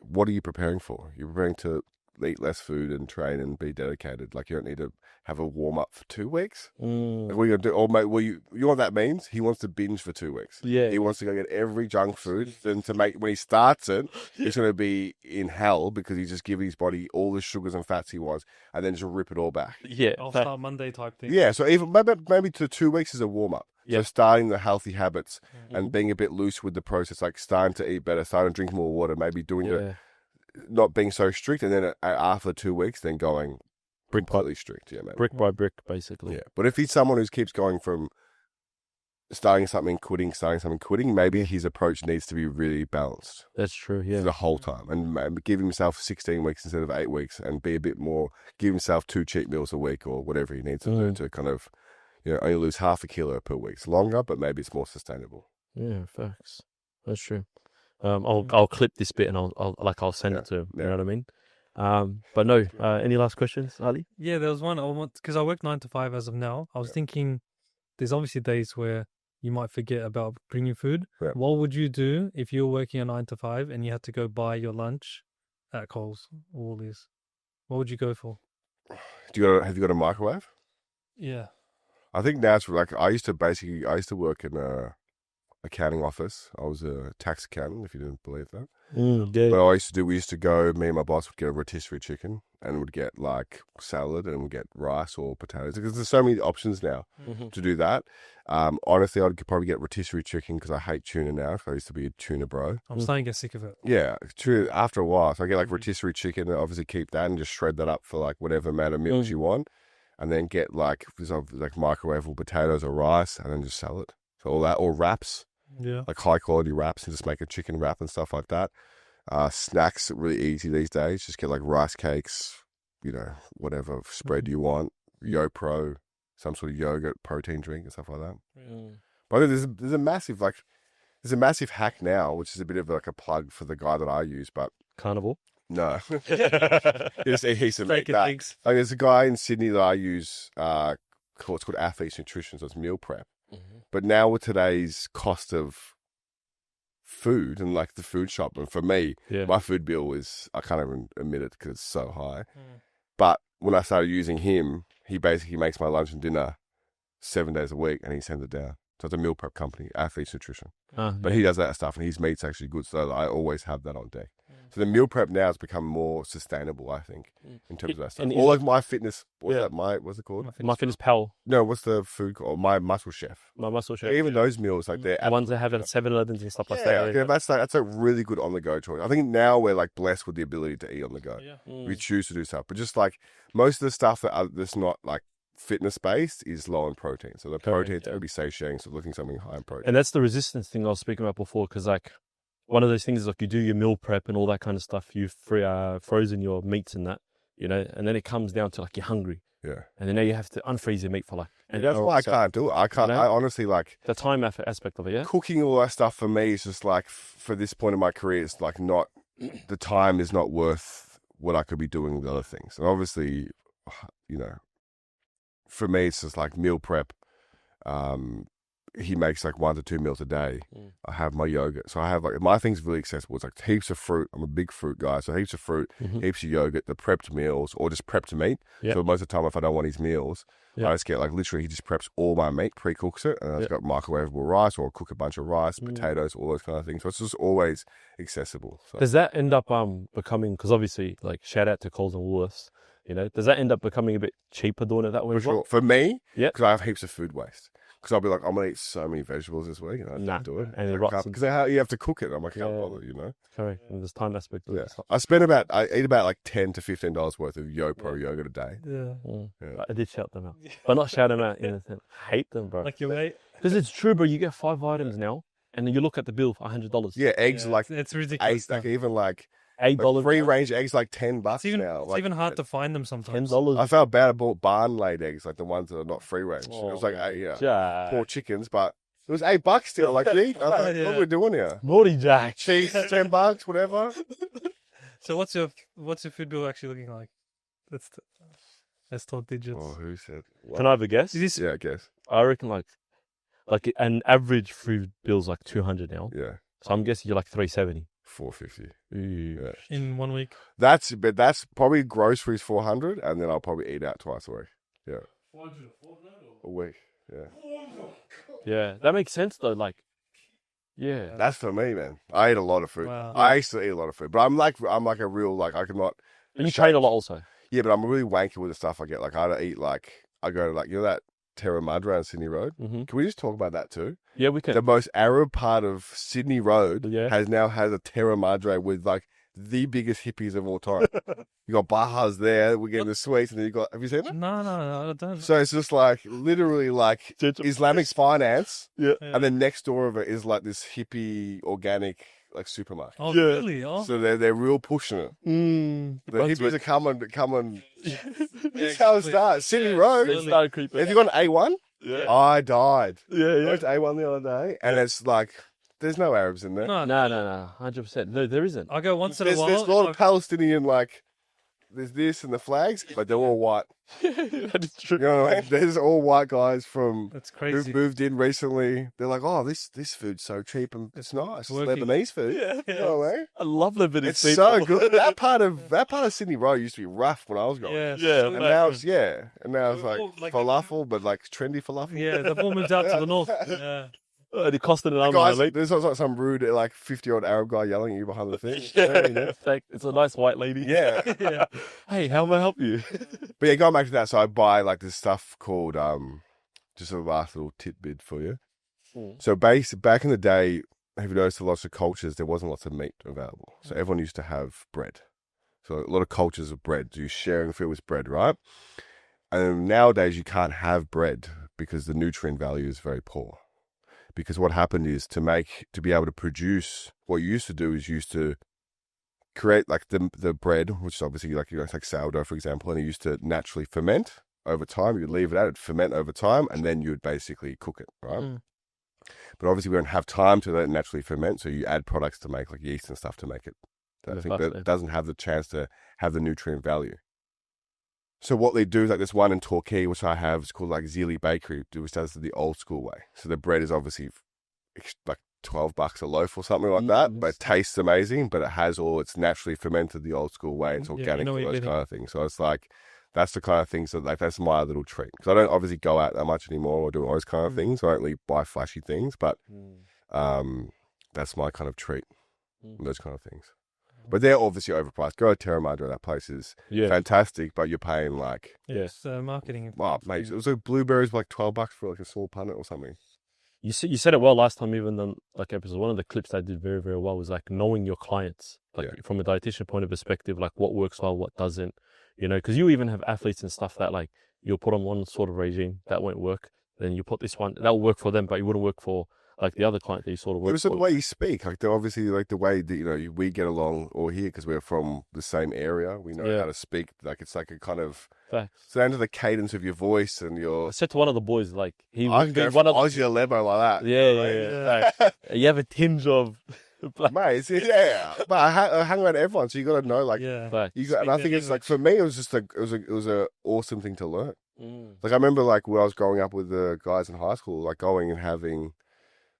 Speaker 2: what are you preparing for? You're preparing to eat less food and train and be dedicated. Like, you don't need to have a warm up for 2 weeks. Like, what are you gonna do? Or mate, you know what that means? He wants to binge for 2 weeks.
Speaker 4: Yeah.
Speaker 2: He wants to go get every junk food, and to make when he starts it, it's going to be in hell because he's just giving his body all the sugars and fats he wants, and then just rip it all back.
Speaker 4: Yeah.
Speaker 3: I'll start Monday type thing.
Speaker 2: Yeah, so even maybe to 2 weeks is a warm up.
Speaker 4: Yeah.
Speaker 2: So starting the healthy habits and being a bit loose with the process, like starting to eat better, starting to drink more water, maybe doing it, not being so strict, and then after 2 weeks, then going completely strict. Yeah, man.
Speaker 4: Brick by brick, basically.
Speaker 2: Yeah, but if he's someone who keeps going from starting something, quitting, maybe his approach needs to be really balanced.
Speaker 4: That's true. Yeah.
Speaker 2: The whole time, and give himself 16 weeks instead of 8 weeks, and be a bit more. Give himself 2 cheat meals a week or whatever he needs to do to kind of, you know, only lose half a kilo per week. It's longer, but maybe it's more sustainable.
Speaker 4: Yeah, facts. That's true. I'll clip this bit and I'll send it to him. You know what I mean? But no. Any last questions, Ali?
Speaker 3: Yeah, there was one. Because I work 9 to 5 as of now. I was thinking, there's obviously days where you might forget about bringing food.
Speaker 2: Yeah.
Speaker 3: What would you do if you were working a 9 to 5 and you had to go buy your lunch at Coles or Woolies? What would you go for?
Speaker 2: Have you got a microwave?
Speaker 3: Yeah.
Speaker 2: I think that's like I used to work in a accounting office. I was a tax accountant, if you didn't believe that.
Speaker 4: Yeah.
Speaker 2: But we used to go, me and my boss would get a rotisserie chicken and would get like salad and would get rice or potatoes. Because there's so many options now to do that. Honestly, I'd probably get rotisserie chicken because I hate tuna now. I used to be a tuna bro.
Speaker 3: I'm starting to get sick of it.
Speaker 2: Yeah, true. After a while, so I get like rotisserie chicken and obviously keep that and just shred that up for like whatever amount of meals you want. And then get like microwavable potatoes or rice and then just sell it. So all that, or wraps.
Speaker 3: Yeah.
Speaker 2: Like high quality wraps, and just make a chicken wrap and stuff like that. Snacks are really easy these days. Just get like rice cakes, you know, whatever spread you want. YoPro, some sort of yogurt, protein drink and stuff like that. But there's a massive hack now, which is a bit of like a plug for the guy that I use, but
Speaker 4: Carnival.
Speaker 2: no, he's to make that. Like, there's a guy in Sydney that I use. It's called Athlete's Nutrition, so it's meal prep. But now with today's cost of food and like the food shop, and for me, my food bill is, I can't even admit it because it's so high. But when I started using him, he basically makes my lunch and dinner 7 days a week and he sends it down. So it's a meal prep company, Athlete's Nutrition. But he does that stuff and his meat's actually good, so I always have that on deck. So the meal prep now has become more sustainable, I think, in terms of that stuff. Or like My Fitness, what's it called?
Speaker 4: My Fitness Pal.
Speaker 2: No, what's the food called? My Muscle Chef.
Speaker 4: My Muscle Chef.
Speaker 2: Even those meals, like they're
Speaker 4: the ones that have at 7-Elevens and stuff like that.
Speaker 2: Yeah, that's a really good on the go choice. I think now we're like blessed with the ability to eat on the go. We choose to do stuff, but just like most of the stuff that's not like fitness based is low in protein. So the protein's going to be satiating, so looking something high in protein.
Speaker 4: And that's the resistance thing I was speaking about before, because like one of those things is like you do your meal prep and all that kind of stuff. You've frozen your meats and that, you know, and then it comes down to like you're hungry.
Speaker 2: Yeah.
Speaker 4: And then now you have to unfreeze your meat for like.
Speaker 2: And that's why I can't do it. I can't. You know? I honestly like
Speaker 4: the time aspect of it. Yeah.
Speaker 2: Cooking all that stuff for me is just like for this point in my career, it's like not the time is not worth what I could be doing with other things. And obviously, you know, for me it's just like meal prep. He makes like 1 to 2 meals a day. I have my yogurt. So I have like, my thing's really accessible. It's like heaps of fruit. I'm a big fruit guy. So heaps of fruit, heaps of yogurt, the prepped meals, or just prepped meat. Yep. So most of the time, if I don't want his meals, I just get like literally, he just preps all my meat, pre-cooks it. And I've got microwavable rice, or I'll cook a bunch of rice, potatoes, all those kind of things. So it's just always accessible. So.
Speaker 4: Does that end up becoming, because obviously like shout out to Coles and Woolworths, you know, does that end up becoming a bit cheaper doing it that way?
Speaker 2: For sure. For me, because I have heaps of food waste. Because I'll be like, I'm going to eat so many vegetables this week, and I
Speaker 4: Nah,
Speaker 2: don't do it.
Speaker 4: and it rots.
Speaker 2: Because you have to cook it. I'm like, I can't
Speaker 4: Yeah.
Speaker 2: bother, you know?
Speaker 4: Correct. And there's time aspect of
Speaker 2: Yeah.
Speaker 4: it.
Speaker 2: I eat about like $10 to $15 worth of YoPro yogurt a day.
Speaker 3: Yeah.
Speaker 2: Yeah.
Speaker 4: I did shout them out. But not shout them out in a sense. Hate them, bro.
Speaker 3: Like your mate.
Speaker 4: Because it's true, bro. You get 5 items now, and then you look at the bill for $100.
Speaker 2: Yeah, eggs
Speaker 3: Yeah,
Speaker 2: like
Speaker 3: it's ridiculous.
Speaker 2: like even like
Speaker 4: $8.
Speaker 2: free range eggs like $10
Speaker 3: It's even
Speaker 2: now.
Speaker 3: it's
Speaker 2: Like,
Speaker 3: even hard to find them sometimes.
Speaker 4: $10.
Speaker 2: I felt bad. I bought barn laid eggs, like the ones that are not free range.
Speaker 4: Oh,
Speaker 2: it was like yeah,
Speaker 4: Jack.
Speaker 2: poor chickens, but it was $8 still. Like, gee, I was like,
Speaker 3: Yeah.
Speaker 2: what are we doing here?
Speaker 4: Naughty Jack.
Speaker 2: Cheese, $10, whatever.
Speaker 3: So what's your food bill actually looking like? Let's talk digits.
Speaker 2: Oh, who said?
Speaker 4: Can I have a guess?
Speaker 3: Is this
Speaker 2: Yeah, I guess.
Speaker 4: I reckon like an average food bill's like 200 now.
Speaker 2: Yeah,
Speaker 4: So I'm guessing you're like 370.
Speaker 2: $4.50.
Speaker 4: Ooh.
Speaker 2: Yeah.
Speaker 3: in 1 week?
Speaker 2: That's probably groceries $400, and then I'll probably eat out twice a week. Yeah, a week. Yeah,
Speaker 4: Yeah, that makes sense though. Like, yeah.
Speaker 2: that's for me, man. I eat a lot of food.
Speaker 3: Wow.
Speaker 2: I used to eat a lot of food, but I'm like a real like I cannot.
Speaker 4: And you train a lot also.
Speaker 2: Yeah, but I'm really wanky with the stuff I get. Like I go to like that Terra Madre on Sydney Road.
Speaker 4: Mm-hmm.
Speaker 2: Can we just talk about that too?
Speaker 4: Yeah, we can.
Speaker 2: The most Arab part of Sydney Road
Speaker 4: Yeah.
Speaker 2: has a Terra Madre with like the biggest hippies of all time. You got Bajas there, we're getting the sweets, and then you got, have you seen that?
Speaker 3: No, I don't.
Speaker 2: So it's just like literally like Islamic finance,
Speaker 4: Yeah.
Speaker 2: and then next door of it is like this hippie organic like supermarket.
Speaker 3: Oh,
Speaker 4: Yeah.
Speaker 3: really? Oh,
Speaker 2: So they're real pushing it. The hippies are coming. That's how it starts. Sydney Road.
Speaker 4: It started creeping.
Speaker 2: Have you got an A1?
Speaker 4: Yeah.
Speaker 2: I died.
Speaker 4: Yeah,
Speaker 2: I
Speaker 4: yeah.
Speaker 2: went to A1 the other day, and it's like there's no Arabs in there.
Speaker 3: no.
Speaker 4: No. 100%. No, there isn't.
Speaker 3: I go once in a
Speaker 2: There's
Speaker 3: while.
Speaker 2: a lot of Palestinian like. There's this and the flags, but they're all white.
Speaker 4: That is true.
Speaker 2: You know what I mean? There's all white guys from
Speaker 3: That's
Speaker 2: who've
Speaker 3: crazy.
Speaker 2: moved in recently. They're like, oh, this food's so cheap and it's nice. It's
Speaker 3: working.
Speaker 2: Lebanese food.
Speaker 4: Yeah.
Speaker 2: You know what I mean?
Speaker 4: I love Lebanese
Speaker 2: It's
Speaker 4: food.
Speaker 2: so good. That part of Sydney Road used to be rough when I was growing.
Speaker 3: Yeah,
Speaker 2: up.
Speaker 4: Yeah,
Speaker 2: And
Speaker 4: mate.
Speaker 2: now it's and now it's like
Speaker 3: Oh, like-
Speaker 2: falafel, but like trendy falafel.
Speaker 3: Yeah, they've all moved out to the north. Yeah.
Speaker 4: It costed an arm,
Speaker 2: Guys,
Speaker 4: mate.
Speaker 2: there's also like some rude like 50-year-old Arab guy yelling at you behind the thing.
Speaker 4: It's a nice white lady.
Speaker 2: Yeah.
Speaker 3: Yeah.
Speaker 4: Hey, how may I help you?
Speaker 2: But yeah, going back to that, so I buy like this stuff called just a last little tidbit for you. So back in the day, have you noticed lots of cultures there wasn't lots of meat available, so everyone used to have bread. So a lot of cultures of bread, you sharing food with bread, right? And nowadays you can't have bread because the nutrient value is very poor. Because what happened is to be able to produce what you used to do is you used to create like the bread, which is obviously like like sourdough, for example, and it used to naturally ferment over time. You'd leave it out, it'd ferment over time, and then you would basically cook it, right?
Speaker 3: Mm.
Speaker 2: But obviously we don't have time to let it naturally ferment, so you add products to make like yeast and stuff to make it. I think that doesn't have the chance to have the nutrient value. So what they do is like this one in Torquay, which I have, is called like Zili Bakery, which does it the old school way. So the bread is obviously like $12 a loaf or something like that, but it tastes amazing, but it has it's naturally fermented the old school way. It's organic,
Speaker 3: know what
Speaker 2: those
Speaker 3: you're
Speaker 2: kind of things. So it's like, that's the kind of things that like, that's my little treat. Because I don't obviously go out that much anymore or do all those kind of things. I don't really buy flashy things, but that's my kind of treat, those kind of things. But they're obviously overpriced. Go to Terra Madre, that place is fantastic, but you're paying like...
Speaker 3: It's marketing.
Speaker 2: Wow, mate, it was like blueberries were like $12 for like a small punnet or something.
Speaker 4: You said it well last time, even on like episode one of the clips that did very, very well was like knowing your clients, like from a dietitian point of perspective, like what works well, what doesn't, you know, because you even have athletes and stuff that like you'll put on one sort of regime that won't work, then you put this one that will work for them, but it wouldn't work for like the other client that you sort of work.
Speaker 2: It was the way you speak, like they're obviously like the way that we get along all here because we're from the same area. We know how to speak. Like it's like a kind of down to the cadence of your voice and your.
Speaker 4: I said to one of the boys, like he
Speaker 2: I
Speaker 4: was
Speaker 2: can go
Speaker 4: one of
Speaker 2: Aussie to Lebo like that.
Speaker 4: Yeah. Like, you have a tinge of.
Speaker 2: Mate, but I hang around everyone, so you got to know, like, you got. And I think it's like for me, it was just like it was a awesome thing to learn. Like I remember, like when I was growing up with the guys in high school, like going and having,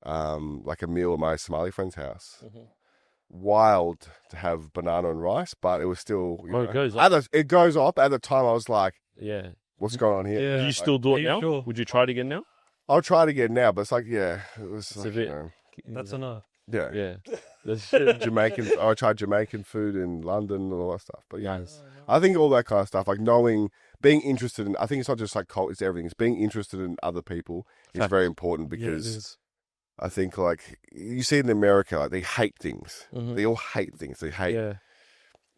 Speaker 2: like a meal at my Somali friend's house. Wild to have banana and rice, but it was still.
Speaker 4: It goes up.
Speaker 2: It goes up. At the time, I was like, what's going on here?
Speaker 3: Yeah.
Speaker 4: Do you still do it now?
Speaker 3: Sure?
Speaker 4: Would you try it again now?
Speaker 2: I'll try it again now, but it's like, it was
Speaker 4: It's
Speaker 2: like,
Speaker 4: a bit.
Speaker 3: That's enough.
Speaker 4: Yeah. That's shit.
Speaker 2: Jamaican. I tried Jamaican food in London and all that stuff. But yeah,
Speaker 4: Nice.
Speaker 2: I think all that kind of stuff, like knowing being interested in, I think it's not just like cult, it's everything. It's being interested in other people is very important because I think like you see in America, like they hate things. They all hate things. They hate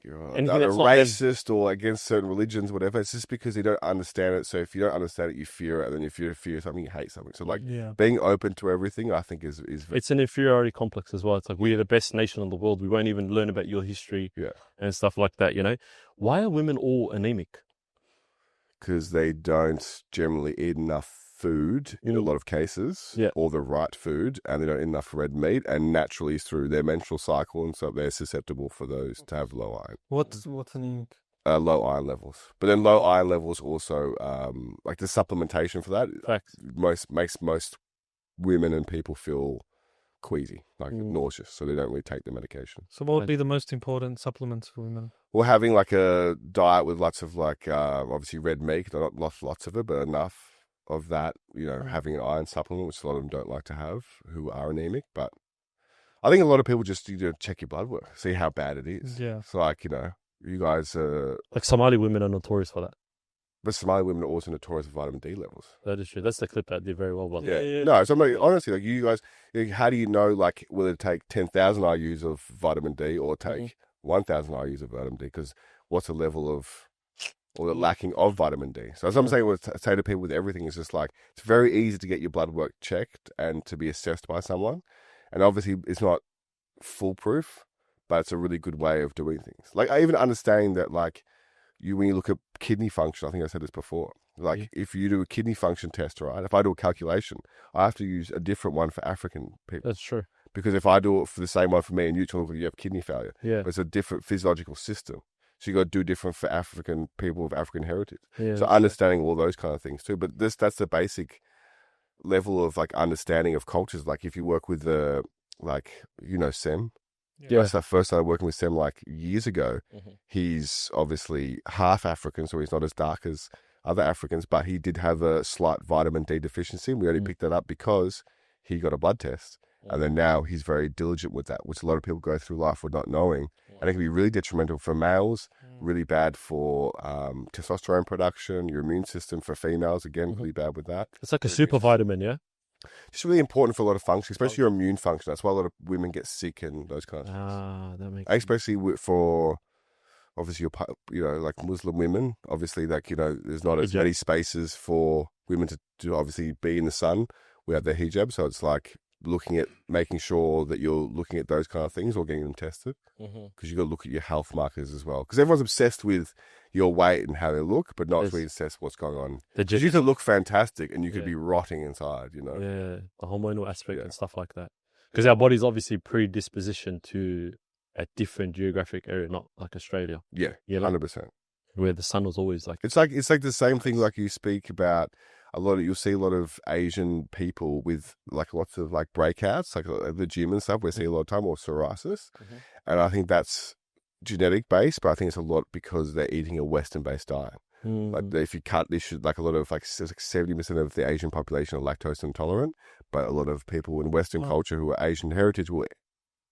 Speaker 2: you're either racist or against certain religions, whatever. It's just because they don't understand it. So if you don't understand it, you fear it. And then if you fear something, you hate something. So like being open to everything, I think is
Speaker 4: it's an inferiority complex as well. It's like we're the best nation in the world. We won't even learn about your history and stuff like that, you know. Why are women all anemic?
Speaker 2: Because they don't generally eat enough food in a lot of cases, or the right food, and they don't eat enough red meat, and naturally through their menstrual cycle, and so they're susceptible for those to have low iron.
Speaker 3: What's anemic?
Speaker 2: Low iron levels, but then low iron levels also, like the supplementation for that, makes most women and people feel queasy, like nauseous, so they don't really take the medication.
Speaker 3: So what would be the most important supplements for women?
Speaker 2: Well, having like a diet with lots of like, obviously red meat, not lots of it, but enough of that, you know, having an iron supplement, which a lot of them don't like to have, who are anemic. But I think a lot of people just need to check your blood work, see how bad it is.
Speaker 3: Yeah.
Speaker 2: So like, you know, you guys
Speaker 4: like Somali women are notorious for that.
Speaker 2: But Somali women are also notorious for vitamin D levels.
Speaker 4: That is true. That's the clip that did very well.
Speaker 2: No, so I'm like, honestly, like you guys, how do you know, like, will it take 10,000 IUs of vitamin D or take 1,000 IUs of vitamin D? Because what's the level of, or the lacking of vitamin D? So as I'm saying, what I say to people with everything is just like, it's very easy to get your blood work checked and to be assessed by someone. And obviously it's not foolproof, but it's a really good way of doing things. Like I even understanding that, like, when you look at kidney function, I think I said this before, like if you do a kidney function test, right? If I do a calculation, I have to use a different one for African people.
Speaker 4: That's true.
Speaker 2: Because if I do it for the same one for me and you have kidney failure,
Speaker 4: but
Speaker 2: it's a different physiological system. So you got to do different for African people of African heritage.
Speaker 4: Yeah,
Speaker 2: so understanding all those kind of things too. But that's the basic level of like understanding of cultures. Like if you work with Sem.
Speaker 3: Yeah.
Speaker 2: That's the first time working with Sem like years ago. He's obviously half African, so he's not as dark as other Africans, but he did have a slight vitamin D deficiency. We only picked that up because he got a blood test. And then now he's very diligent with that, which a lot of people go through life with not knowing. And it can be really detrimental for males, really bad for testosterone production, your immune system for females, again, really bad with that.
Speaker 4: It's like a super vitamin, yeah?
Speaker 2: Just really important for a lot of functions, especially your immune function. That's why a lot of women get sick and those kinds of things.
Speaker 4: That makes sense.
Speaker 2: Especially for, obviously, like Muslim women, obviously, like, there's not as many spaces for women to obviously be in the sun without their hijab. So it's like making sure that you're looking at those kind of things or getting them tested, because you've got to look at your health markers as well. Because everyone's obsessed with your weight and how they look, but not really obsessed with what's going on. Because you could look fantastic and you could be rotting inside,
Speaker 4: Yeah, the hormonal aspect and stuff like that. Because our body's obviously predispositioned to a different geographic area, not like Australia.
Speaker 2: Yeah, 100%.
Speaker 4: Where the sun was always like...
Speaker 2: It's like the same thing like you speak about. You'll see a lot of Asian people with like lots of like breakouts, like at the gym and stuff. We see a lot of time, or psoriasis, and I think that's genetic based, but I think it's a lot because they're eating a Western based diet. Like if you cut this, like a lot of like 70% of the Asian population are lactose intolerant, but a lot of people in Western culture who are Asian heritage will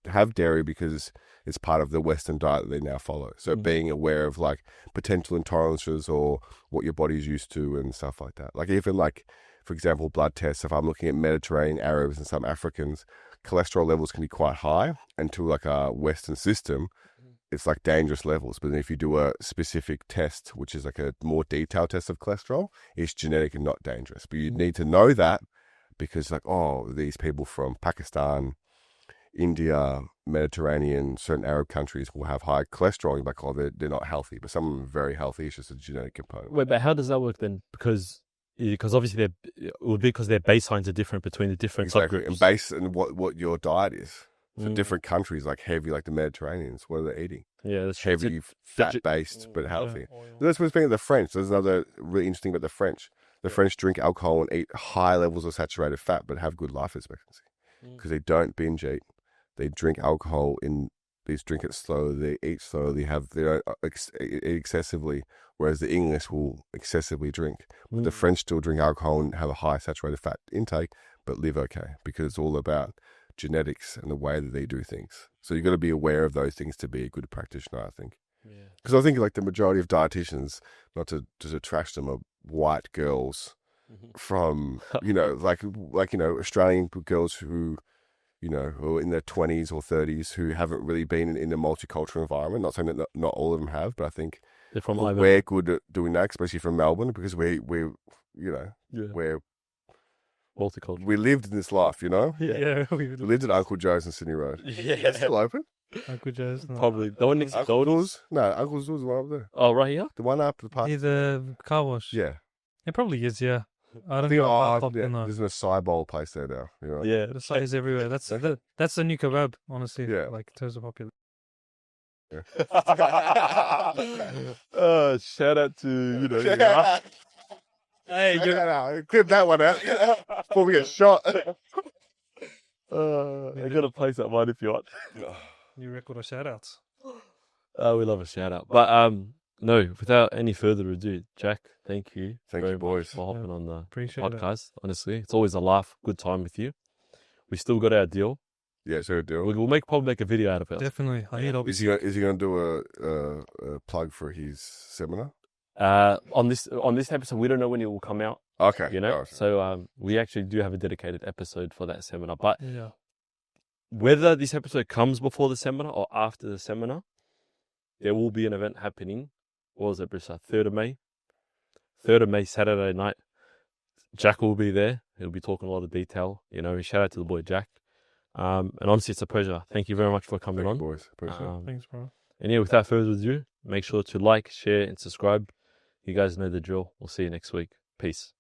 Speaker 2: have dairy because it's part of the Western diet that they now follow. So being aware of like potential intolerances or what your body's used to and stuff like that. Like even like, for example, blood tests, if I'm looking at Mediterranean Arabs and some Africans, cholesterol levels can be quite high, and to like a Western system, it's like dangerous levels. But then if you do a specific test, which is like a more detailed test of cholesterol, it's genetic and not dangerous. But you need to know that because like, these people from Pakistan, India, Mediterranean, certain Arab countries will have high cholesterol. You're like, they're not healthy, but some of them are very healthy. It's just a genetic component.
Speaker 4: Wait, but how does that work then? Because obviously it would be because their baselines are different between the different subgroups.
Speaker 2: And based on what your diet is. For different countries, like heavy, like the Mediterraneans, what are they eating?
Speaker 4: Yeah, that's
Speaker 2: heavy, fat-based, but healthy. That's what's being the French. There's another really interesting about the French. The French drink alcohol and eat high levels of saturated fat, but have good life expectancy because they don't binge eat. They drink alcohol they drink it slowly, they eat slowly, they don't eat excessively, whereas the English will excessively drink. But the French still drink alcohol and have a high saturated fat intake, but live okay, because it's all about genetics and the way that they do things. So you've got to be aware of those things to be a good practitioner, I think.
Speaker 1: Yeah.
Speaker 2: Because I think like the majority of dietitians, not to trash them, are white girls from like Australian girls who who are in their 20s or 30s who haven't really been in a multicultural environment. Not saying that not all of them have, but I think
Speaker 4: They're from
Speaker 2: we're good at doing that, especially from Melbourne, because we're
Speaker 4: multicultural.
Speaker 2: we lived in this life,
Speaker 3: Yeah,
Speaker 2: We lived at Uncle Joe's in Sydney Road.
Speaker 1: Yeah.
Speaker 2: It's still open.
Speaker 3: Uncle Joe's. No.
Speaker 4: Probably the one next to
Speaker 2: Uncle
Speaker 4: Goldie's.
Speaker 2: Joe's? No, Uncle Joe's is the one up there.
Speaker 4: Oh, right here.
Speaker 2: The one after the park.
Speaker 3: He's a car wash.
Speaker 2: Yeah.
Speaker 3: It probably is. Yeah. I
Speaker 2: I
Speaker 3: don't
Speaker 2: think
Speaker 3: know.
Speaker 2: there's an acai bowl place there now.
Speaker 4: Yeah.
Speaker 3: The site is everywhere. That's the new kebab. Honestly,
Speaker 2: Yeah.
Speaker 3: like in terms of popular.
Speaker 4: Shout out to
Speaker 3: Hey,
Speaker 2: clip that one out before we get shot.
Speaker 4: I got a place that one if you want.
Speaker 3: new record of shout outs.
Speaker 4: We love a shout out. But no, without any further ado, Jack, thank you.
Speaker 2: Thank you,
Speaker 4: very
Speaker 2: boys.
Speaker 4: much for hopping on the
Speaker 3: Appreciate it.
Speaker 4: podcast. Honestly, it's always a laugh, good time with you. We still got our deal.
Speaker 2: Yeah, so deal.
Speaker 4: We'll probably make a video out of it.
Speaker 3: Definitely. I need
Speaker 2: Is he going to do a plug for his seminar?
Speaker 4: On this episode, we don't know when it will come out.
Speaker 2: Okay. Alright.
Speaker 4: So we actually do have a dedicated episode for that seminar. But
Speaker 3: Yeah.
Speaker 4: whether this episode comes before the seminar or after the seminar, there will be an event happening. What was it, Brissa? 3rd of May. 3rd of May, Saturday night. Jack will be there. He'll be talking a lot of detail. Shout out to the boy Jack. And honestly, it's a pleasure. Thank you very much for coming on,
Speaker 2: boys. Appreciate it.
Speaker 3: Thanks, bro.
Speaker 4: And yeah, without further ado, make sure to like, share, and subscribe. You guys know the drill. We'll see you next week. Peace.